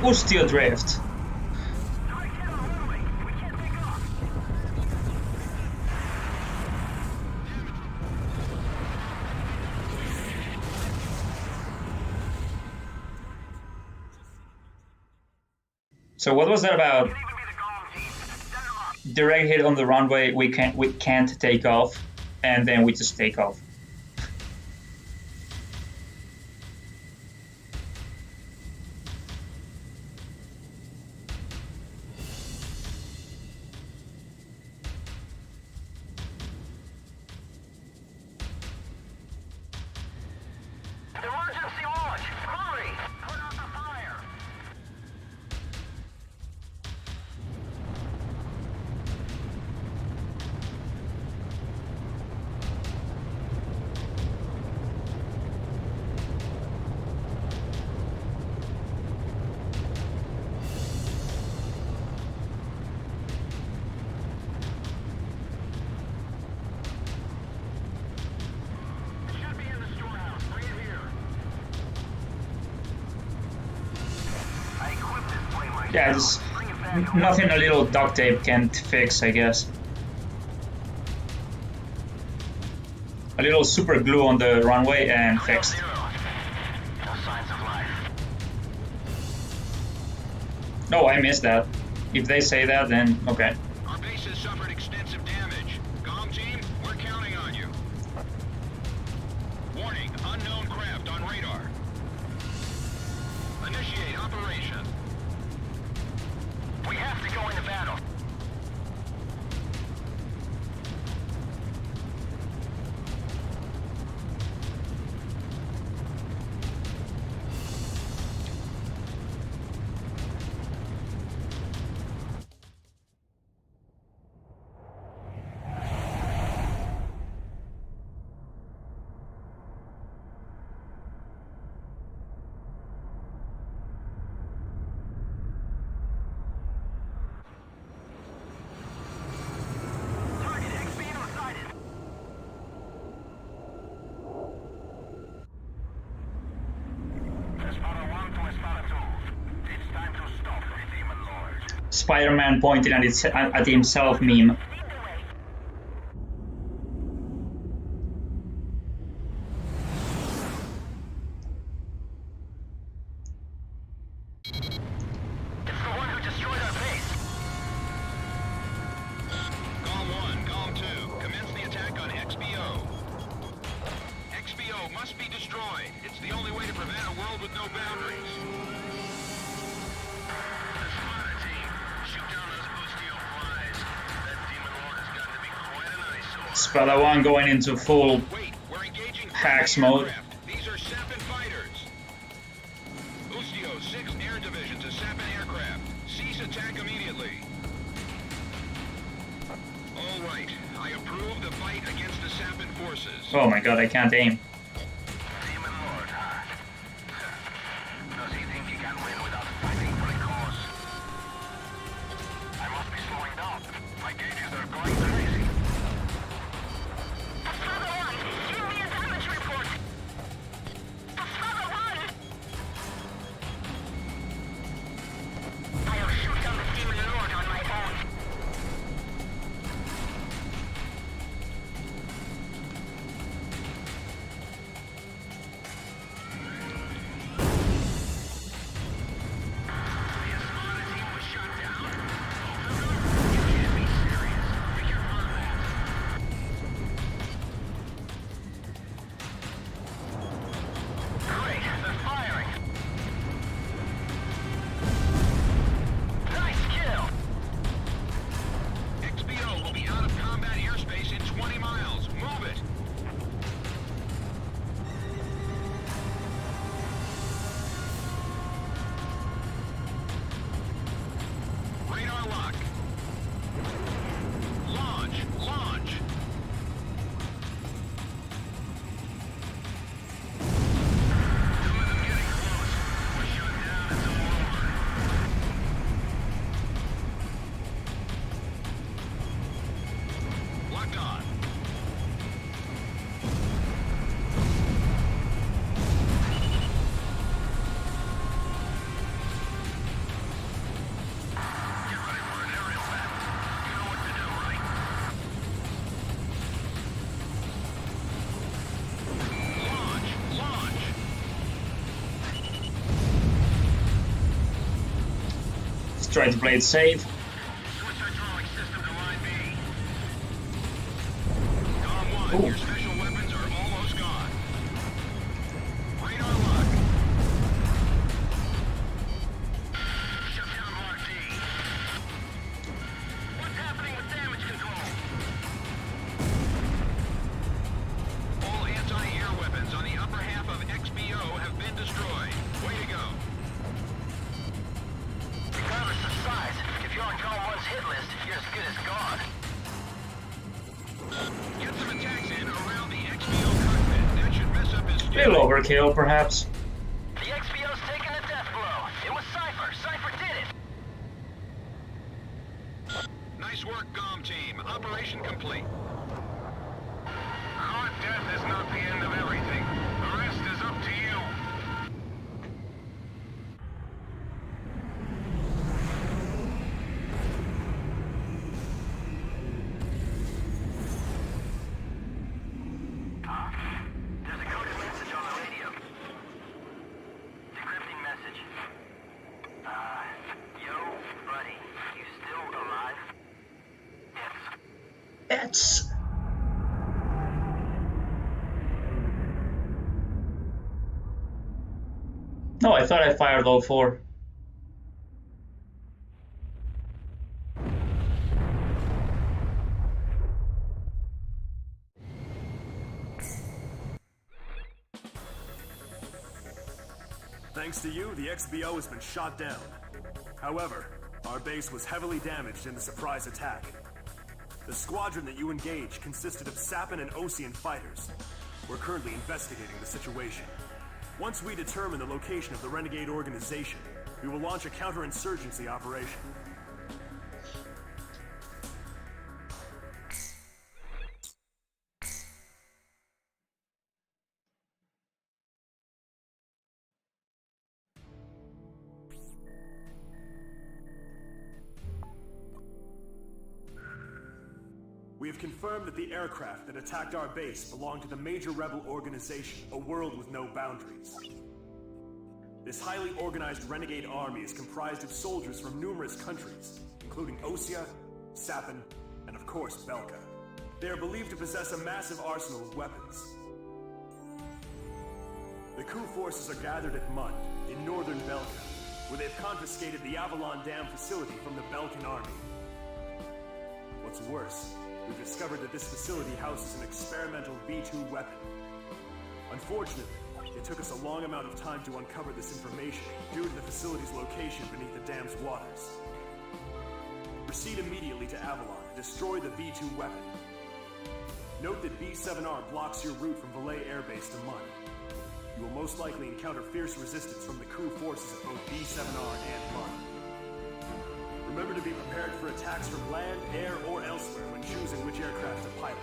Ustio drift. So what was that about? Direct hit on the runway, we can't take off, and then we just take off. Emergency launch! Hurry! Put out the fire! It should be in the storehouse. Bring it here. I equipped this plane myself. Yeah, just Bring it back home. nothing a little duct tape can't fix, I guess. A little super glue on the runway and fixed. Zero. No signs of life. No, I missed that. If they say that, then okay. Our base has suffered extensive damage. Gong team, we're counting on you. Warning, unknown craft on radar. Initiate operation. We have to go into battle. Target X-Beam sighted. Espada 1 to Espada 2. It's time to stop the Demon Lord. Spider-Man pointing at himself meme. It's the one who destroyed our base. Gong 1, Gong 2, commence the attack on XBO. XBO must be destroyed. It's the only way to prevent a world with no boundaries. Espada team, shoot down those Ustio flies. That Demon Lord has gotten to be quite an eyesore. Spada 1 going into full Wait, we're engaging Hacks friendly mode. aircraft. These are Sapin fighters. Ustio, 6th Air Division to Sapin aircraft. Cease attack immediately. All right, I approve the fight against the Sapin forces. Oh my god, I can't aim. Demon Lord, huh? Does he think he can win without fighting for a cause? I must be slowing down. My gauges are going crazy. Espada 1, give me a damage report. Espada 1! I'll shoot down the Demon Lord on my own. lock. Launch! Launch! Two of them getting close. We're shut down. It's all over. Locked on. Get ready for an aerial battle. You know what to do, right? Launch! Launch! Let's try to play it safe. Switch hydraulic system to line B. Dom 1, Ooh. your special weapons are almost gone. Radar lock. Shut down Block D. What's happening with damage control? All anti-air weapons on the upper half of XBO have been destroyed. Way to go. Regardless of size, if you're on Dom 1's hit list, you're as good as gone. Get some attacks in around the XBO cockpit. That should mess up his Little overkill, perhaps. The XBO's taking a death blow. It was Cypher. Cypher did it. Nice work, GOM team. Operation complete. Hard death is not the end of everything. The rest is up to you. There's a coded message on the radio. Decrypting message. Yo, buddy. You still alive? Yes. It's... No, I thought I fired all four. Thanks to you, the XBO has been shot down. However, our base was heavily damaged in the surprise attack. The squadron that you engaged consisted of Sapin and Osean fighters. We're currently investigating the situation. Once we determine the location of the Renegade organization, we will launch a counterinsurgency operation. We have confirmed that the aircraft that attacked our base belonged to the major rebel organization, A World With No Boundaries. This highly organized renegade army is comprised of soldiers from numerous countries, including Osea, Sapin, and of course Belka. They are believed to possess a massive arsenal of weapons. The coup forces are gathered at Mund, in northern Belka, where they've confiscated the Avalon Dam facility from the Belkan army. What's worse, we've discovered that this facility houses an experimental V2 weapon. Unfortunately, it took us a long amount of time to uncover this information due to the facility's location beneath the dam's waters. Proceed immediately to Avalon and destroy the V2 weapon. Note that B7R blocks your route from Valais Air Base to Mund. You will most likely encounter fierce resistance from the crew forces at both B7R and Mund. Remember to be prepared for attacks from land, air, or elsewhere when choosing which aircraft to pilot.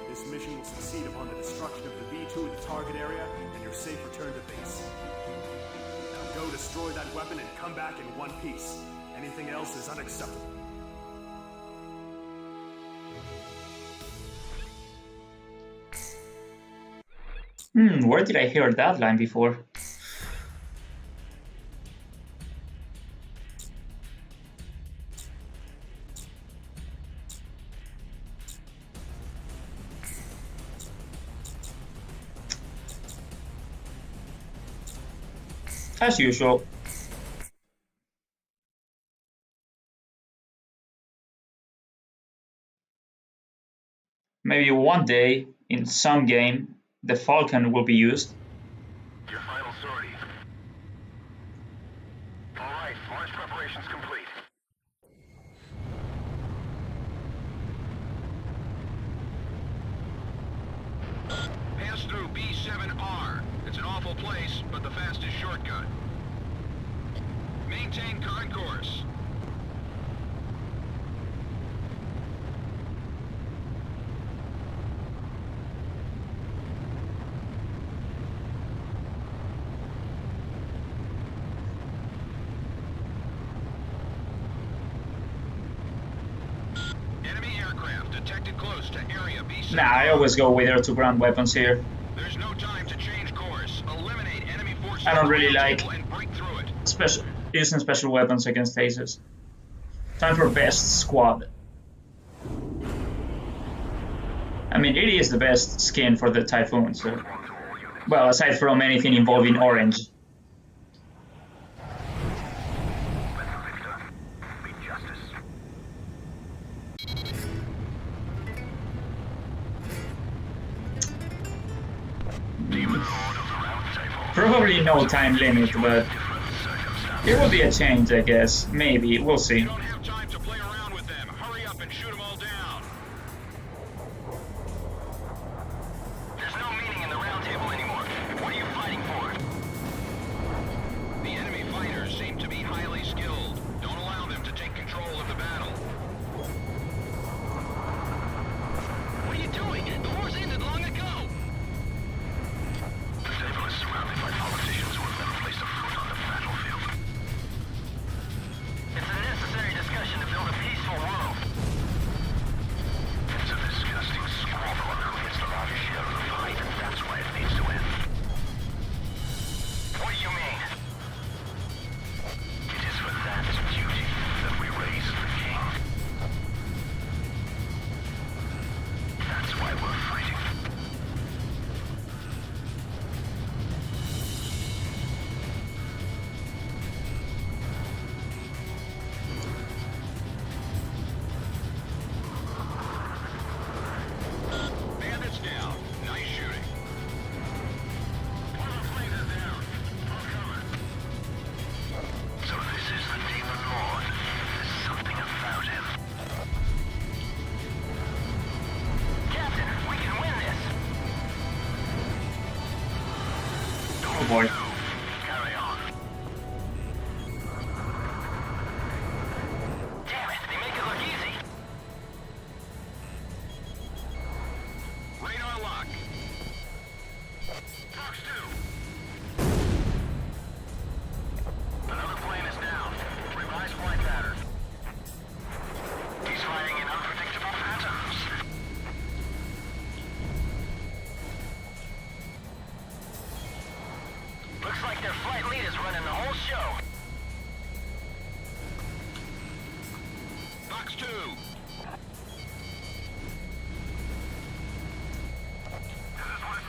This mission will succeed upon the destruction of the V2 at the target area and your safe return to base. Now go destroy that weapon and come back in one piece. Anything else is unacceptable. Where did I hear that line before? As usual. Maybe one day, in some game, the Falcon will be used. Your final sortie. Alright, launch preparations complete. Pass through B7R. It's an awful place, but the fastest shortcut. Maintain current course. Enemy aircraft detected close to area B7R. Nah, I always go with air-to-ground weapons here. There's no time to change course. Eliminate enemy forces. I don't really like and break through it. using special weapons against Aces. Time for best squad. I mean, it is the best skin for the Typhoon, so... Well, aside from anything involving orange. Probably no time limit, but it will be a change, I guess. Maybe, we'll see. You don't have time to play around with them. Hurry up and shoot them all down. There's no meaning in the round table anymore. What are you fighting for? The enemy fighters seem to be highly skilled. Don't allow them to take control of the battle. What are you doing? The war's ended long ago. The table is surrounded by politicians who have never placed a foot on the battlefield. It's a necessary discussion to build a peaceful world. It's a disgusting squabble who gets the largest share of the fight, and that's why it needs to end. What do you mean? It is for that duty that we raise the king. That's why we're fighting. Bandits down. Nice shooting. One of the planes is down. I'll cover. So this is the Demon Lord. There's something about him. Captain, we can win this. Oh boy. Carry on. Damn it, they make it look easy. Radar lock. Fox 2. Another plane is down. Revised flight pattern. He's firing in unpredictable patterns. Looks like their flight lead is running the whole show. Fox 2.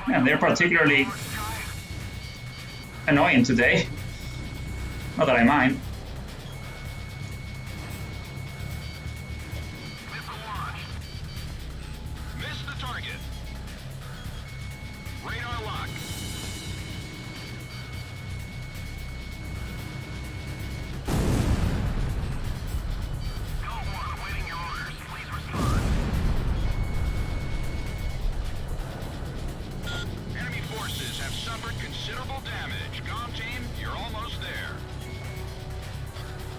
Yeah, they're particularly annoying today. Not that I mind. Missile launched. Missed the target. Radar lock. Go 1, awaiting your orders. Please respond. Enemy forces have suffered considerable damage. Comm team, you're almost there.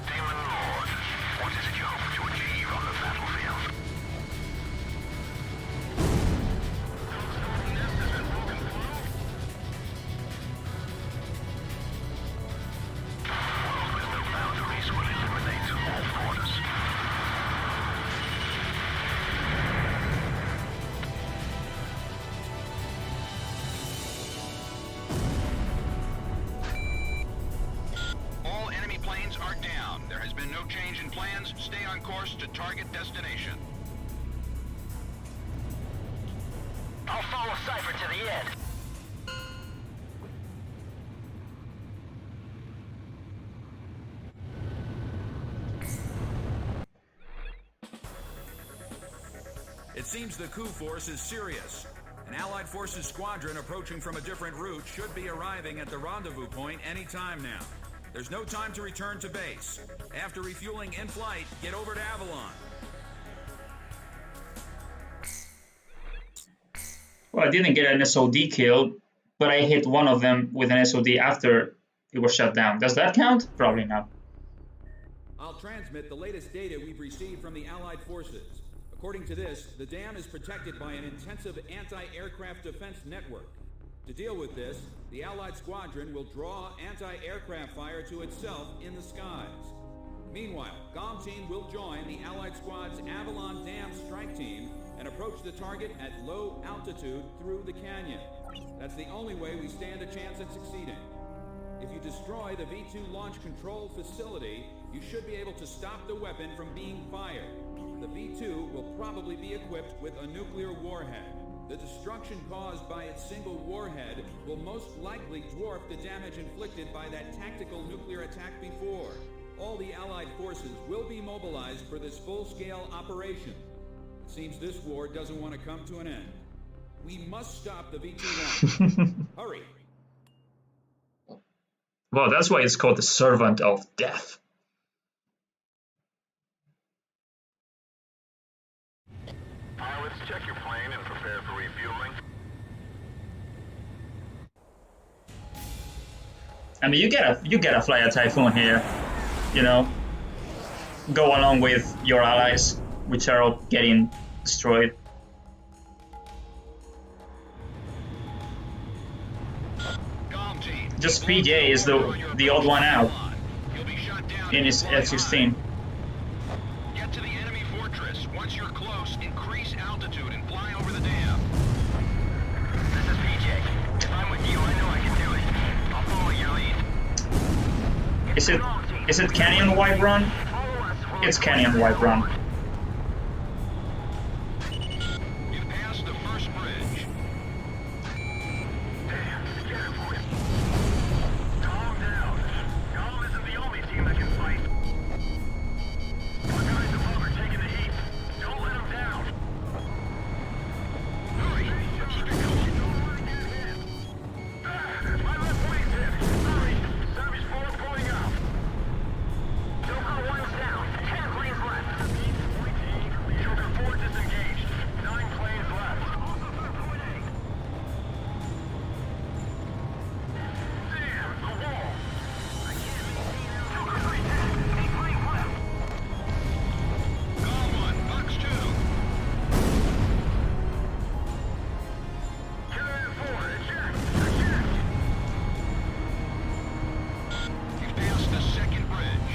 Demon Lord, what is it you hope to achieve on the battlefield? Nest has been broken through. World with no boundaries will eliminate all borders. All enemy planes are down. There has been no change in plans. Stay on course to target destination. I'll follow Cypher to the end. It seems the coup force is serious. An Allied Forces squadron approaching from a different route should be arriving at the rendezvous point any time now. There's no time to return to base. After refueling in flight, get over to Avalon. Well, I didn't get an SOD kill, but I hit one of them with an SOD after it was shut down. Does that count? Probably not. I'll transmit the latest data we've received from the Allied forces. According to this, the dam is protected by an intensive anti-aircraft defense network. To deal with this, the Allied squadron will draw anti-aircraft fire to itself in the skies. Meanwhile, GOM team will join the Allied squad's Avalon Dam strike team and approach the target at low altitude through the canyon. That's the only way we stand a chance at succeeding. If you destroy the V2 launch control facility, you should be able to stop the weapon from being fired. The V2 will probably be equipped with a nuclear warhead. The destruction caused by its single warhead will most likely dwarf the damage inflicted by that tactical nuclear attack before. All the Allied forces will be mobilized for this full-scale operation. It seems this war doesn't want to come to an end. We must stop the V2 launch. Hurry! Well, that's why it's called the Servant of Death. Pilots, check your plane and prepare for refueling. I mean, you gotta fly a Typhoon here, you know. Go along with your allies, which are all getting destroyed. Just PJ is the odd one out in his F-16. Get to the enemy fortress. Once you're close, increase altitude and fly over the dam. This is PJ. If I'm with you, I know I can do it. I'll follow your lead. Is it Canyon Wipe Run? It's Canyon Wipe Run. You've passed the first bridge. Damn, scared for you. Calm down. GOM isn't the only team that can fight. Our guys above are taking the heat. Don't let them down. Hurry. Keep it going. My left wing's hit. Hurry. Savage 4 pulling out. Joker 1's down. 10 planes left. Joker 4 disengaged. 9 planes left. Damn, the wall. I can't be seen out. Joker 3 dead. 8 planes left. Gone 1, Box 2. Killer 4, eject. Eject. You've passed the second bridge.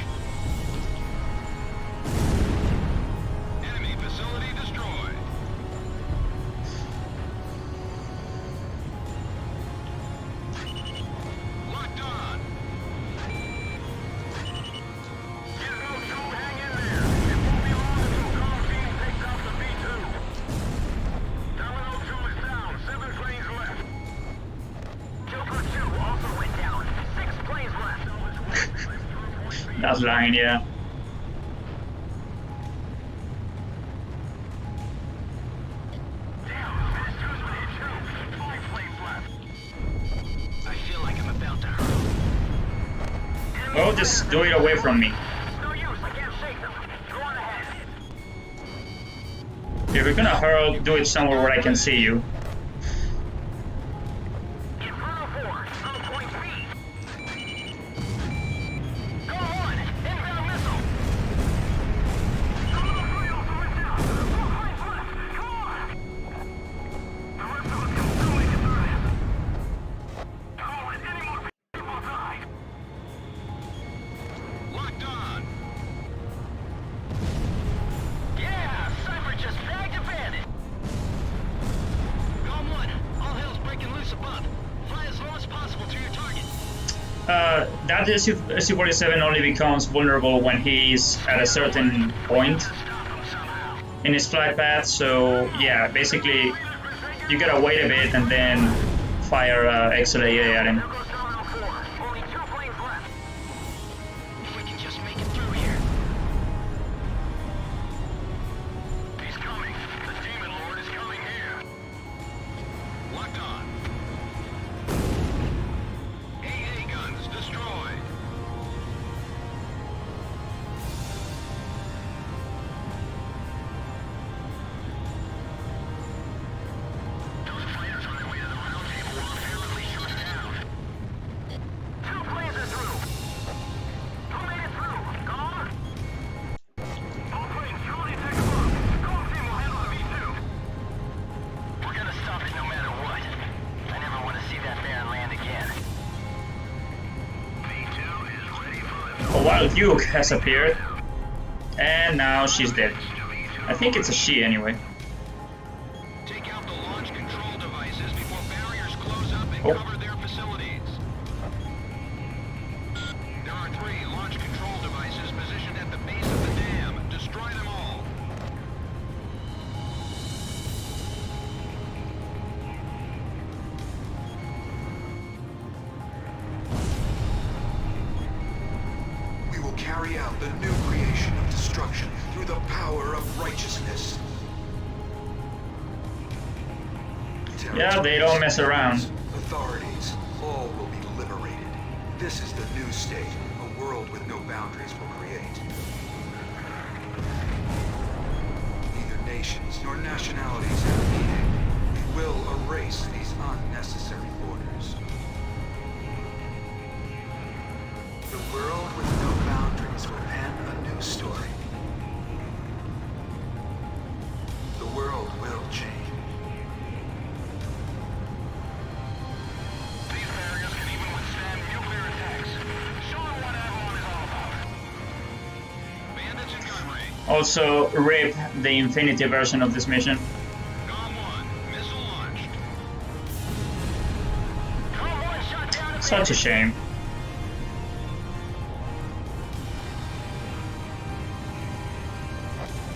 Enemy facility destroyed. Locked on. Gizmo 2, hang in there. It won't be long until GOM team takes out the V2. Domino 2 is down. 7 planes left. Joker 2 also went down. 6 planes left. That's lying, yeah. Damn, Menace 2's been hit too. 5 planes left. I feel like I'm about to hurl. Oh, just do it away from me. No use, I can't shake them. Go on ahead. If you're gonna hurl, do it somewhere where I can see you. Inferno 4, on point B. Go on, inbound missile. Some of the three also went down. 4 planes left. Come on. The rest of us can still make it through this. Don't let any more people die. Locked on. Yeah, Cypher just bagged a bandit. Gone 1, all hell's breaking loose above. Fly as low as possible to your target. That SC-47 only becomes vulnerable when he's at a certain point Stop him somehow. in his flight path, so yeah, basically you gotta wait a bit and then fire XLAA at him. There goes Domino 4. Only 2 planes left. If we can just make it through here. He's coming. The Demon Lord is coming here. Locked on. AA guns destroyed. A wild Duke has appeared. And now she's dead. I think it's a she anyway. Take out the launch control devices before barriers close up and cover their facilities. There are 3 launch control devices positioned at the base of the dam. Destroy them all. We will carry out the new creation of destruction through the power of righteousness. Yeah, they don't mess around. Authorities, all will be liberated. This is the new state. A world with no boundaries will create. Neither nations nor nationalities have meaning. We will erase these unnecessary borders. The world with no boundaries will pen a new story. The world will change. These barriers can even withstand nuclear attacks. Show them what Avalon is all about. Bandits and gun range. Also, RIP the Infinity version of this mission. Gone 1. Missile launched. Come on, shot down. Such a shame.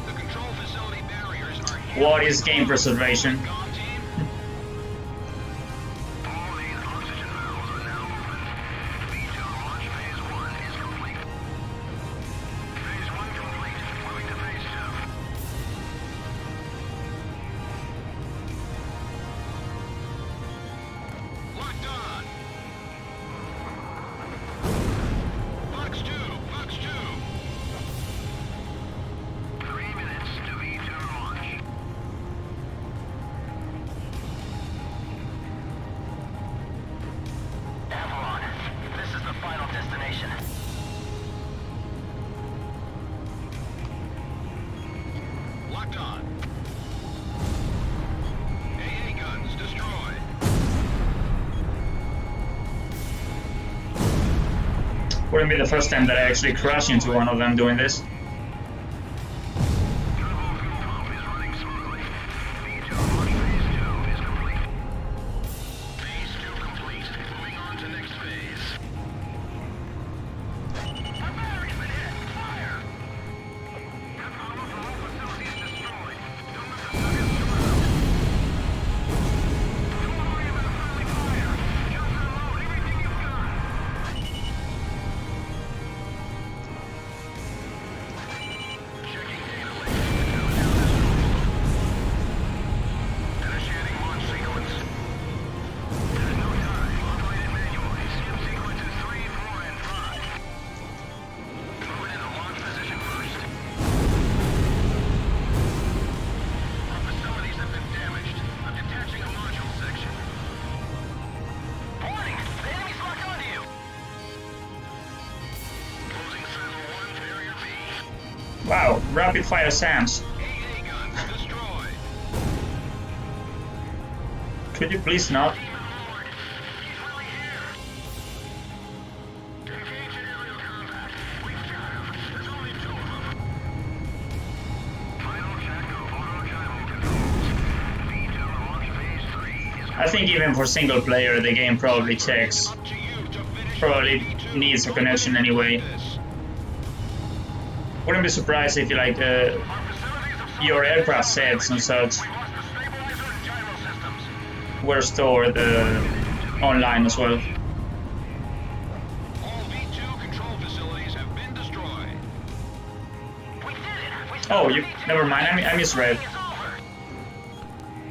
The control facility barriers are What is game preservation? gone, team. All these oxygen valves are now open. V2 launch phase 1 is complete. Phase 1 complete. Moving to phase 2. Locked on. Fox 2, Fox 2. 3 minutes to V2 launch. Avalon, this is the final destination. Locked on. AA guns destroyed. Wouldn't be the first time that I actually crash into one of them doing this. Turbo fuel pump is running smoothly. V2 launch phase 2 is complete. Phase 2 complete. Moving on to next phase. Our battery's been hit. Fire! Almost the whole facility is destroyed. Don't let the targets come out. Don't worry about friendly fire. Just unload everything you've got. Checking data link. Countdown is normal. Initiating launch sequence. There's no time. Operate it manually. Skip sequences 3, 4, and 5. Move it into launch position first. Our facilities have been damaged. I'm detaching a module section. Warning! The enemy's locked onto you! Closing silo 1, barrier B. Wow, rapid fire SAMs. AA guns destroyed. Could you please not? Team on board. He's really here. Engage in aerial combat. We've got him. There's only 2 of them. Final check of auto gyro controls. V2 launch phase 3 is I think even for single player the game probably checks. up to you to finish Probably V2. needs a connection anyway. This. Wouldn't be surprised if you like Our facilities have your aircraft sets and such We lost the stabilizer and gyro systems. were stored online as well. All V2 control facilities have been destroyed. We did it! We Oh, stopped you the V2. never mind. I misread. It's over.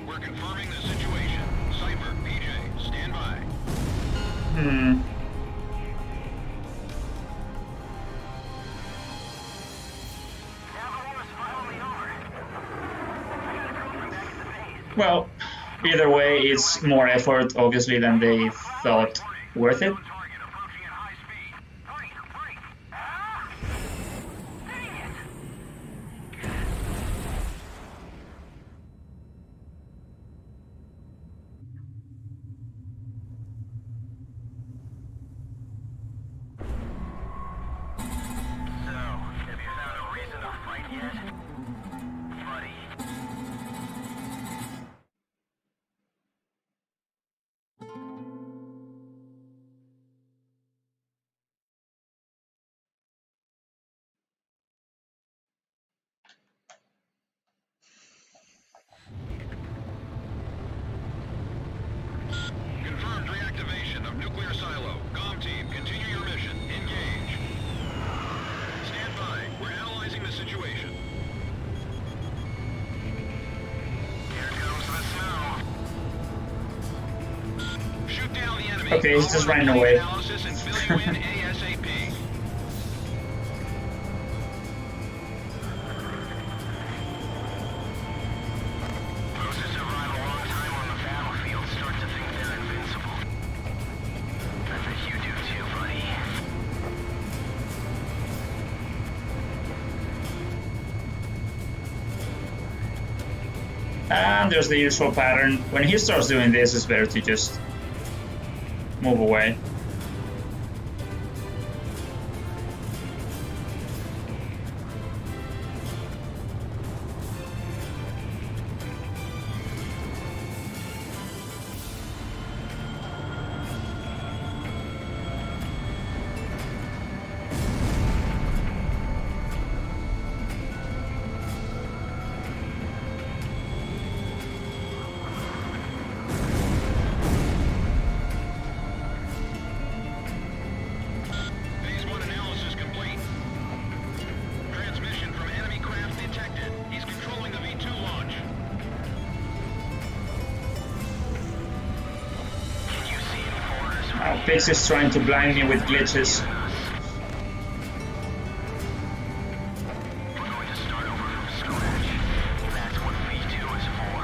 We're confirming the situation. Cypher, PJ, stand by. Hmm. Now the war's finally over. I got a girlfriend back at the base. Well, either way, it's more effort obviously than they thought worth it. Target approaching at high speed. Hurry! Hurry! Ah! Dang it! yet? Buddy. Confirmed reactivation of nuclear silo. COM team, continue your mission. Engage. Stand by. We're analyzing the situation. Here comes the snow. Shoot down the enemy. Okay, he's just Follow running the away. analysis and fill you in ASAP. Those who survive a long time on the battlefield start to think they're invincible. I bet you do too, buddy. And there's the usual pattern. When he starts doing this, it's better to just move away. Phase 1 analysis complete. Transmission from enemy craft detected. He's controlling the V2 launch. Can you see any foreigners? Now, Pix is trying to blind me with glitches. We're going to start over from scratch. That's what V2 is for.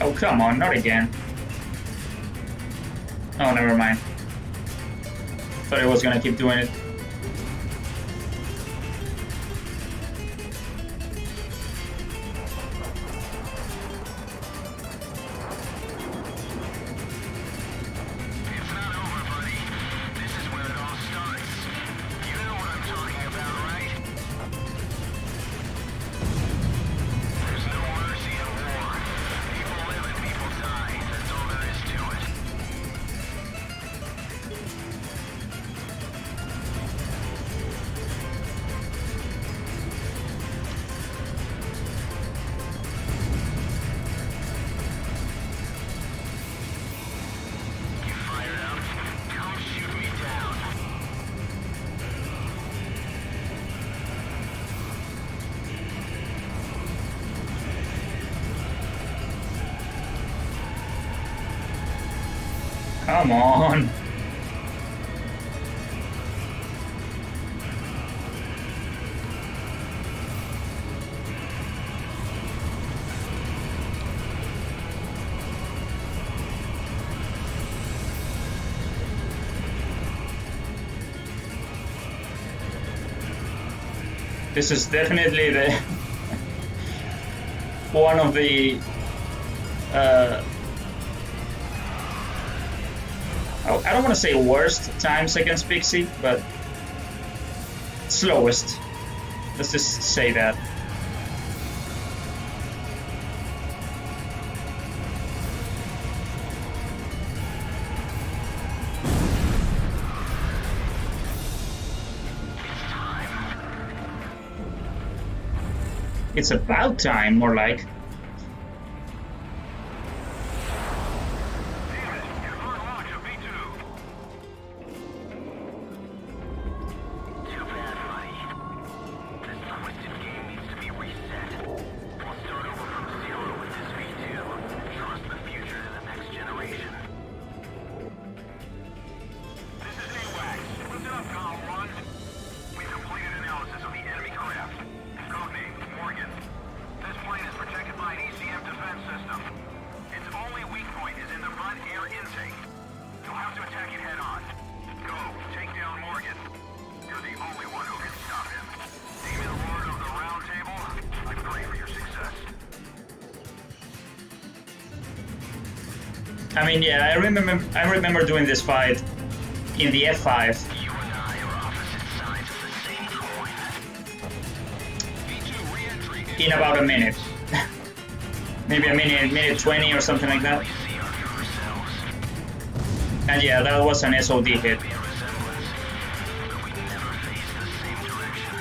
Oh, come on, not again. Oh, never mind. Thought it was gonna keep doing it. It's not over, buddy. This is where it all starts. You know what I'm talking about, right? There's no mercy in war. People live and people die. That's all there is to it. You fired up? Come shoot me down. Come on. This is definitely the one of the I don't want to say worst times against Pixie, but slowest. Let's just say that. It's about time, more like. Too bad, buddy. This twisted game needs to be reset. We'll start over from zero with this V2. Trust the future to the next generation. This is AWACS. Listen up, Column 1. We've completed analysis of the enemy craft. Codename, Morgan. This plane is protected I mean, yeah, I remember doing this fight in the F5 You and I are opposite sides of the same coin. V2 re-entry. in about a minute. Maybe a minute 20 or something like that. We see ourselves. And yeah, that was an SOD hit. Be a resemblance, but we never face the same direction.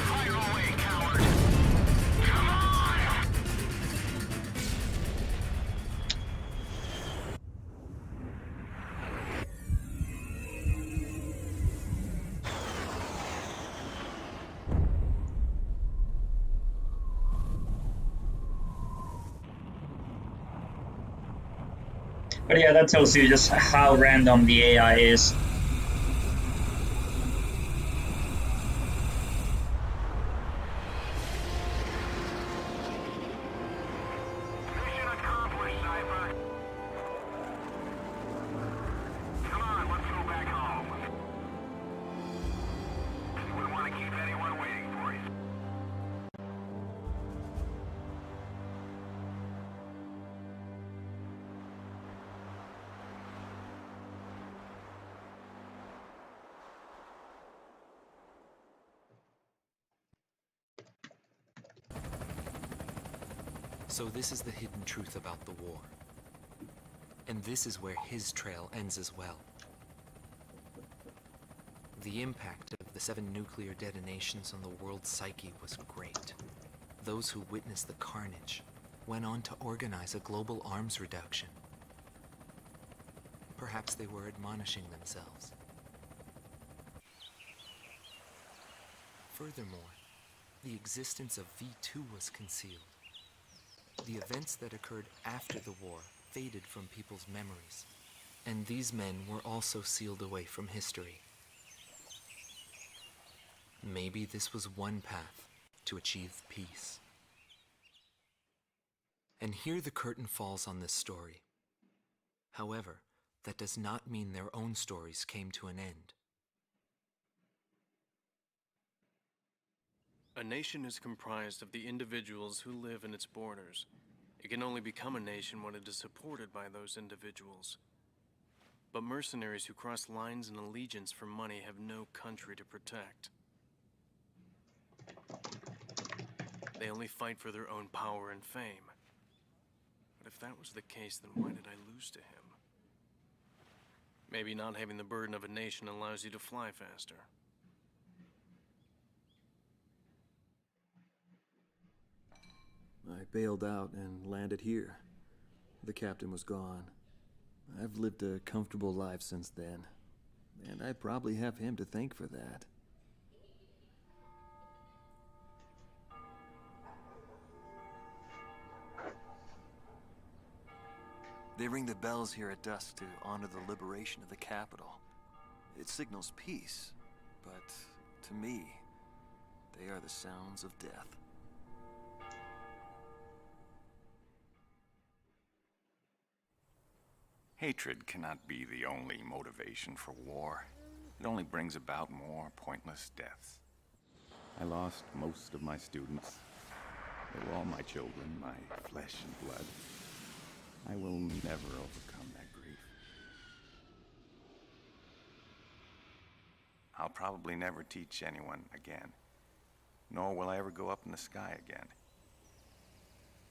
Fire away, coward! Come on! But yeah, that tells you just how random the AI is. Mission accomplished, Sniper. Come on, let's go back home. You wouldn't want to keep anyone waiting for you. So this is the hidden truth about the war. And this is where his trail ends as well. The impact of the 7 nuclear detonations on the world's psyche was great. Those who witnessed the carnage went on to organize a global arms reduction. Perhaps they were admonishing themselves. Furthermore, the existence of V2 was concealed. The events that occurred after the war faded from people's memories, and these men were also sealed away from history. Maybe this was one path to achieve peace. And here the curtain falls on this story. However, that does not mean their own stories came to an end. A nation is comprised of the individuals who live in its borders. It can only become a nation when it is supported by those individuals. But mercenaries who cross lines and allegiance for money have no country to protect. They only fight for their own power and fame. But if that was the case, then why did I lose to him? Maybe not having the burden of a nation allows you to fly faster. I bailed out and landed here. The captain was gone. I've lived a comfortable life since then, and I probably have him to thank for that. They ring the bells here at dusk to honor the liberation of the capital. It signals peace, but to me, they are the sounds of death. Hatred cannot be the only motivation for war. It only brings about more pointless deaths. I lost most of my students. They were all my children, my flesh and blood. I will never overcome that grief. I'll probably never teach anyone again, nor will I ever go up in the sky again.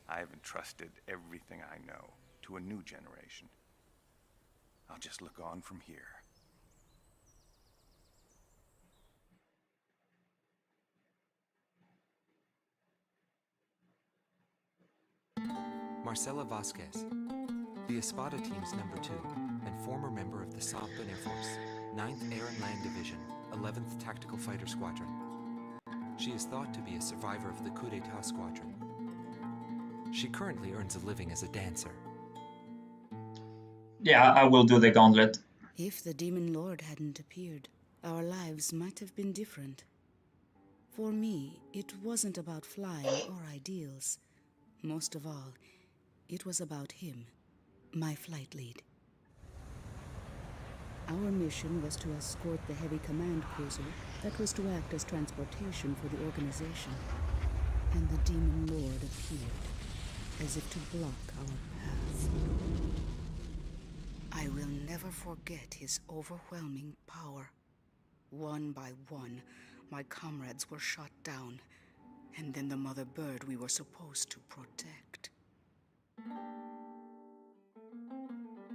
I have entrusted everything I know to a new generation. I'll just look on from here. Marcela Vasquez, the Espada team's #2 and former member of the Salpan Air Force, 9th Air and Land Division, 11th Tactical Fighter Squadron. She is thought to be a survivor of the coup d'etat squadron. She currently earns a living as a dancer. Yeah, I will do the gauntlet. If the Demon Lord hadn't appeared, our lives might have been different. For me, it wasn't about flying or ideals. Most of all, it was about him, my flight lead. Our mission was to escort the heavy command cruiser that was to act as transportation for the organization. And the Demon Lord appeared. as if to block our paths. I will never forget his overwhelming power. One by one, my comrades were shot down, and then the mother bird we were supposed to protect.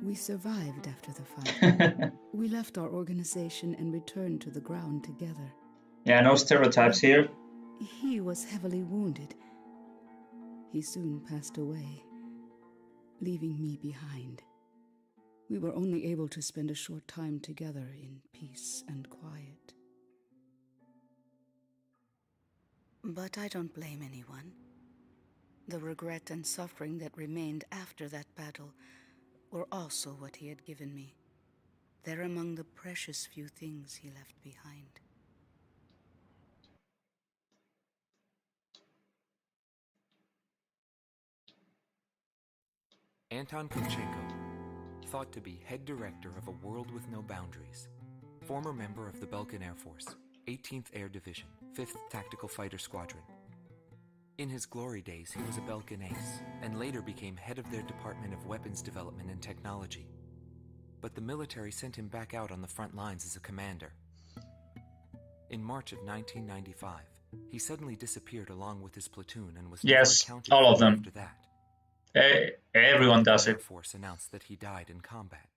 We survived after the fight. We left our organization and returned to the ground together. Yeah, no stereotypes here. He was heavily wounded. He soon passed away, leaving me behind. We were only able to spend a short time together in peace and quiet. But I don't blame anyone. The regret and suffering that remained after that battle were also what he had given me. They're among the precious few things he left behind. Anton Kravchenko, thought to be head director of A World with No Boundaries, former member of the Belkan Air Force, 18th Air Division, 5th Tactical Fighter Squadron. In his glory days, he was a Belkan ace, and later became head of their Department of Weapons Development and Technology. But the military sent him back out on the front lines as a commander. In March of 1995, he suddenly disappeared along with his platoon and was never accounted all of for them. after that. Everyone does The it. Air Force announced that he died in combat.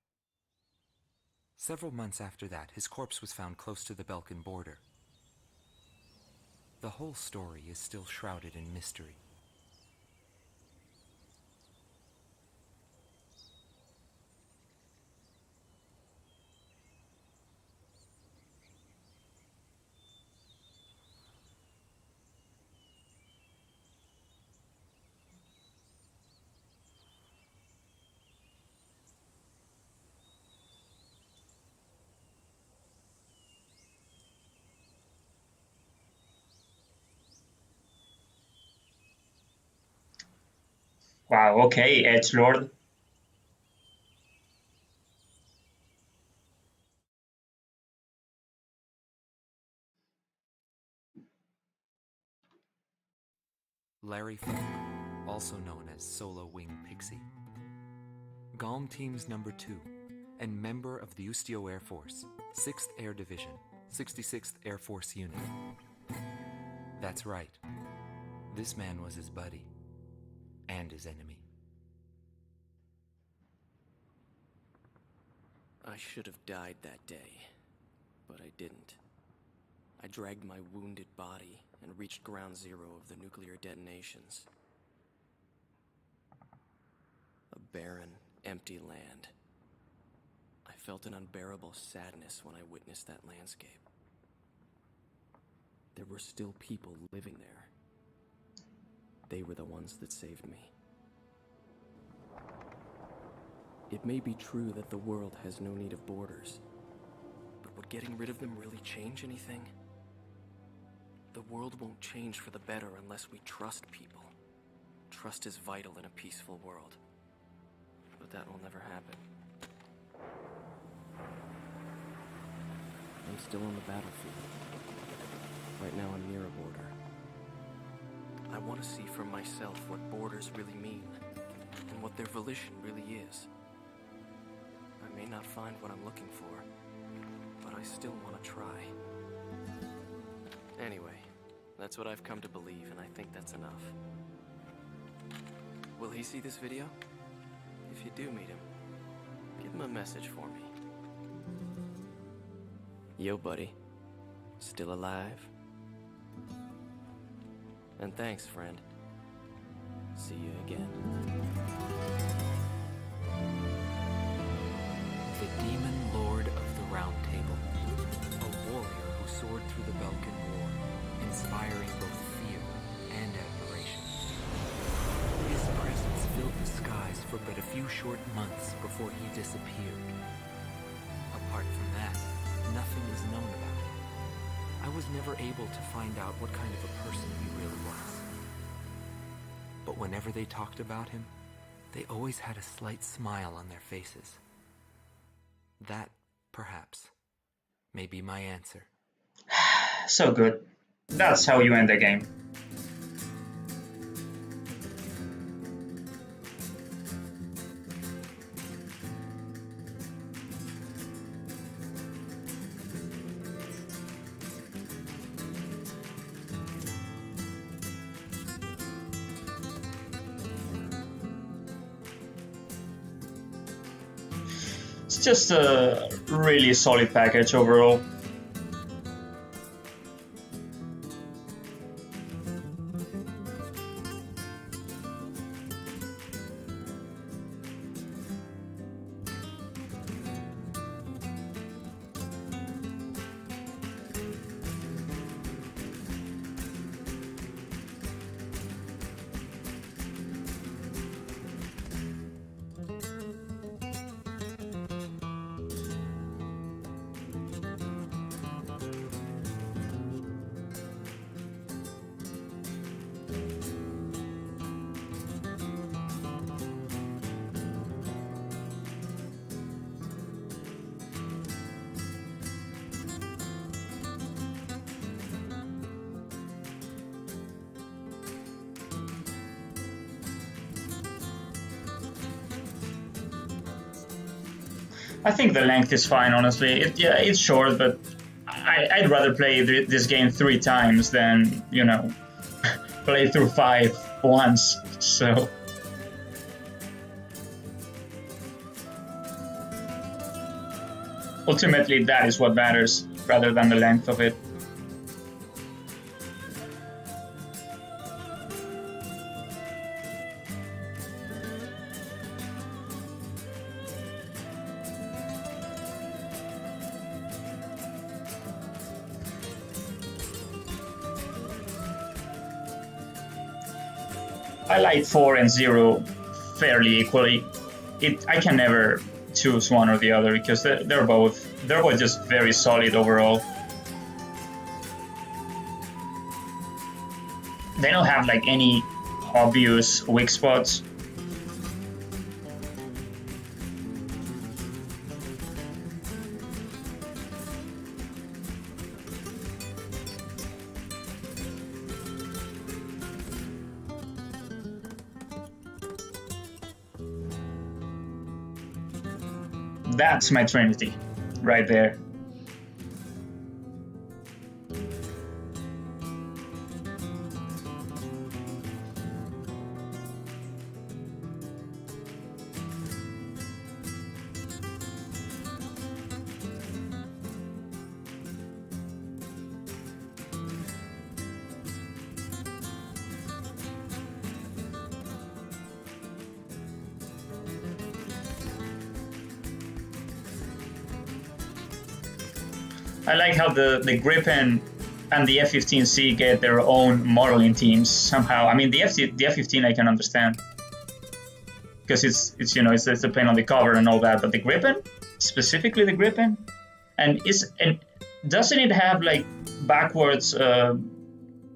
Several months after that, his corpse was found close to the Belkan border. The whole story is still shrouded in mystery. Wow, okay, Edgelord. Larry Falk, also known as Solo Wing Pixie. GALM Team's number 2, and member of the Ustio Air Force, 6th Air Division, 66th Air Force Unit. That's right. This man was his buddy, and his enemy. I should have died that day, but I didn't. I dragged my wounded body and reached ground zero of the nuclear detonations. A barren, empty land. I felt an unbearable sadness when I witnessed that landscape. There were still people living there. They were the ones that saved me. It may be true that the world has no need of borders, but would getting rid of them really change anything? The world won't change for the better unless we trust people. Trust is vital in a peaceful world, but that will never happen. I'm still on the battlefield. Right now I'm near a border. I want to see for myself what borders really mean, and what their volition really is. I may not find what I'm looking for, but I still want to try. Anyway, that's what I've come to believe, and I think that's enough. Will he see this video? If you do meet him, give him a message for me. Yo, buddy. Still alive? And thanks, friend. See you again. The Demon Lord of the Round Table, a warrior who soared through the Belkan War, inspiring both fear and admiration. His presence filled the skies for but a few short months before he disappeared. Apart from that, nothing is known about him. I was never able to find out what kind of a person he really was. But whenever they talked about him, they always had a slight smile on their faces. That, perhaps, may be my answer. So good. That's how you end the game. it's just a really solid package overall. I think the length is fine, honestly. Yeah, it's short, but I'd rather play this game 3 times than, you know, play through 5 once, so... Ultimately, that is what matters, rather than the length of it. I like 4 and 0 fairly equally. I can never choose one or the other because they're both just very solid overall. They don't have like any obvious weak spots. That's my Trinity, right there. I like how the Gripen and the F-15C get their own modeling teams somehow. I mean, the F-15 I can understand because it's you know it's the paint on the cover and all that, but the Gripen, specifically the Gripen, and doesn't it have like backwards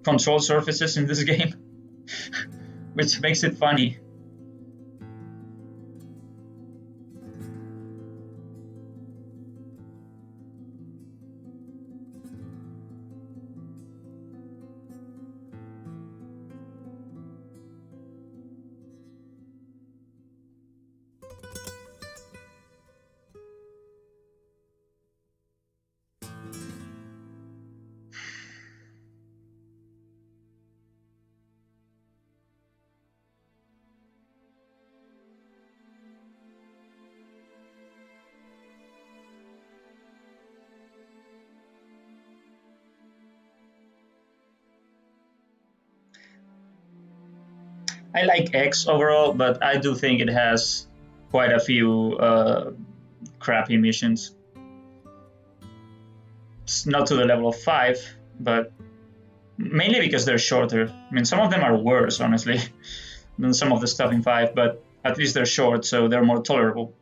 control surfaces in this game, which makes it funny. I like X overall, but I do think it has quite a few crappy missions. It's not to the level of 5, but mainly because they're shorter. I mean, some of them are worse, honestly, than some of the stuff in 5, but at least they're short, so they're more tolerable.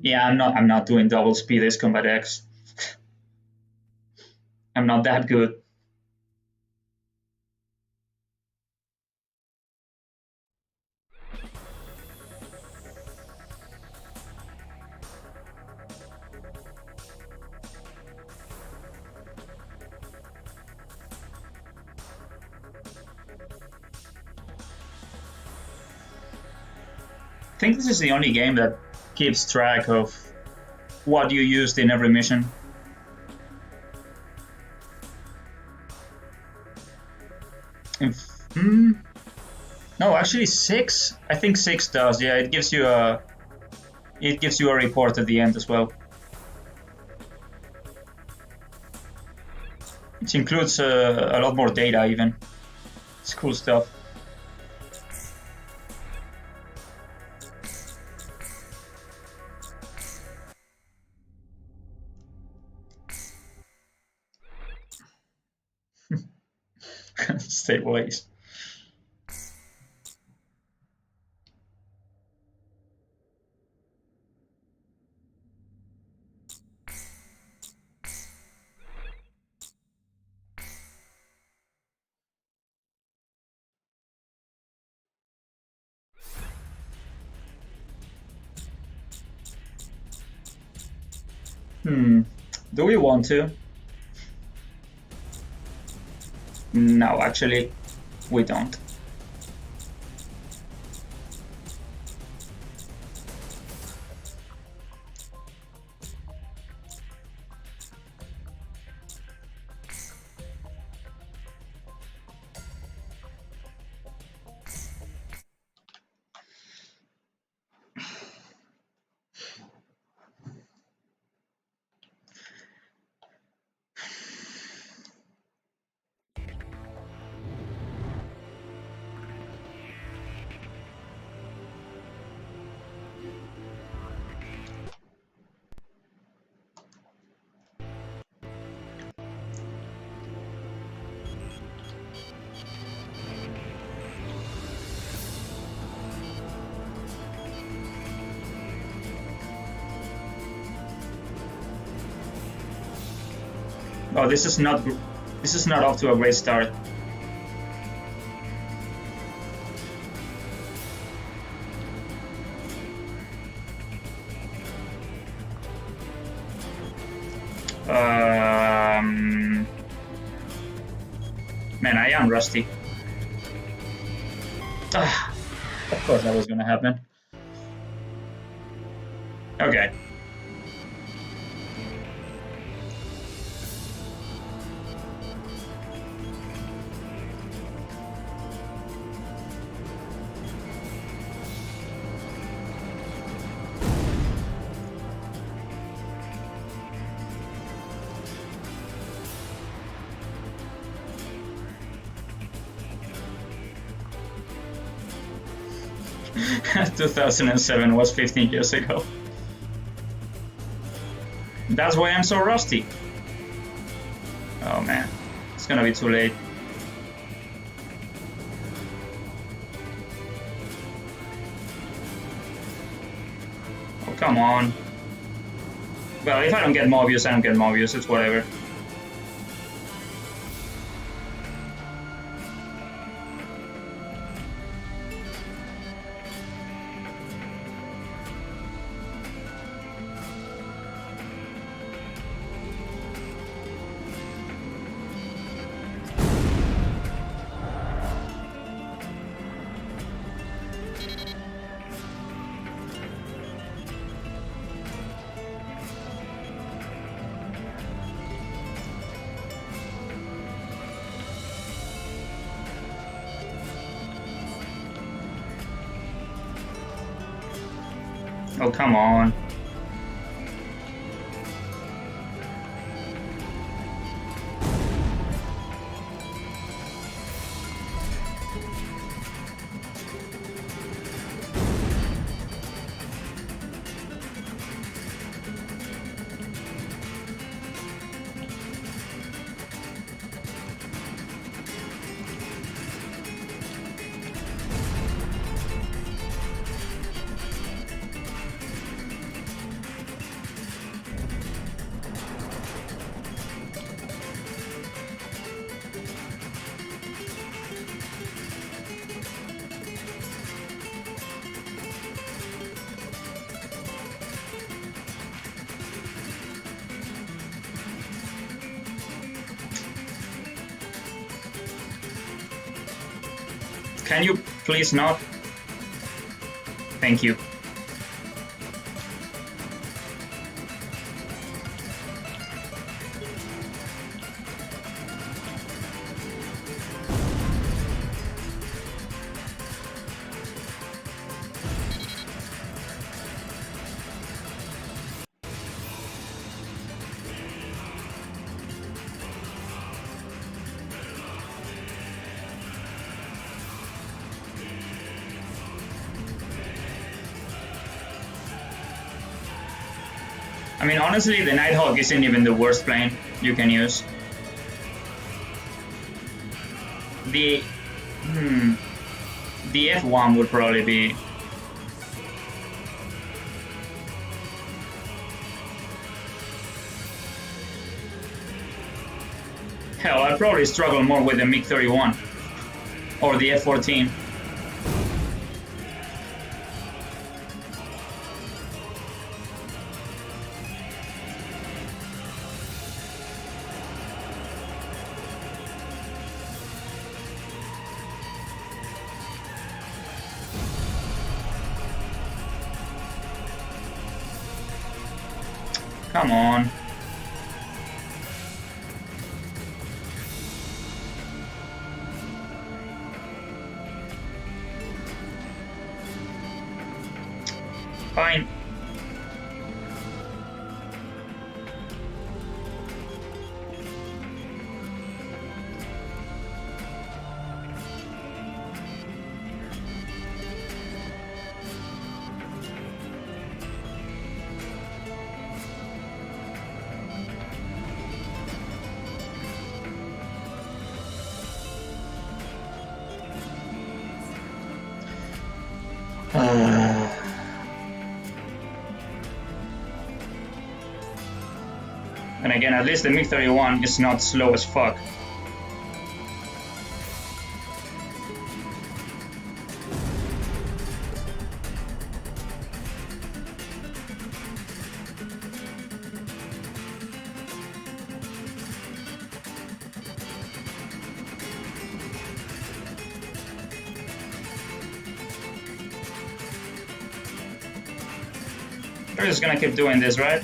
Yeah, I'm not doing double speed Ace Combat X. I'm not that good. I think this is the only game that keeps track of what you used in every mission. No, actually 6. I think 6 does. Yeah, it gives you a report at the end as well. It includes a lot more data even. It's cool stuff. Stay ways. Do we want to? No, actually, we don't. Oh, this is not off to a great start. Man, I am rusty. Of course that was gonna happen. Okay. — 2007 was 15 years ago. That's why I'm so rusty. Oh man, it's gonna be too late. Oh, come on. Well, if I don't get Mobius, I don't get Mobius, it's whatever. Oh, come on. Can you please not? Thank you. I mean, honestly, the Nighthawk isn't even the worst plane you can use. The F1 would probably be. Hell, I'd probably struggle more with the MiG-31 or the F-14. Come on. Fine. And again, at least the MiG-31 is not slow as fuck. We're just gonna keep doing this, right?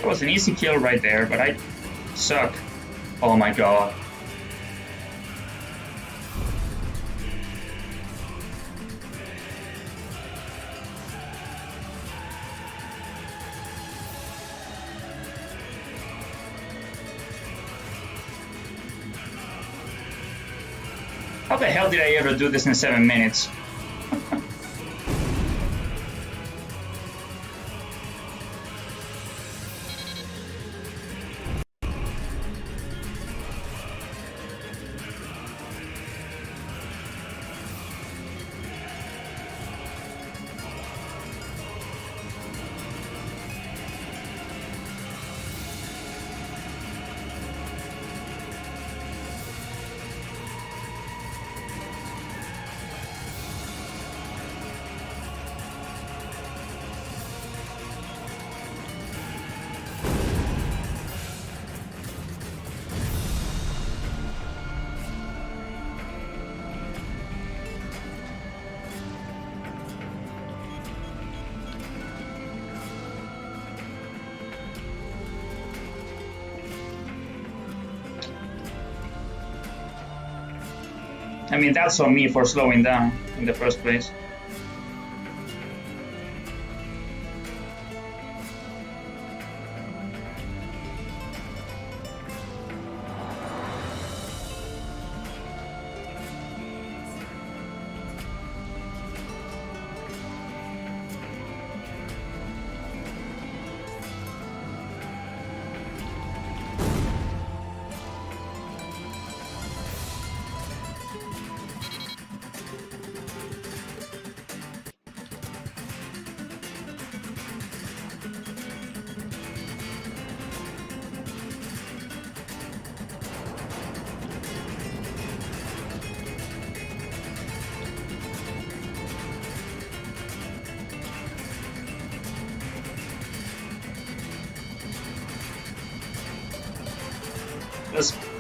It was an easy kill right there, but I suck. Oh my god. How the hell did I ever do this in 7 minutes? I mean, that's on me for slowing down in the first place.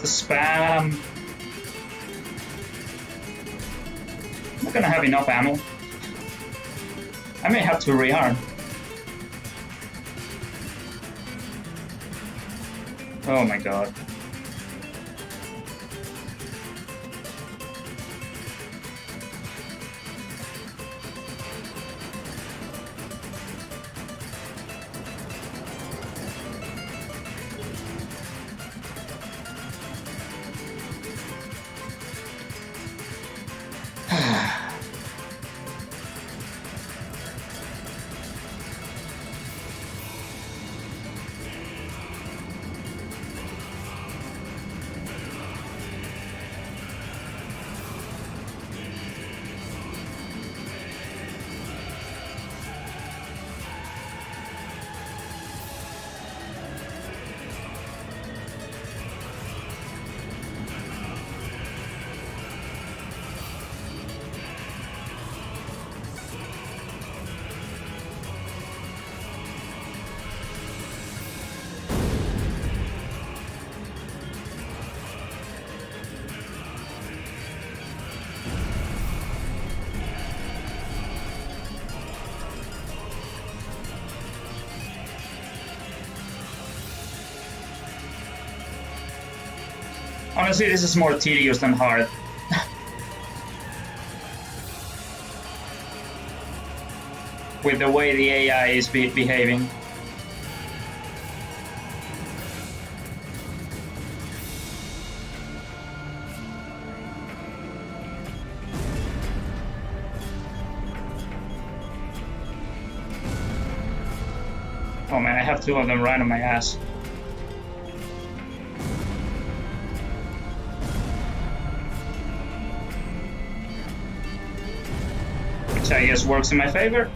The spam. I'm not gonna have enough ammo. I may have to rearm. Oh my god. Honestly, this is more tedious than hard. With the way the AI is behaving. Oh man, I have two of them right on my ass. Which I guess works in my favor.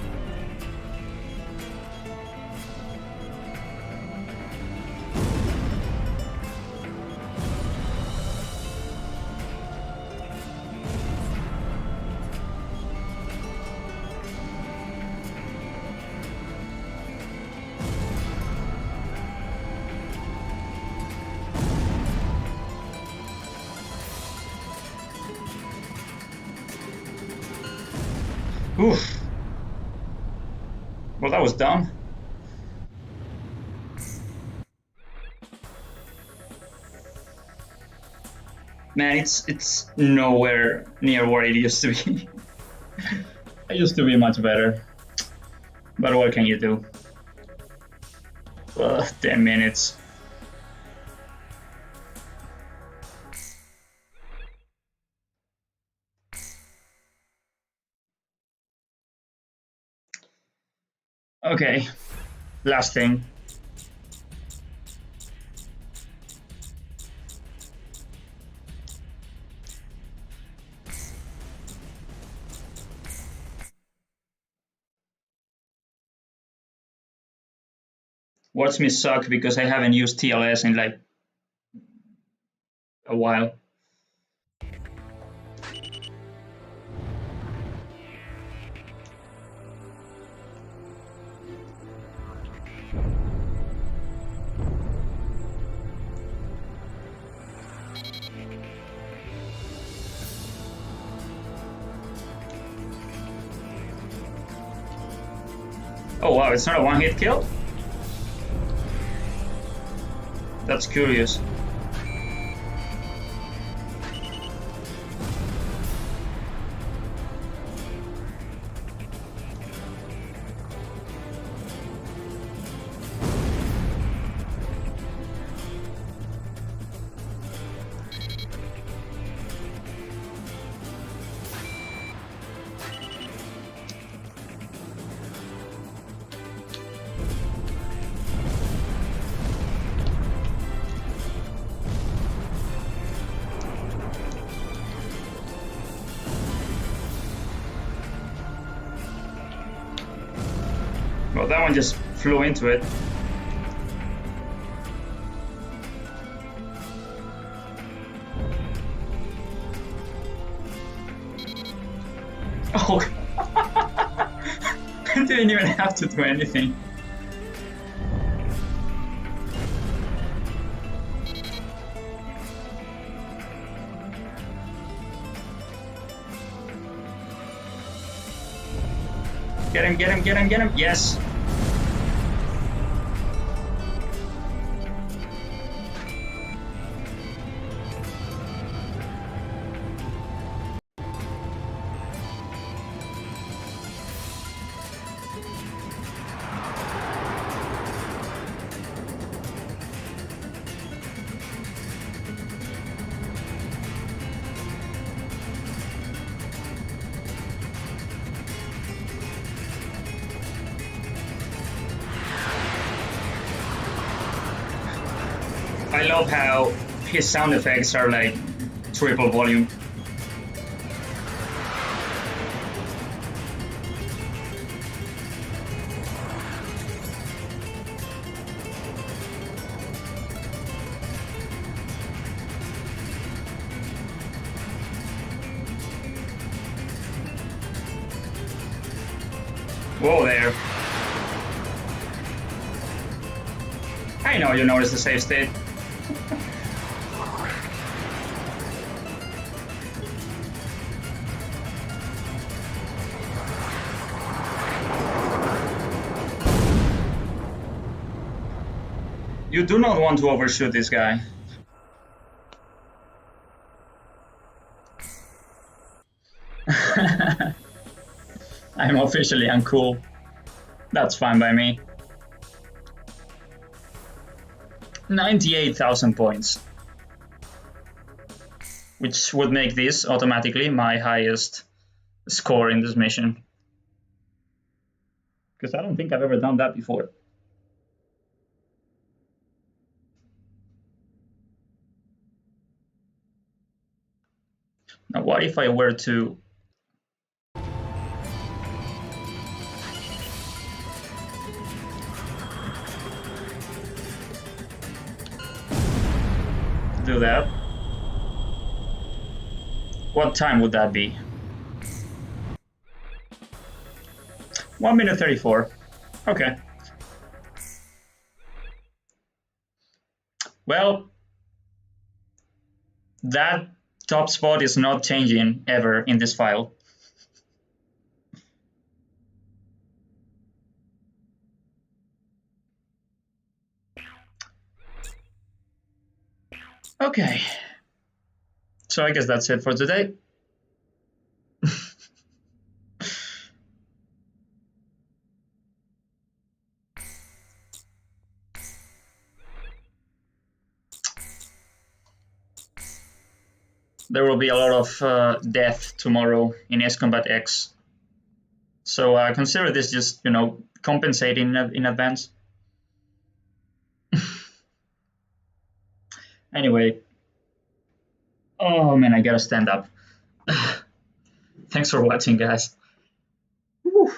Oof. Well, that was dumb. Man, it's nowhere near where it used to be. It used to be much better. But what can you do? 10 minutes. Okay, last thing. Watch me suck because I haven't used TLS in like a while. Oh wow, it's not a one-hit kill? That's curious. Well, that one just flew into it. Oh, I didn't even have to do anything. Get him, get him, get him, get him. Yes. I love how his sound effects are like triple volume. Whoa there. I know you noticed the save state. You do not want to overshoot this guy. I'm officially uncool. That's fine by me. 98,000 points. Which would make this automatically my highest score in this mission. Because I don't think I've ever done that before. Now, what if I were to do that? What time would that be? 1 minute 34. Okay. Well, that top spot is not changing ever in this file. Okay. So I guess that's it for today. There will be a lot of death tomorrow in Ace Combat X. So consider this just, you know, compensating in advance. Anyway. Oh man, I gotta stand up. Thanks for watching, guys. Whew.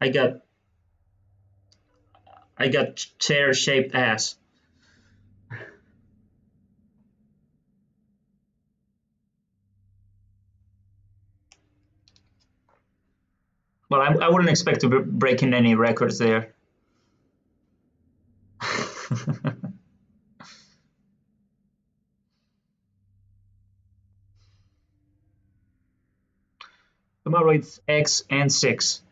I got chair-shaped ass. Well, I wouldn't expect to be breaking any records there. Tomorrow it's X and 6.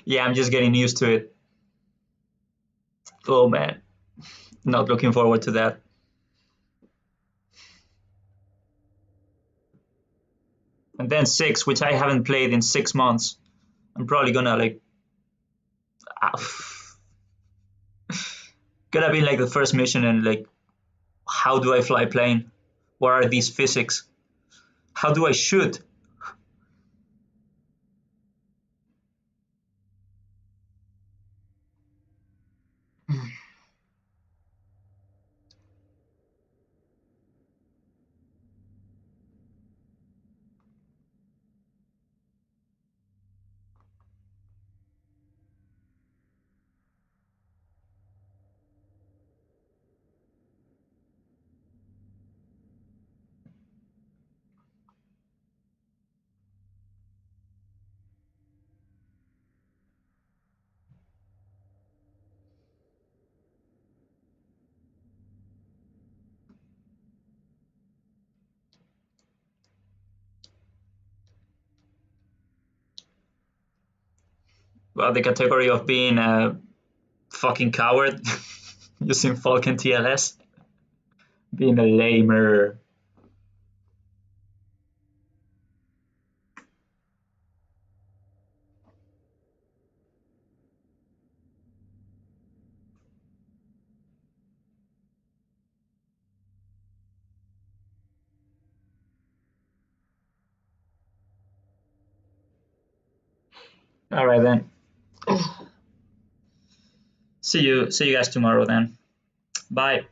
Yeah, I'm just getting used to it. Oh man, not looking forward to that. And then 6, which I haven't played in 6 months. I'm probably gonna like... Gonna be like the first mission and like, how do I fly plane? What are these physics? How do I shoot? well, the category of being a fucking coward using Falcon TLS, being a lamer. All right then. See you guys tomorrow then. Bye.